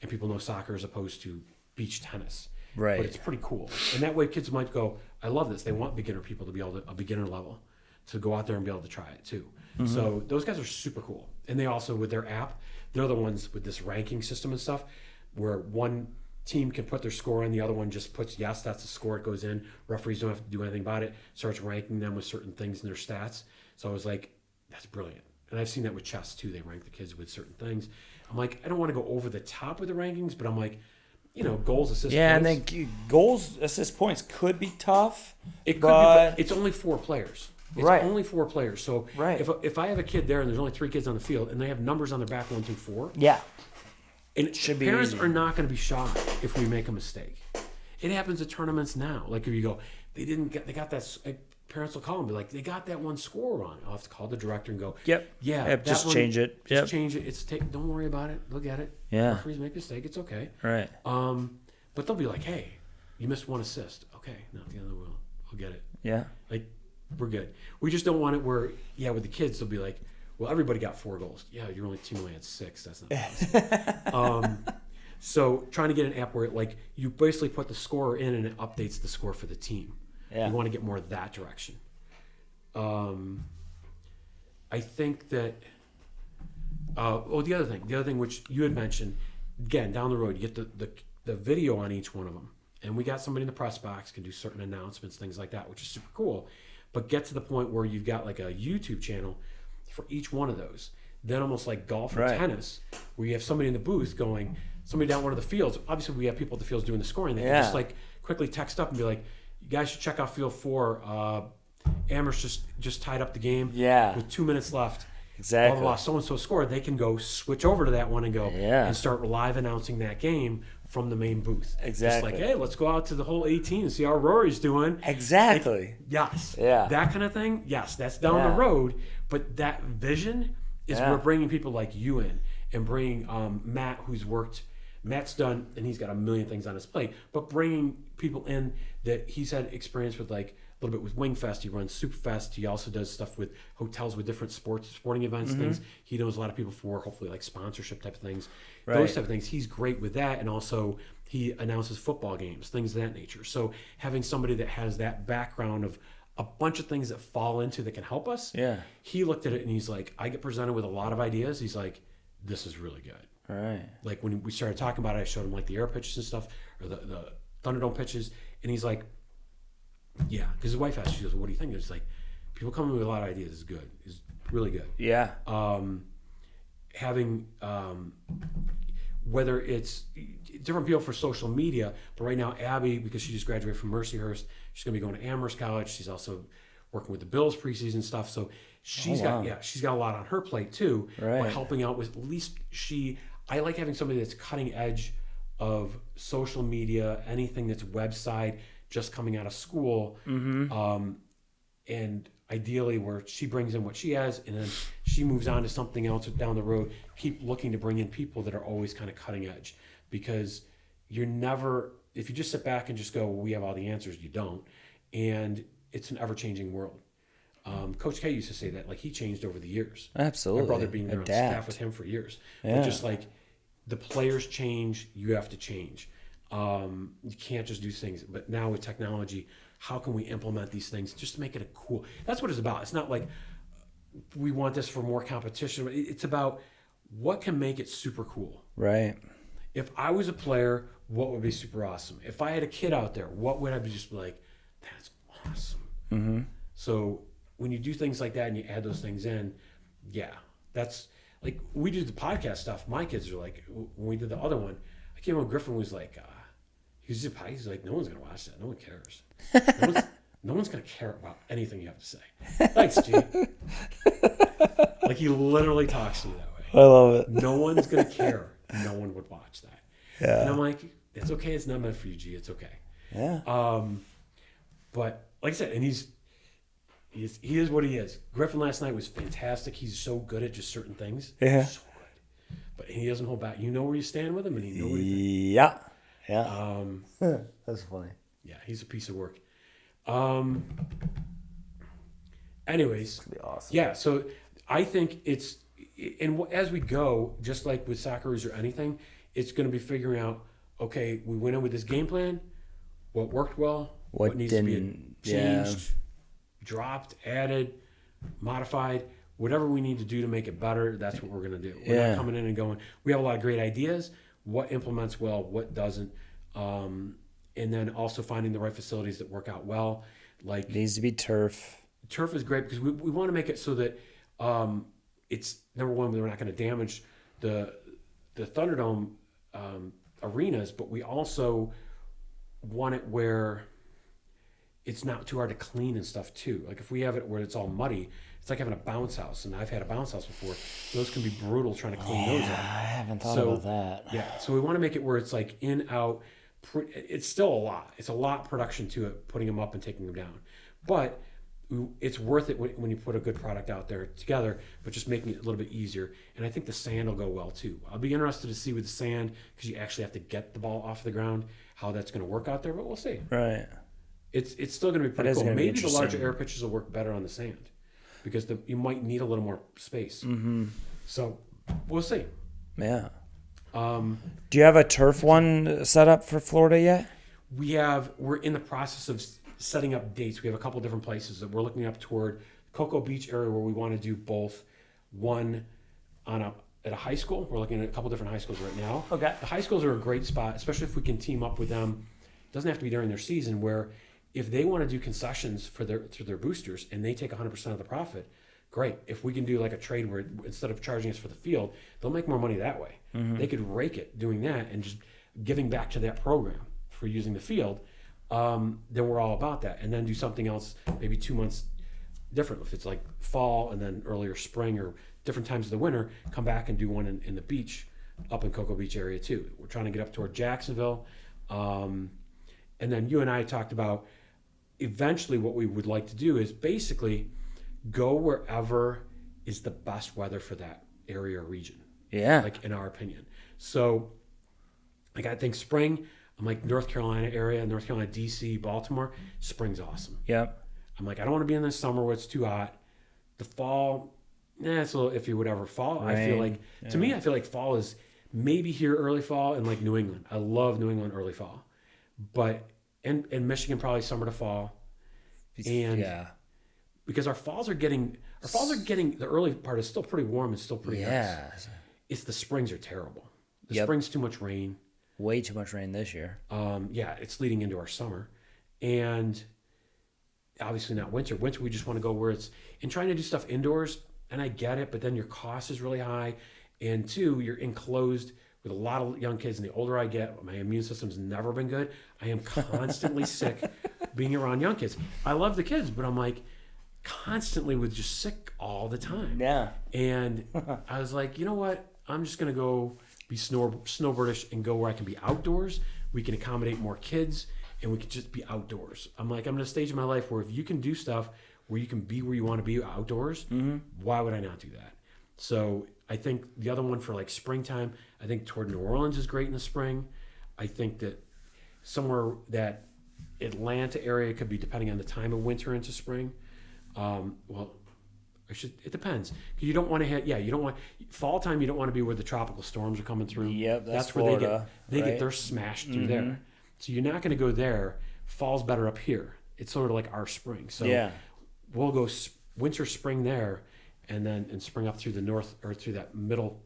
and people know soccer as opposed to beach tennis. Right. But it's pretty cool. And that way kids might go, I love this. They want beginner people to be able to, a beginner level, to go out there and be able to try it too. Mm-hmm. So those guys are super cool. And they also, with their app, they're the ones with this ranking system and stuff where one team can put their score in, the other one just puts, yes, that's the score, it goes in. Referees don't have to do anything about it. Starts ranking them with certain things in their stats. So I was like, that's brilliant. And I've seen that with chess too. They rank the kids with certain things. I'm like, I don't want to go over the top with the rankings, but I'm like, goals, assists, yeah, points. and then goals, assist points could be tough. It could but... be, but it's only 4 players. It's right. only 4 players. So right. if I have a kid there and there's only 3 kids on the field and they have numbers on their back 1 through 4, yeah, and it should be parents easy. Are not going to be shocked if we make a mistake. It happens at tournaments now. Like if you go, they got that. Parents will call and be like, they got that one score wrong. I'll have to call the director and go, yep, just change it. Just change it. Don't worry about it. Look at it. Yeah, referees make a mistake. It's okay. Right. But they'll be like, hey, you missed 1 assist. Okay, now at the end of the world, we'll get it. Yeah. Like, we're good. We just don't want it where, with the kids, they'll be like, well, everybody got 4 goals. Yeah, your team only had 6. That's not possible. So trying to get an app where you basically put the score in and it updates the score for the team. Yeah. You want to get more of that direction. I think that, the other thing which you had mentioned, again, down the road, you get the video on each one of them. And we got somebody in the press box, can do certain announcements, things like that, which is super cool. But get to the point where you've got like a YouTube channel for each one of those. Then almost like golf or tennis, where you have somebody in the booth going, somebody down one of the fields. Obviously, we have people at the fields doing the scoring. They can just quickly text up and be like, you guys should check out field 4. Amherst just tied up the game with 2 minutes left. Exactly. Blah, blah, blah. So-and-so scored. They can go switch over to that one and go and start live announcing that game from the main booth. Exactly. Just like, hey, let's go out to the whole 18 and see how Rory's doing. Exactly. Yes. Yeah. That kind of thing. Yes, that's down the road. But that vision is we're bringing people like you in and bringing Matt, Matt's done, and he's got a million things on his plate, but bringing people in that he's had experience with, like a little bit with Wingfest. He runs Superfest. He also does stuff with hotels with different sporting events, things. He knows a lot of people for hopefully like sponsorship type of things, those type of things. He's great with that, and also he announces football games, things of that nature. So having somebody that has that background of a bunch of things that fall into that can help us. Yeah. He looked at it and he's like, I get presented with a lot of ideas. He's like, this is really good. All right. Like when we started talking about it, I showed him like the air pitches and stuff, or the Thunderdome pitches, and he's like, yeah, because his wife asked, she goes, what do you think? It's like, people come in with a lot of ideas is good. It's really good. Yeah. Having, whether it's different people for social media, but right now Abby, because she just graduated from Mercyhurst, she's going to be going to Amherst College. She's also working with the Bills preseason stuff. So she's got a lot on her plate too, but helping out with at least I like having somebody that's cutting edge of social media, anything that's website, just coming out of school, and ideally where she brings in what she has, and then she moves on to something else down the road. Keep looking to bring in people that are always kind of cutting edge, because you're never, if you just sit back and just go, well, we have all the answers, you don't. And it's an ever-changing world. Coach K used to say that, like, he changed over the years. Absolutely. My brother being there on staff with him for years. Yeah. But just like the players change, you have to change. You can't just do things. But now with technology, how can we implement these things just to make it a cool? That's what it's about. It's not like we want this for more competition. It's about what can make it super cool. Right. If I was a player, what would be super awesome? If I had a kid out there, what would I be just like, that's awesome. Mm-hmm. So when you do things like that and you add those things in, yeah, that's like, we do the podcast stuff. My kids are like, when we did the other one, I came on, Griffin was like, he's like, no one's going to watch that. No one cares. No one's going to care about anything you have to say. Thanks, G. Like, he literally talks to me that way. I love it. No one's going to care. No one would watch that. Yeah. And I'm like, it's okay. It's not meant for you, G. It's okay. Yeah. But like I said, and he is what he is. Griffin last night was fantastic. He's so good at just certain things. Yeah. So good. But he doesn't hold back. You know where you stand with him, and he knows what he thinks. Yeah. Yeah. That's funny. Yeah, he's a piece of work. Anyways, That'd be awesome. yeah, so I think it's, and as we go, just like with SoccerRoos or anything, it's going to be figuring out, okay, we went in with this game plan, what worked well, what needs to be changed, dropped, added, modified, whatever we need to do to make it better, that's what we're going to do. We're not coming in and going, we have a lot of great ideas, what implements well, what doesn't, and then also finding the right facilities that work out well. Like, needs to be turf. Turf is great because we want to make it so that it's, number one, we're not going to damage the Thunderdome arenas, but we also want it where it's not too hard to clean and stuff too. Like, if we have it where it's all muddy, it's like having a bounce house, and I've had a bounce house before. Those can be brutal trying to clean those up. I haven't thought about that. Yeah, so we want to make it where it's like in, out. It's still a lot. It's a lot production to it, putting them up and taking them down. But it's worth it when you put a good product out there together, but just making it a little bit easier. And I think the sand will go well too. I'll be interested to see with the sand, because you actually have to get the ball off the ground, how that's going to work out there, but we'll see. Right. It's still going to be pretty cool. Maybe the larger air pitches will work better on the sand, because you might need a little more space. Mm-hmm. So we'll see. Yeah. Do you have a turf one set up for Florida yet? We're in the process of setting up dates. We have a couple different places that we're looking up toward Cocoa Beach area, where we want to do both. One at a high school. We're looking at a couple different high schools right now. Okay. The high schools are a great spot, especially if we can team up with them. It doesn't have to be during their season, where if they want to do concessions for their boosters and they take 100% of the profit, great. If we can do like a trade where instead of charging us for the field, they'll make more money that way. Mm-hmm. They could rake it doing that and just giving back to that program for using the field. Then we're all about that. And then do something else, maybe 2 months different. If it's like fall and then earlier spring or different times of the winter, come back and do one in the beach up in Cocoa Beach area too. We're trying to get up toward Jacksonville. And then you and I talked about eventually what we would like to do is basically go wherever is the best weather for that area or region. Yeah. Like, in our opinion. So, like, I think spring, I'm like North Carolina area, North Carolina, DC, Baltimore, spring's awesome. Yep. I'm like, I don't want to be in the summer where it's too hot. The fall, it's a little iffy, whatever. Fall, Rain. I feel like, to me, I feel like fall is maybe here early fall in like New England. I love New England early fall. But, and Michigan probably summer to fall. And yeah. Because our falls are getting, the early part is still pretty warm and still pretty nice. It's the springs are terrible. The spring's too much rain. Way too much rain this year. Yeah, it's leading into our summer. And obviously not winter. Winter, we just want to go where it's, and trying to do stuff indoors, and I get it, but then your cost is really high. And two, you're enclosed with a lot of young kids, and the older I get, my immune system's never been good. I am constantly sick being around young kids. I love the kids, but I'm like constantly with just sick all the time. Yeah. And I was like, you know what? I'm just going to go be snowbirdish and go where I can be outdoors. We can accommodate more kids, and we can just be outdoors. I'm like, I'm at a stage in my life where if you can do stuff where you can be where you want to be outdoors, why would I not do that? So I think the other one for like springtime, I think toward New Orleans is great in the spring. I think that somewhere that Atlanta area could be depending on the time of winter into spring. It depends. 'Cause you don't want to hit. Yeah, you don't want fall time. You don't want to be where the tropical storms are coming through. Yep, that's where Florida, they get they're smashed through there. So you're not going to go there. Fall's better up here. It's sort of like our spring. So we'll go winter, spring there, and then in spring up through the north or through that middle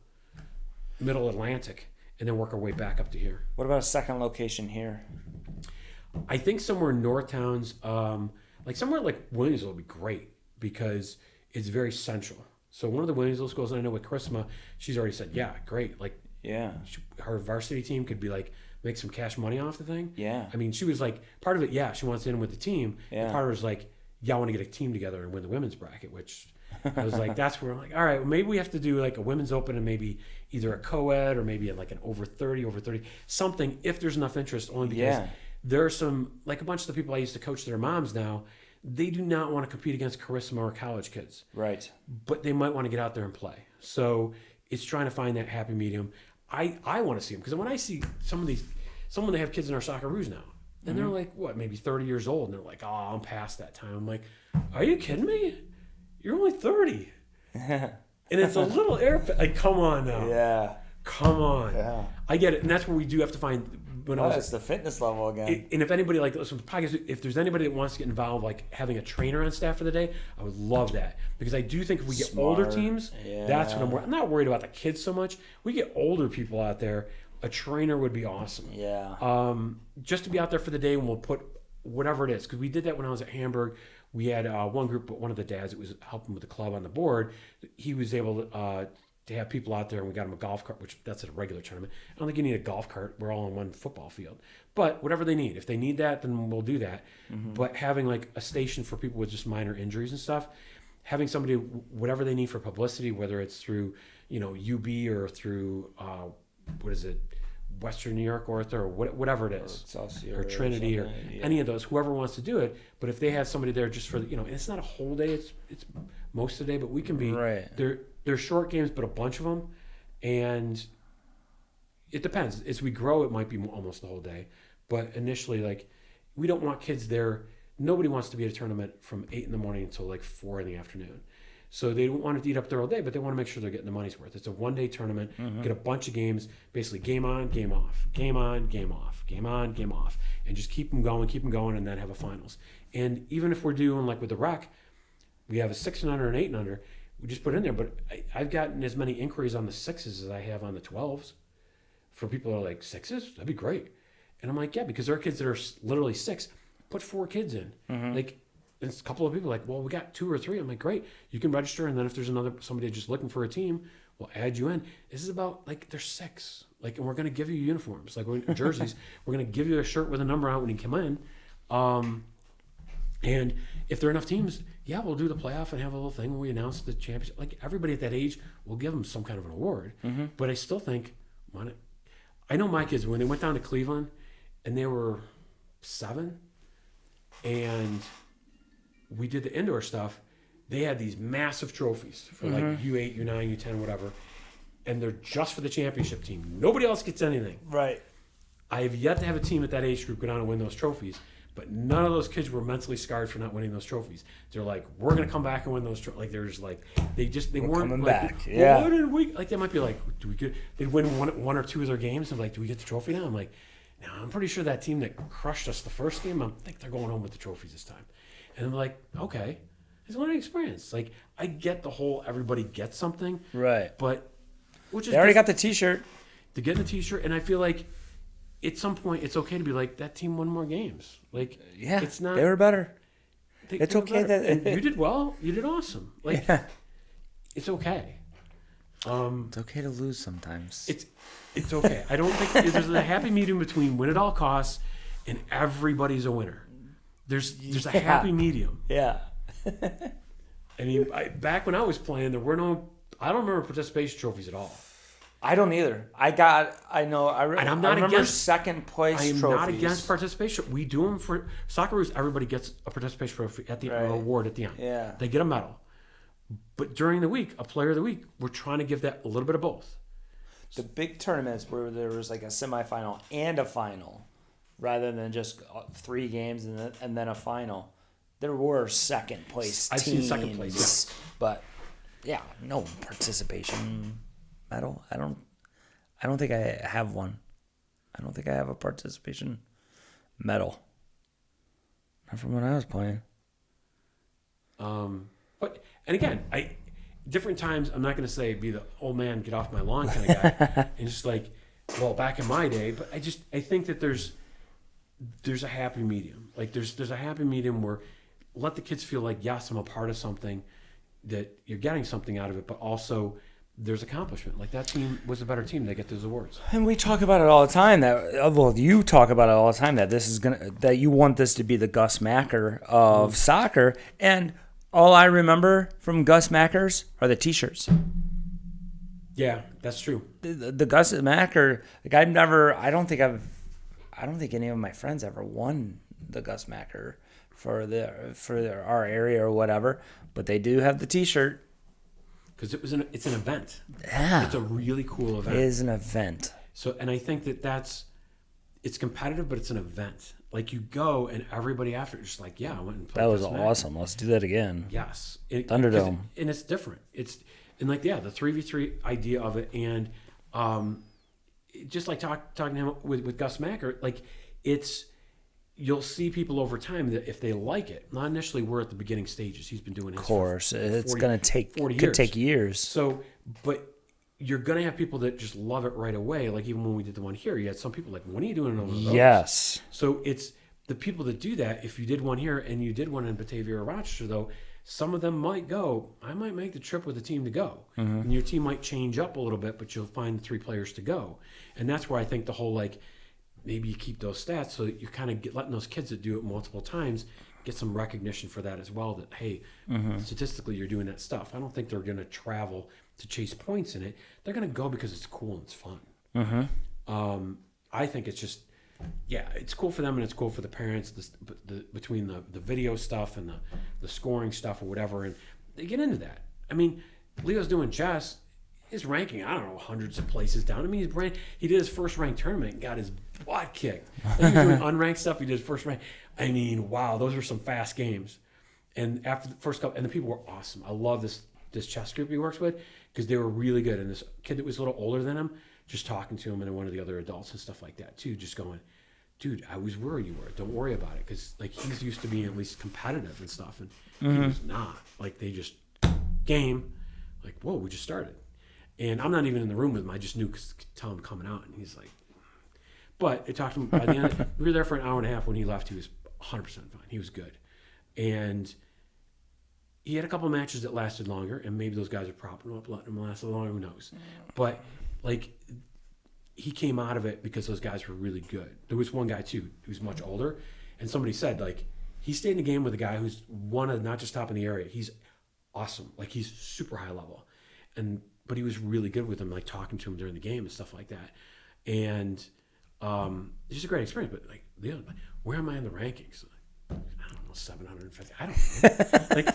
Atlantic, and then work our way back up to here. What about a second location here? I think somewhere in North Towns, like somewhere like Williamsville would be great because it's very central. So one of the Williamsville schools, I know with Chrisma, she's already said, yeah, great. Like, her varsity team could be like, make some cash money off the thing. Yeah. I mean, she was like, part of it, she wants in with the team. Yeah. And part of it was like, I want to get a team together and win the women's bracket, which I was like, that's where I'm like, all right, well, maybe we have to do like a women's open and maybe either a co-ed or maybe like an over 30, something if there's enough interest, only because there are some, like a bunch of the people I used to coach that are moms now, they do not want to compete against Charisma or college kids. Right. But they might want to get out there and play. So it's trying to find that happy medium. I want to see them because when I see someone they have kids in our SoccerRoos now, and they're like, what, maybe 30 years old, and they're like, oh, I'm past that time. I'm like, are you kidding me? You're only 30. And it's a little like, come on now. Yeah. Come on. Yeah. I get it. And that's where we do have to find. It's the fitness level again. And if anybody like listen to the podcast, if there's anybody that wants to get involved, like having a trainer on staff for the day, I would love that because I do think if we get older teams, that's what I'm not worried about the kids so much. We get older people out there. A trainer would be awesome. Yeah. Just to be out there for the day, and we'll put whatever it is because we did that when I was at Hamburg. We had one group, but one of the dads that was helping with the club on the board, he was able to have people out there, and we got them a golf cart, which that's a regular tournament. I don't think you need a golf cart. We're all on one football field. But whatever they need. If they need that, then we'll do that. But having like a station for people with just minor injuries and stuff, having somebody, whatever they need for publicity, whether it's through, UB or through, Western New York Ortho or whatever it is, or Trinity or any of those, whoever wants to do it. But if they have somebody there just for and it's not a whole day, it's most of the day, but we can be they're short games, but a bunch of them, and it depends. As we grow, it might be almost the whole day, but initially, like, we don't want kids there. Nobody wants to be at a tournament from 8 a.m. until like 4 p.m. So they don't want to eat up their whole day, but they want to make sure they're getting the money's worth. It's a one-day tournament. Get a bunch of games, basically game on, game off, game on, game off, game on, game off, and just keep them going, and then have a finals. And even if we're doing like with the rec, we have a 6 and under and 8 and under. We just put it in there, but I've gotten as many inquiries on the 6s as I have on the 12s. For people that are like, 6s? That'd be great. And I'm like, yeah, because there are kids that are literally 6. Put 4 kids in. Like, there's a couple of people like, well, we got 2 or 3. I'm like, great. You can register, and then if there's somebody just looking for a team, we'll add you in. This is about, like, there's 6. Like, and we're going to give you uniforms. Like, jerseys. We're going to give you a shirt with a number out when you come in. And if there are enough teams, we'll do the playoff and have a little thing where we announce the championship. Like, everybody at that age, we'll give them some kind of an award. But I still think, I know my kids, when they went down to Cleveland and they were 7 and we did the indoor stuff, they had these massive trophies for like U8, U9, U10, whatever. And they're just for the championship team. Nobody else gets anything. Right. I have yet to have a team at that age group go down and win those trophies. But none of those kids were mentally scarred for not winning those trophies. They're like, we're going to come back and win those trophies. Like, there's like, they weren't coming like, back. Well, why didn't we? Like, they might be like, they'd win one or 2 of their games. And like, do we get the trophy now? I'm like, no, I'm pretty sure that team that crushed us the first game, I think they're going home with the trophies this time. And I'm like, okay, it's a learning experience. Like, I get the whole everybody gets something. Right. But, which is they already got the T-shirt. To get the T-shirt. And I feel like, at some point, it's okay to be like, that team won more games. Like, it's not. They were better. It's okay that and you did well. You did awesome. Like, it's okay. It's okay to lose sometimes. It's okay. I don't think there's a happy medium between win at all costs and everybody's a winner. There's a happy medium. Yeah. I mean, back when I was playing, I don't remember participation trophies at all. I don't either. I remember against second place I am trophies. not against participation. We do them for SoccerRoos. Everybody gets a participation trophy at the award at the end. Yeah. They get a medal. But during the week, a player of the week, we're trying to give that a little bit of both. The big tournaments where there was like a semifinal and a final, rather than just 3 games and then a final, there were second place I've teams. seen second place, yeah. But yeah, no participation medal. I don't think I have one. I don't think I have a participation medal. Not from when I was playing. But and again, different times. I'm not going to say be the old man, get off my lawn kind of guy, and just like, well, back in my day. But I think that there's a happy medium. Like there's a happy medium where let the kids feel like, yes, I'm a part of something, that you're getting something out of it, but also there's accomplishment. Like that team was a better team. They get those awards. And we talk about it all the time. You talk about it all the time that you want this to be the Gus Macker of soccer. And all I remember from Gus Mackers are the T-shirts. Yeah, that's true. The Gus Macker, like I don't think any of my friends ever won the Gus Macker for our area or whatever. But they do have the T-shirt. Because it's an event. Yeah. It's a really cool event. It is an event. So, and I think it's competitive, but it's an event. Like you go and everybody after it's just like, yeah, I went and played. That was this match. awesome. Let's do that again. Yes. Thunderdome. And it's different. And like, yeah, the 3v3 idea of it. And just like talking to him with Gus Macker, like you'll see people over time that if they like it, not initially we're at the beginning stages. He's been doing his. Of course. It's going to take years. So, but you're going to have people that just love it right away. Like even when we did the one here, you had some people like, when are you doing another of those? Yes. So it's the people that do that. If you did one here and you did one in Batavia or Rochester, though, some of them might go, I might make the trip with the team to go. Mm-hmm. And your team might change up a little bit, but you'll find 3 players to go. And that's where I think the whole, like, maybe you keep those stats so that you kind of letting those kids that do it multiple times get some recognition for that as well, that, hey, statistically you're doing that stuff. I don't think they're going to travel to chase points in it. They're going to go because it's cool and it's fun. Mm-hmm. I think it's just, yeah, it's cool for them and it's cool for the parents, between the video stuff and the scoring stuff or whatever, and they get into that. I mean, Leo's doing chess. His ranking, I don't know, hundreds of places down. I mean, he did his first ranked tournament and got his butt kicked. Like he was doing unranked stuff. He did his first rank. I mean, wow, those were some fast games. And after the first couple, and the people were awesome. I love this chess group he works with because they were really good. And this kid that was a little older than him, just talking to him and one of the other adults and stuff like that too, just going, dude, I was where you were. Don't worry about it, because like he's used to being at least competitive and stuff, and he was not. Like they just game, like whoa, we just started. And I'm not even in the room with him. I just knew because tell him coming out, and he's like. But I talked to him by the end. We were there for an hour and a half. When he left, he was 100% fine. He was good, and he had a couple of matches that lasted longer. And maybe those guys are propping him up, letting him last a little longer. Who knows? But like, he came out of it because those guys were really good. There was one guy too who's much older, and somebody said like he stayed in the game with a guy who's one of not just top in the area. He's awesome. Like he's super high level, but he was really good with him, like talking to him during the game and stuff like that. And it's just a great experience. But like, Leo, where am I in the rankings? Like, I don't know, 750. I don't know.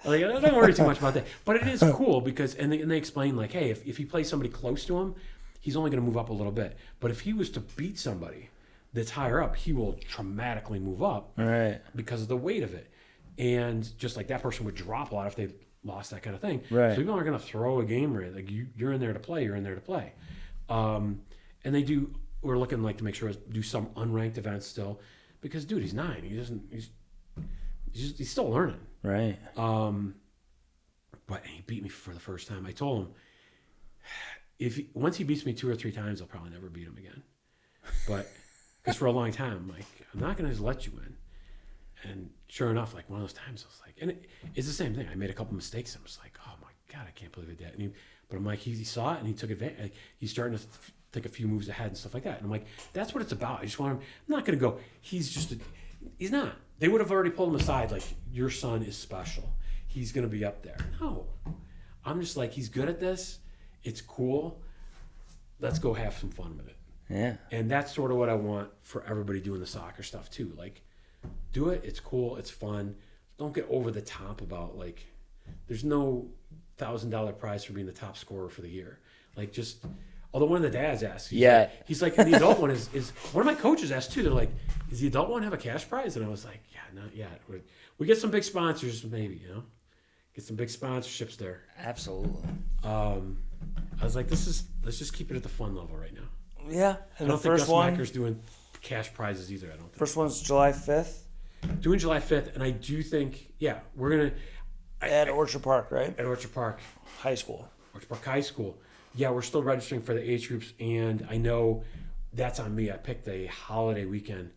like, I don't worry too much about that. But it is cool because, and they explain like, hey, if he plays somebody close to him, he's only going to move up a little bit. But if he was to beat somebody that's higher up, he will dramatically move up, right? Because of the weight of it. And just like that person would drop a lot if they lost that kind of thing. Right. So people aren't going to throw a game right. Like you're in there to play. You're in there to play. And they do. We're looking like to make sure do some unranked events still, because dude, he's 9. He doesn't. He's still learning. Right. But he beat me for the first time. I told him once he beats me 2 or 3 times, I'll probably never beat him again. But because for a long time, I'm like, I'm not going to just let you win. And sure enough, like one of those times, I was like, and it's the same thing. I made a couple mistakes. And I was like, oh my God, I can't believe I did that. But I'm like, he saw it and he took advantage. Like, he's starting to think a few moves ahead and stuff like that. And I'm like, that's what it's about. I just want him. I'm not going to go, he's not. They would have already pulled him aside. Like, your son is special. He's going to be up there. No. I'm just like, he's good at this. It's cool. Let's go have some fun with it. Yeah. And that's sort of what I want for everybody doing the soccer stuff too. Like, do it. It's cool. It's fun. Don't get over the top about like, there's no $1,000 prize for being the top scorer for the year. Like just, although one of the dads asked, he's like, and the adult one is one of my coaches asked too. They're like, does the adult one have a cash prize? And I was like, yeah, not yet. We get some big sponsors, maybe, get some big sponsorships there. Absolutely. I was like, let's just keep it at the fun level right now. Yeah. And I don't think Gus Macker's doing cash prizes either. I don't think. First one's July 5th. Doing July 5th, and I do think, we're gonna at Orchard Park, right? At Orchard Park High School. Orchard Park High School. Yeah, we're still registering for the age groups, and I know that's on me. I picked a holiday weekend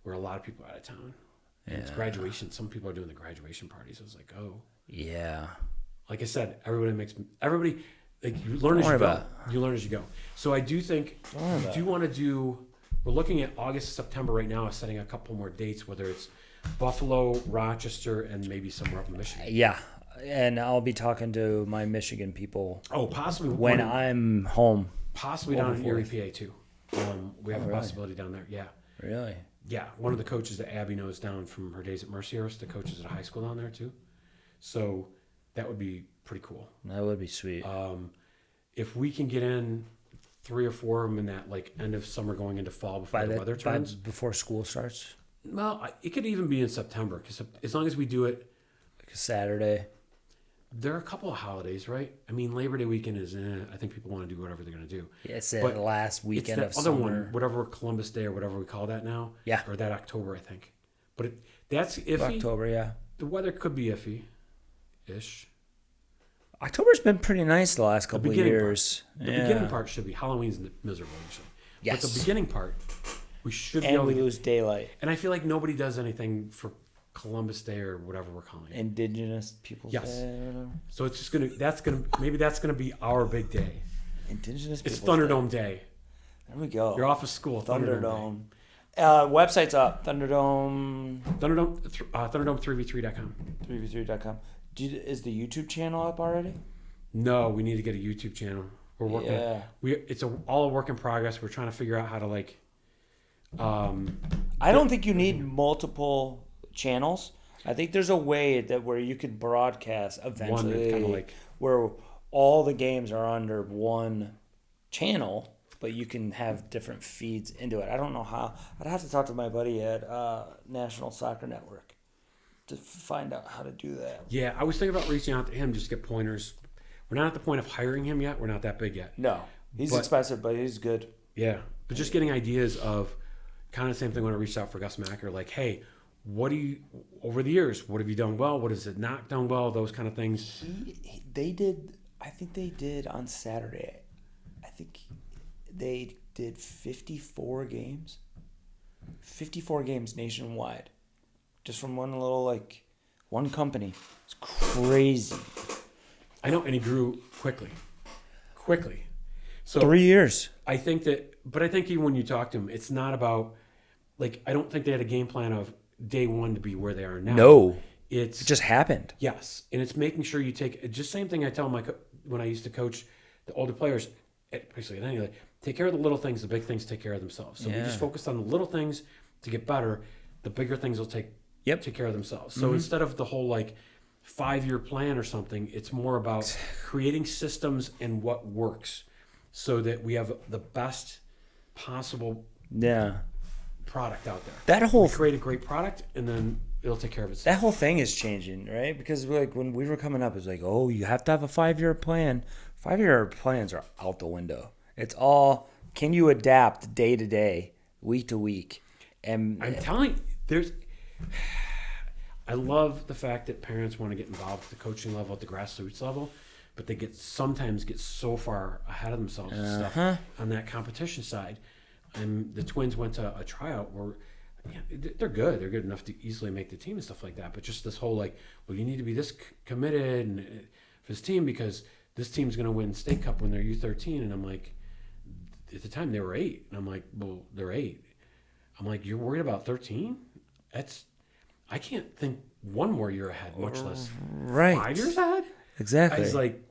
where a lot of people are out of town. And it's graduation. Some people are doing the graduation parties. I was like, oh. Yeah. Like I said, everybody like you learn as you go. You learn as you go. So I do think we do want to do. We're looking at August, September right now, setting a couple more dates, whether it's Buffalo, Rochester, and maybe somewhere up in Michigan. Yeah. And I'll be talking to my Michigan people. Oh, possibly when I'm home. Possibly down in Erie, PA too. We have a possibility down there. Yeah. Really? Yeah. One of the coaches that Abby knows down from her days at Mercyhurst, the coaches at a high school down there too. So that would be pretty cool. That would be sweet. If we can get in 3 or 4 of them in that like end of summer going into fall before the weather turns. Before school starts? Well, it could even be in September because as long as we do it. Like a Saturday. There are a couple of holidays, right? I mean, Labor Day weekend is, I think people want to do whatever they're going to do. Yeah, it's the last weekend of other summer. One, whatever Columbus Day or whatever we call that now. Yeah. Or that October, I think. But that's iffy. October, yeah. The weather could be iffy-ish. October's been pretty nice the last couple of years. The beginning part should be. Halloween's miserable usually. Yes. But the beginning part, we should be able to lose daylight. And I feel like nobody does anything for Columbus Day or whatever we're calling it. Indigenous Peoples Day. Yes. So it's just maybe that's gonna be our big day. Indigenous Peoples Day. It's Thunderdome Day. There we go. You're off of school. Thunderdome. Website's up. Thunderdome3v3.com. 3v3.com. Is the YouTube channel up already? No, we need to get a YouTube channel. We're working. Yeah. It's all a work in progress. We're trying to figure out how to like. I don't think you need multiple channels. I think there's a way where you could broadcast eventually, kind of like where all the games are under one channel, but you can have different feeds into it. I don't know how. I'd have to talk to my buddy at National Soccer Network to find out how to do that. Yeah, I was thinking about reaching out to him just to get pointers. We're not at the point of hiring him yet. We're not that big yet. No, he's expensive, but he's good. Yeah, but just getting ideas of kind of the same thing when I reached out for Gus Macker, like, hey, over the years, what have you done well? What has it not done well? Those kind of things. I think they did on Saturday. I think they did 54 games. 54 games nationwide. Just from one company. It's crazy. I know, and he grew quickly. So 3 years. I think even when you talk to him, it's not about, like, I don't think they had a game plan of day one to be where they are now. No. It just happened. Yes. And it's making sure you take, just same thing I tell when I used to coach the older players, basically at any level, take care of the little things, the big things take care of themselves. So we just focus on the little things to get better. The bigger things will take care of themselves. So instead of the whole 5-year plan or something, it's more about creating systems and what works so that we have the best possible product out there. Create a great product and then it'll take care of itself. That whole thing is changing, right? Because when we were coming up, it was like, oh, you have to have a 5-year plan. 5-year plans are out the window. It's all, can you adapt day to day, week to week? And I'm telling you, I love the fact that parents want to get involved at the coaching level, at the grassroots level, but they sometimes get so far ahead of themselves and stuff on that competition side. And the Twins went to a tryout where they're good. They're good enough to easily make the team and stuff like that. But just this whole you need to be this committed and for this team because this team's going to win State Cup when they're U13. And I'm like, at the time they were 8. And I'm like, well, they're 8. I'm like, you're worried about 13? I can't think one more year ahead, much less 5 years ahead. Exactly. I was like,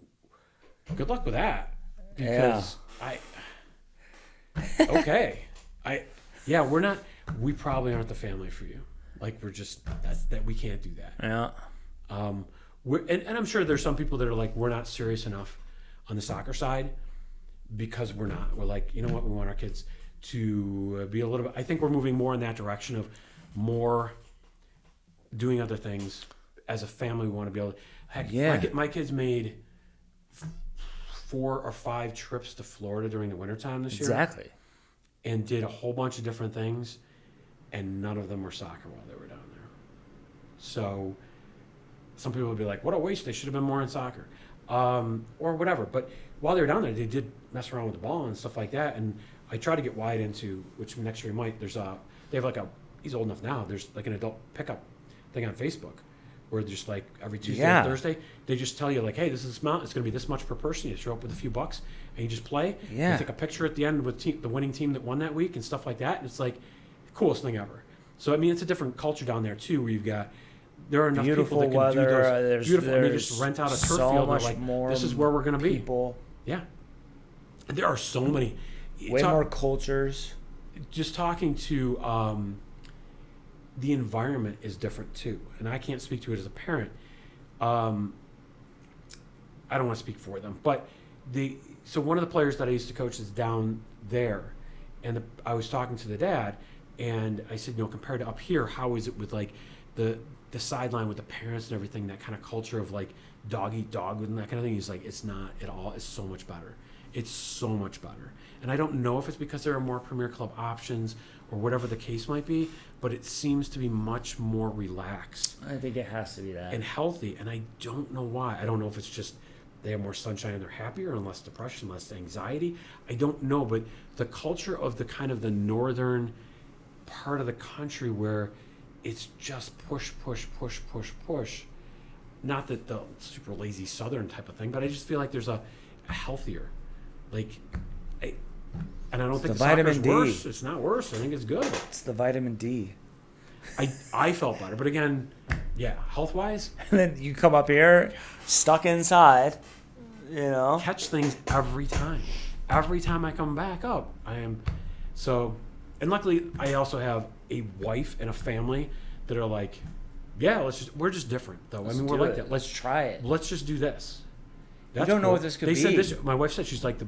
good luck with that. Because we probably aren't the family for you. We're just, we can't do that. Yeah. and I'm sure there's some people that are like, we're not serious enough on the soccer side because we're not. We're like, you know what? We want our kids to be a little bit. I think we're moving more in that direction of more doing other things as a family. We want to be able to. Heck, my kids made 4 or 5 trips to Florida during the wintertime this year. Exactly. And did a whole bunch of different things, and none of them were soccer while they were down there. So some people would be like, what a waste. They should have been more in soccer. Or whatever. But while they were down there, they did mess around with the ball and stuff like that. And I try to get Wyatt into, which next year he might, they have like he's old enough now, there's like an adult pickup thing on Facebook where just like every Tuesday and Thursday, they just tell you like, hey, this is this amount, it's going to be this much per person. You show up with a few bucks and you just play. Yeah. You take a picture at the end with the winning team that won that week and stuff like that. And it's like the coolest thing ever. So, I mean, it's a different culture down there too, where there are enough Beautiful people that can weather, do those beautiful, and they just rent out a turf so field. Much like, more this is where we're going to be. People. Yeah. And there are so many. Way more cultures. Just talking to the environment is different too, and I can't speak to it as a parent. I don't want to speak for them, but so one of the players that I used to coach is down there, and I was talking to the dad, and I said, compared to up here, how is it with like the sideline with the parents and everything, that kind of culture of like dog eat dog and that kind of thing? He's like, it's not at all. It's so much better. It's so much better. And I don't know if it's because there are more Premier Club options or whatever the case might be, but it seems to be much more relaxed. I think it has to be that. And healthy. And I don't know why. I don't know if it's just they have more sunshine and they're happier and less depression, less anxiety. I don't know. But the culture of the kind of the northern part of the country where it's just push, push, push, push, push. Not that the super lazy southern type of thing, but I just feel like there's a healthier, and I don't think the vitamin soccer's D. worse. It's not worse. I think it's good. It's the vitamin D. I felt better, but again, health wise, And then you come up here, stuck inside, catch things every time. Every time I come back up, I am so. And luckily, I also have a wife and a family that are like, we're just different though. I mean, we're like that. Let's try it. Let's just do this. You don't know what this could be. They said this. My wife said she's like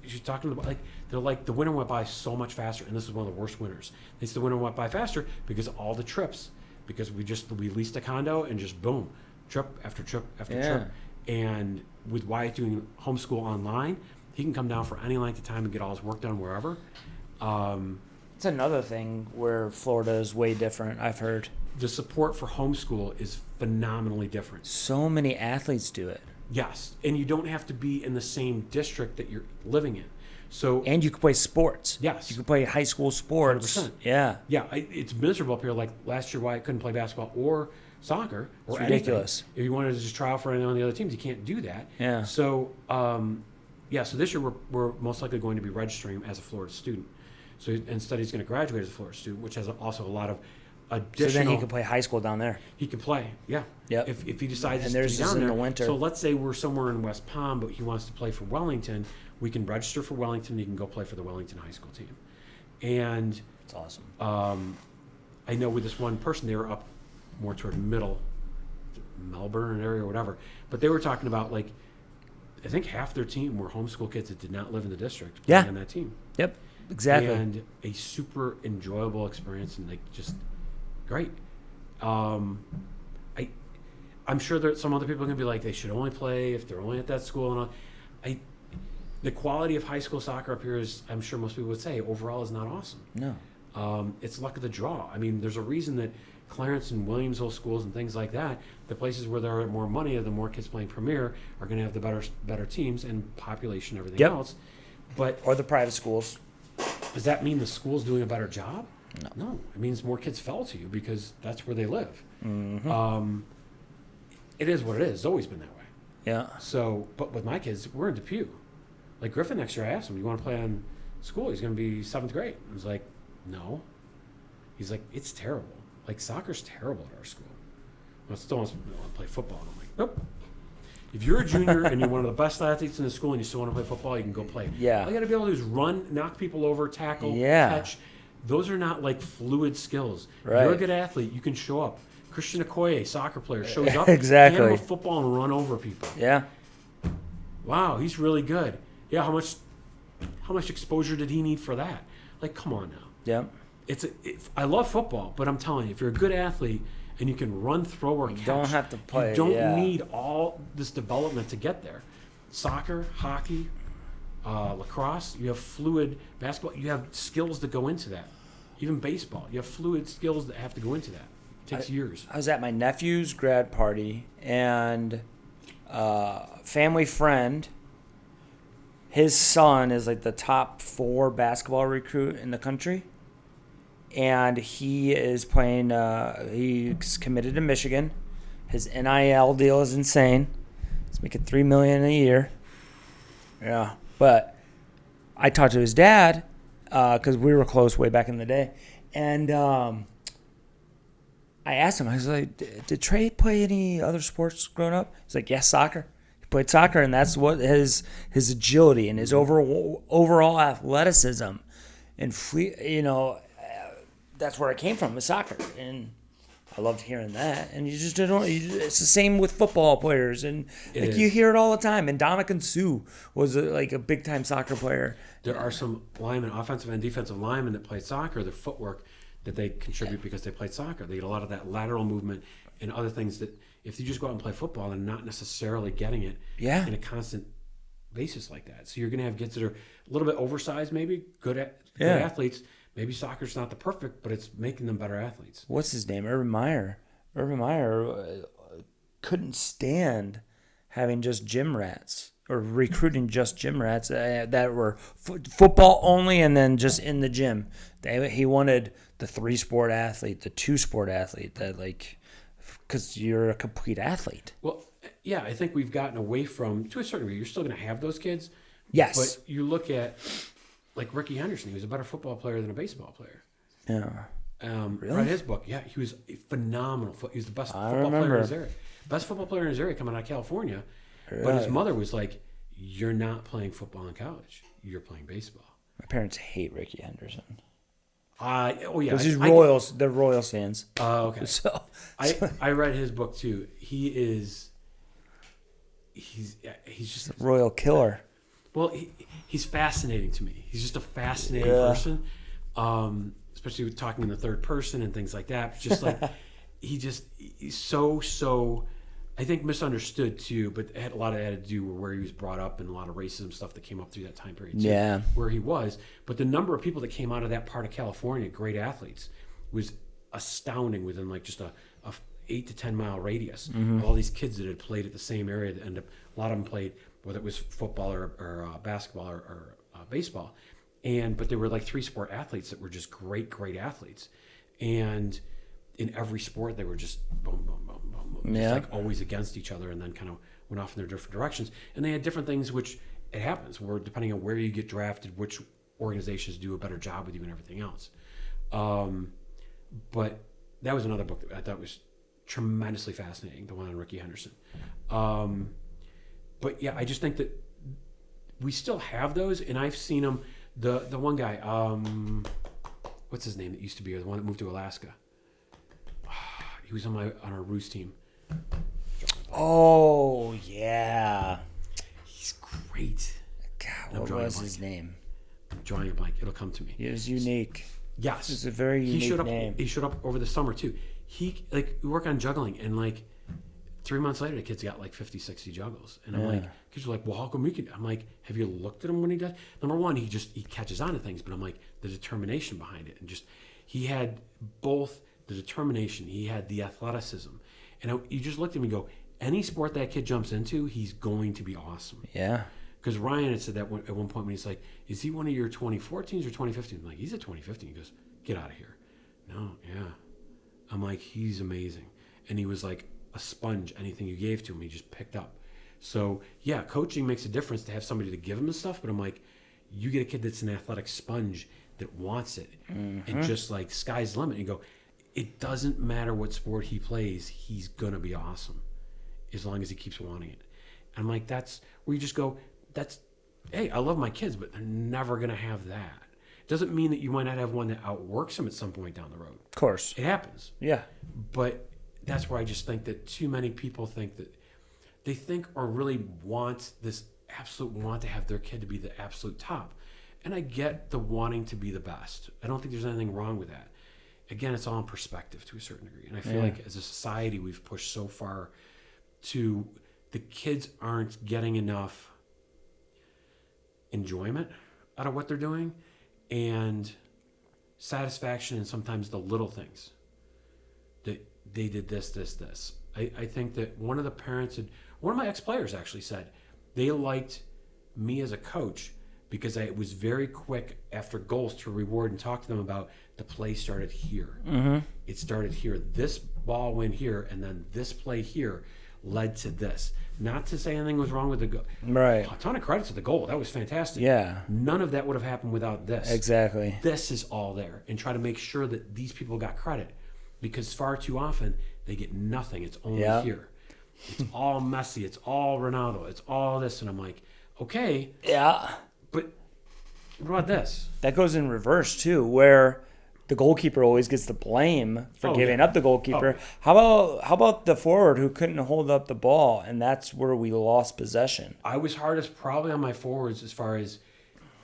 she's talking about they're like the winter went by so much faster, and this is one of the worst winters. They said the winter went by faster because of all the trips, because we leased a condo and just boom, trip after trip after trip. And with Wyatt doing homeschool online, he can come down for any length of time and get all his work done wherever. It's another thing where Florida is way different, I've heard. The support for homeschool is phenomenally different. So many athletes do it. Yes, and you don't have to be in the same district that you're living in. So and you can play sports. Yes. You can play high school sports. 100%. Yeah. Yeah, it's miserable up here. Like last year, Wyatt couldn't play basketball or soccer or It's ridiculous. anything. If you wanted to just try out for any of the other teams, you can't do that. Yeah. So, so this year we're most likely going to be registering him as a Florida student. So instead, he's going to graduate as a Florida student, which has also a lot of additional. So then he can play high school down there. He can play, yeah. Yep. If he decides And to there's be this down in there. the winter. So let's say we're somewhere in West Palm, but he wants to play for Wellington. We can register for Wellington. He can go play for the Wellington high school team. And It's awesome. I know with this one person, they were up more toward middle, Melbourne area or whatever. But they were talking about I think half their team were homeschool kids that did not live in the district playing on that team. Yep. Exactly. And a super enjoyable experience and just great. I'm sure that some other people are going to be like, they should only play if they're only at that school and all. The quality of high school soccer up here is, I'm sure most people would say, overall is not awesome. No. It's luck of the draw. I mean, there's a reason that Clarence and Williamsville schools and things like that, the places where there are more money, the more kids playing Premier are going to have the better teams and population and everything else. But Or the private schools. does that mean the school's doing a better job? No. It means more kids fell to you because that's where they live. Mm-hmm. It is what it is. It's always been that way. Yeah. So, but with my kids, we're in Depew. Like Griffin next year, I asked him, you want to play on school? He's going to be 7th grade. I was like, no. He's like, it's terrible. Like, soccer's terrible at our school. I still want to play football. And I'm like, nope. If you're a junior and you're one of the best athletes in the school and you still want to play football, you can go play. Yeah. All you got to be able to do is run, knock people over, tackle, Yeah. catch. Those are not like fluid skills. Right. You're a good athlete. You can show up. Christian Okoye, soccer player, shows up, Exactly. hand him a football and run over people. Yeah. Wow, he's really good. Yeah, how much exposure did he need for that? Like, come on now. Yeah. I love football, but I'm telling you, if you're a good athlete and you can run, throw, or catch, You don't have to play. you don't yeah. need all this development to get there. Soccer, hockey, lacrosse, you have fluid basketball, you have skills that go into that. Even baseball, you have fluid skills that have to go into that. It takes years. I was at my nephew's grad party, and family friend, his son is like the top 4 basketball recruit in the country. And he is playing, he's committed to Michigan. His NIL deal is insane. He's making $3 million a year. Yeah. But I talked to his dad, because we were close way back in the day. And I asked him, I was like, did Trey play any other sports growing up? He's like, yes, soccer. He played soccer, and that's what his agility and his overall athleticism and that's where it came from, was soccer. And I loved hearing that. And you just don't. It's the same with football players, and you hear it all the time. And Dominican Sue was a big time soccer player. There are some linemen, offensive and defensive linemen, that play soccer. Their footwork that they contribute because they played soccer. They get a lot of that lateral movement and other things that if you just go out and play football, they're not necessarily getting it in a constant basis like that. So you're going to have kids that are a little bit oversized, maybe good athletes. Maybe soccer's not the perfect, but it's making them better athletes. What's his name? Urban Meyer. Urban Meyer couldn't stand having just gym rats or recruiting just gym rats that were football only and then just in the gym. He wanted the 3-sport athlete, the 2-sport athlete, because you're a complete athlete. Well, yeah, I think we've gotten away from, to a certain degree, you're still going to have those kids. Yes. But you look at, like Ricky Henderson, he was a better football player than a baseball player. Yeah. Really? Read his book. Yeah, he was a phenomenal. He was the best football player in his area. Best football player in his area coming out of California. Really? But his mother was like, you're not playing football in college. You're playing baseball. My parents hate Ricky Henderson. Oh, yeah. Because he's Royals. They're Royals fans. Oh, okay. So I read his book, too. He's just a royal killer. Well, he's fascinating to me. He's just a fascinating person, especially with talking in the third person and things like that. Just like he's so, I think misunderstood too. But it had a lot of that to do with where he was brought up and a lot of racism stuff that came up through that time period too. Yeah, where he was. But the number of people that came out of that part of California, great athletes, was astounding within like just a 8 to 10 mile radius. Mm-hmm. All these kids that had played at the same area that ended up, a lot of them played, whether it was football or basketball or baseball, but they were like 3-sport athletes that were just great athletes, and in every sport they were just boom, boom, boom, boom, boom, just like always against each other, and then kind of went off in their different directions. And they had different things, which it happens where depending on where you get drafted, which organizations do a better job with you and everything else. But that was another book that I thought was tremendously fascinating, the one on Ricky Henderson. But yeah, I just think that we still have those, and I've seen them. The one guy, what's his name that used to be here, the one that moved to Alaska. He was on our Roos team. Oh yeah, he's great. God, what was his name? I'm drawing a blank. It'll come to me. It was unique. Yes, it's a very unique name. He showed up over the summer too. We work on juggling, and 3 months later, the kid's got 50, 60 juggles. And I'm like, kids are like, well, how come we can? I'm like, have you looked at him when he does? Number one, he catches on to things, but I'm like, the determination behind it. And he had both the determination, he had the athleticism. And you just looked at him and go, any sport that kid jumps into, he's going to be awesome. Yeah. Because Ryan had said that at one point when he's like, is he one of your 2014s or 2015? I'm like, he's a 2015. He goes, get out of here. No, yeah. I'm like, he's amazing. And he was like a sponge. Anything you gave to him, he just picked up. So, yeah, coaching makes a difference to have somebody to give him the stuff. But I'm like, you get a kid that's an athletic sponge that wants it. Mm-hmm. And just sky's the limit. And you go, it doesn't matter what sport he plays. He's going to be awesome as long as he keeps wanting it. And I'm like, that's where you just go, hey, I love my kids, but they're never going to have that. It doesn't mean that you might not have one that outworks them at some point down the road. Of course. It happens. Yeah. But that's where I just think that too many people think that they think or really want this absolute want to have their kid to be the absolute top. And I get the wanting to be the best. I don't think there's anything wrong with that. Again, it's all in perspective to a certain degree. And I feel like as a society, we've pushed so far to the kids aren't getting enough enjoyment out of what they're doing and satisfaction in sometimes the little things that they did this. I think that one of of my ex-players actually said they liked me as a coach because I was very quick after goals to reward and talk to them about the play started here. Mm-hmm. It started here. This ball went here, and then this play here led to this. Not to say anything was wrong with the goal. Right. A ton of credit to the goal. That was fantastic. Yeah. None of that would have happened without this. Exactly. This is all there. And try to make sure that these people got credit. Because far too often, they get nothing. It's only here. It's all Messi. It's all Ronaldo. It's all this. And I'm like, okay. Yeah. But what about this? That goes in reverse, too, where the goalkeeper always gets the blame for giving up the goalkeeper. How about the forward who couldn't hold up the ball, and that's where we lost possession? I was hardest probably on my forwards as far as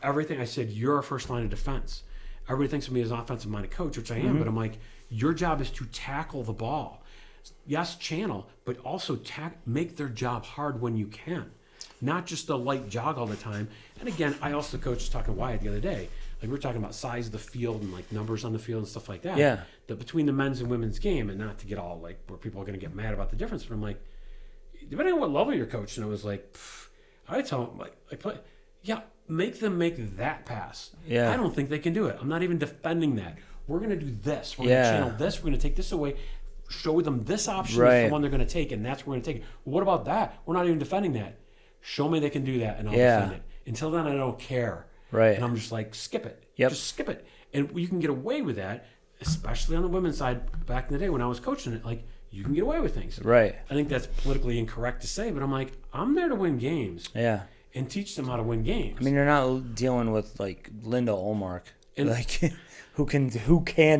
everything. I said, you're our first line of defense. Everybody thinks of me as an offensive-minded coach, which I am, but I'm like, your job is to tackle the ball. Yes, channel, but also make their job hard when you can. Not just a light jog all the time. And again, I also coached talking to Wyatt the other day. Like we were talking about size of the field and like numbers on the field and stuff like that. Yeah. That between the men's and women's game, and not to get all like where people are going to get mad about the difference, but I'm like, depending on what level you're coaching, I was like, I tell them make them make that pass. Yeah. I don't think they can do it. I'm not even defending that. We're going to do this. We're going to channel this. We're going to take this away. Show them this option is the one they're going to take, and that's where we're going to take it. Well, what about that? We're not even defending that. Show me they can do that, and I'll defend it. Until then, I don't care. Right. And I'm just like, skip it. Yep. Just skip it. And you can get away with that, especially on the women's side back in the day when I was coaching it. Like, you can get away with things. Right. I think that's politically incorrect to say, but I'm like, I'm there to win games. Yeah. And teach them how to win games. I mean, you're not dealing with like Linda Olmark, and like who can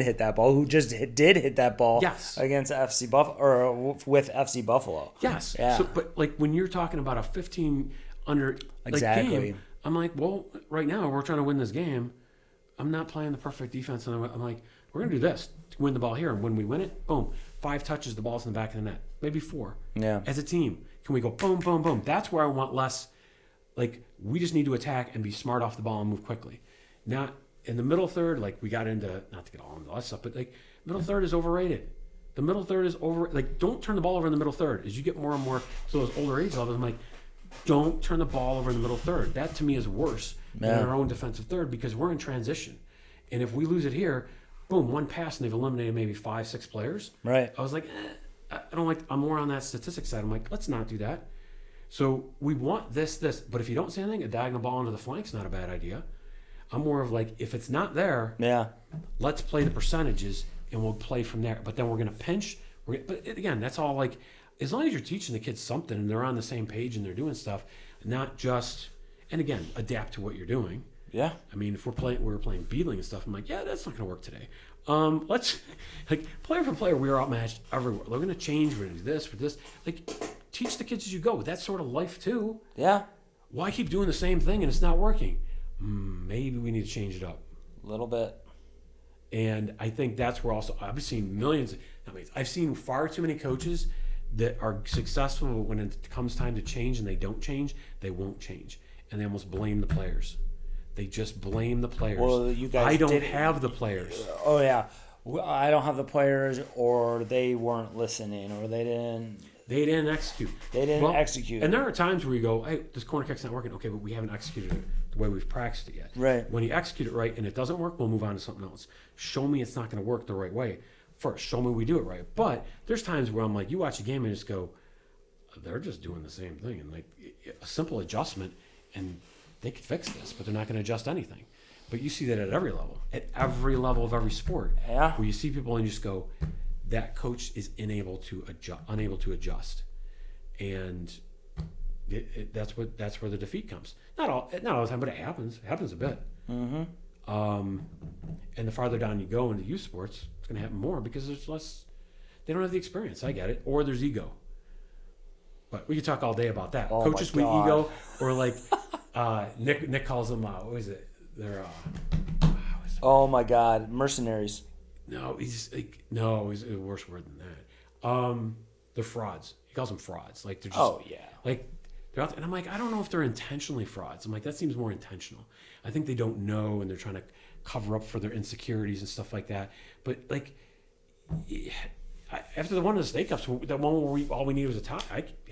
hit that ball, who just did hit that ball against FC Buffalo or with FC Buffalo. Yes. Yeah. So, but like when you're talking about a 15 under game, I'm like, well, right now we're trying to win this game. I'm not playing the perfect defense. And I'm like, we're going to do this to win the ball here. And when we win it, boom, 5 touches, the ball's in the back of the net. Maybe 4. Yeah. As a team, can we go boom, boom, boom? That's where I want less. Like, we just need to attack and be smart off the ball and move quickly. Not in the middle third, like we got into, not to get all into that stuff, but like middle third is overrated. The middle third is don't turn the ball over in the middle third. As you get more and more to those older age levels, I'm like, don't turn the ball over in the middle third. That to me is worse than our own defensive third because we're in transition. And if we lose it here, boom, one pass and they've eliminated maybe 5-6 players. Right. I was like, I don't like, I'm more on that statistics side. I'm like, let's not do that. So we want this, but if you don't see anything, a diagonal ball into the flank's not a bad idea. I'm more of like, if it's not there, let's play the percentages and we'll play from there. But then we're going to pinch. But again, that's all like, as long as you're teaching the kids something and they're on the same page and they're doing stuff, not just, and again, adapt to what you're doing. Yeah. I mean, if we're playing beadling and stuff, I'm like, yeah, that's not going to work today. Let's, like, player for player, we are outmatched everywhere. We're going to change. We're going to do this, for this. Like, teach the kids as you go. That's sort of life, too. Yeah. Why keep doing the same thing and it's not working? Maybe we need to change it up. A little bit. And I think that's where also, I've seen I've seen far too many coaches that are successful, but when it comes time to change and they don't change, they won't change. And they almost blame the players. They just blame the players. Well, you guys I don't have the players. Oh, yeah. I don't have the players, or they weren't listening, or they didn't execute. Execute. And there are times where you go, hey, this corner kick's not working. Okay, but we haven't executed it the way we've practiced it yet. Right. When you execute it right and it doesn't work, we'll move on to something else. Show me it's not going to work the right way first. Show me we do it right. But there's times where I'm like, you watch a game and just go, they're just doing the same thing. And like a simple adjustment, and they could fix this, but they're not going to adjust anything. But you see that at every level of every sport. Yeah. Where you see people and you just go, that coach is unable to adjust, and that's where the defeat comes. Not all the time, but it happens. It happens a bit. Mm-hmm. And the farther down you go into youth sports, it's going to happen more because there's less. They don't have the experience. I get it. Or there's ego. But we could talk all day about that. Oh Coaches my with God. ego, or like Nick calls them. What is it? They're Oh my God, mercenaries. no, he's like no, he's a worse word than that. They're frauds. He calls them frauds. Like they're just Oh yeah. like they're out there. And I'm like, I don't know if they're intentionally frauds. I'm like, that seems more intentional. I think they don't know and they're trying to cover up for their insecurities and stuff like that. But like after the one of the steakups, that one where all we needed was a tie.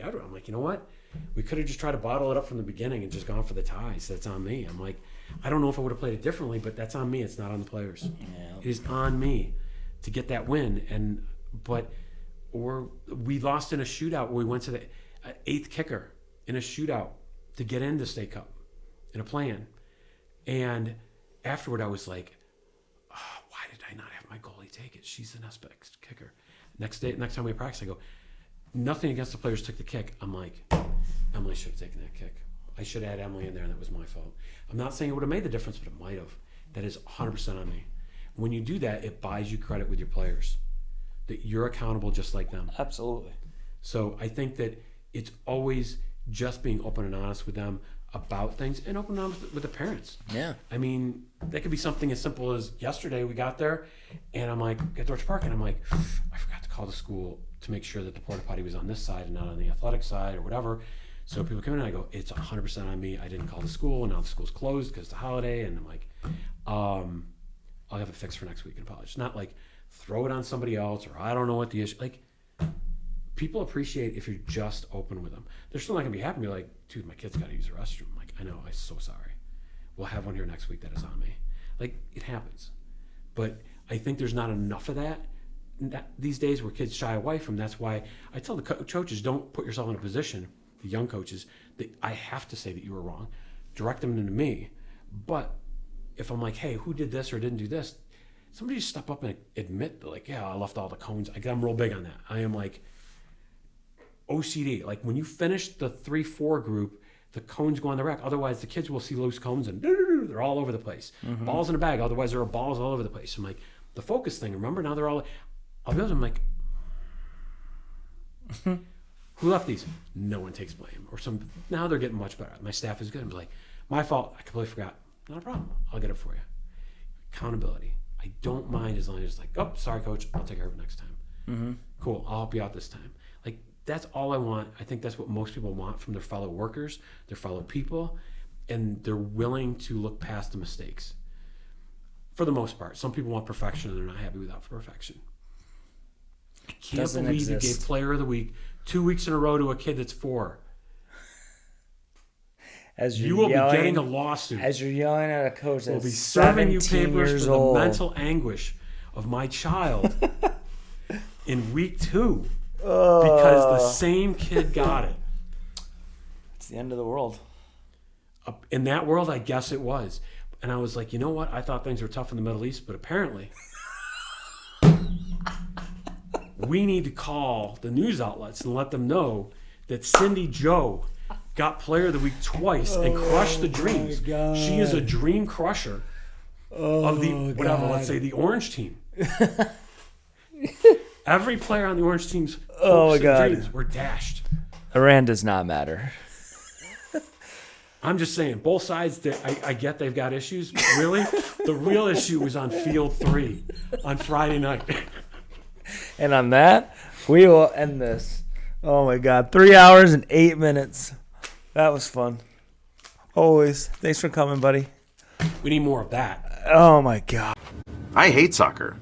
I'm like, you know what? We could have just tried to bottle it up from the beginning and just gone for the ties. That's on me. I'm like, I don't know if I would have played it differently, but that's on me. It's not on the players. Yeah. It is on me to get that win. Or we lost in a shootout where we went to the eighth kicker in a shootout to get into State Cup in a play-in. And afterward, I was like, oh, why did I not have my goalie take it? She's the next best kicker. Next time we practice, I go, nothing against the players took the kick. I'm like, Emily should have taken that kick. I should have had Emily in there, and that was my fault. I'm not saying it would have made the difference, but it might have. That is 100% on me. When you do that, it buys you credit with your players, that you're accountable just like them. Absolutely. So I think that it's always just being open and honest with them about things, and open and honest with the parents. Yeah. I mean, that could be something as simple as yesterday we got there, and I'm like, at Dorch Park, and I'm like, I forgot to call the school to make sure that the porta potty was on this side and not on the athletic side or whatever. So people come in and I go, it's 100% on me. I didn't call the school, and now the school's closed because it's a holiday. And I'm like, I'll have it fixed for next week and apologize. Not like throw it on somebody else, or I don't know what the issue. Like, people appreciate if you're just open with them. They're still not gonna be happy. Be like, dude, my kid's got to use the restroom. I'm like, I know, I'm so sorry. We'll have one here next week that is on me. Like, it happens. But I think there's not enough of that these days where kids shy away from. That's why I tell the coaches, don't put yourself in a position, the young coaches, that I have to say that you were wrong. Direct them into me. But if I'm like, hey, who did this or didn't do this? Somebody just step up and admit that, like, yeah, I left all the cones. I'm real big on that. I am like OCD. Like, when you finish the 3-4 group, the cones go on the rack. Otherwise, the kids will see loose cones and they're all over the place. Mm-hmm. Balls in a bag. Otherwise, there are balls all over the place. I'm like, the focus thing. Remember, now they're all. I'll be honest. I'm like, who left these? No one takes blame. Or some. Now they're getting much better. My staff is good. I'm like, my fault. I completely forgot. Not a problem. I'll get it for you. Accountability. I don't mind as long as it's like, oh, sorry, coach. I'll take care of it next time. Mm-hmm. Cool. I'll help you out this time. Like, that's all I want. I think that's what most people want from their fellow workers, their fellow people, and they're willing to look past the mistakes. For the most part. Some people want perfection and they're not happy without perfection. I can't believe you gave Player of the Week 2 weeks in a row to a kid that's 4. You will be getting a lawsuit. As you're yelling at a coach that's will be serving you papers for old. The mental anguish of my child in week 2 because the same kid got it. It's the end of the world. In that world, I guess it was. And I was like, you know what? I thought things were tough in the Middle East, but apparently we need to call the news outlets and let them know that Cindy Joe got Player of the Week twice and crushed the dreams. She is a dream crusher of the, whatever, let's say the Orange team. Every player on the Orange team's hopes and dreams were dashed. Iran does not matter. I'm just saying, both sides, I get they've got issues. But really, the real issue was on Field 3 on Friday night. And on that, we will end this. Oh, my God. 3 hours and 8 minutes. That was fun. Always. Thanks for coming, buddy. We need more of that. Oh, my God. I hate soccer.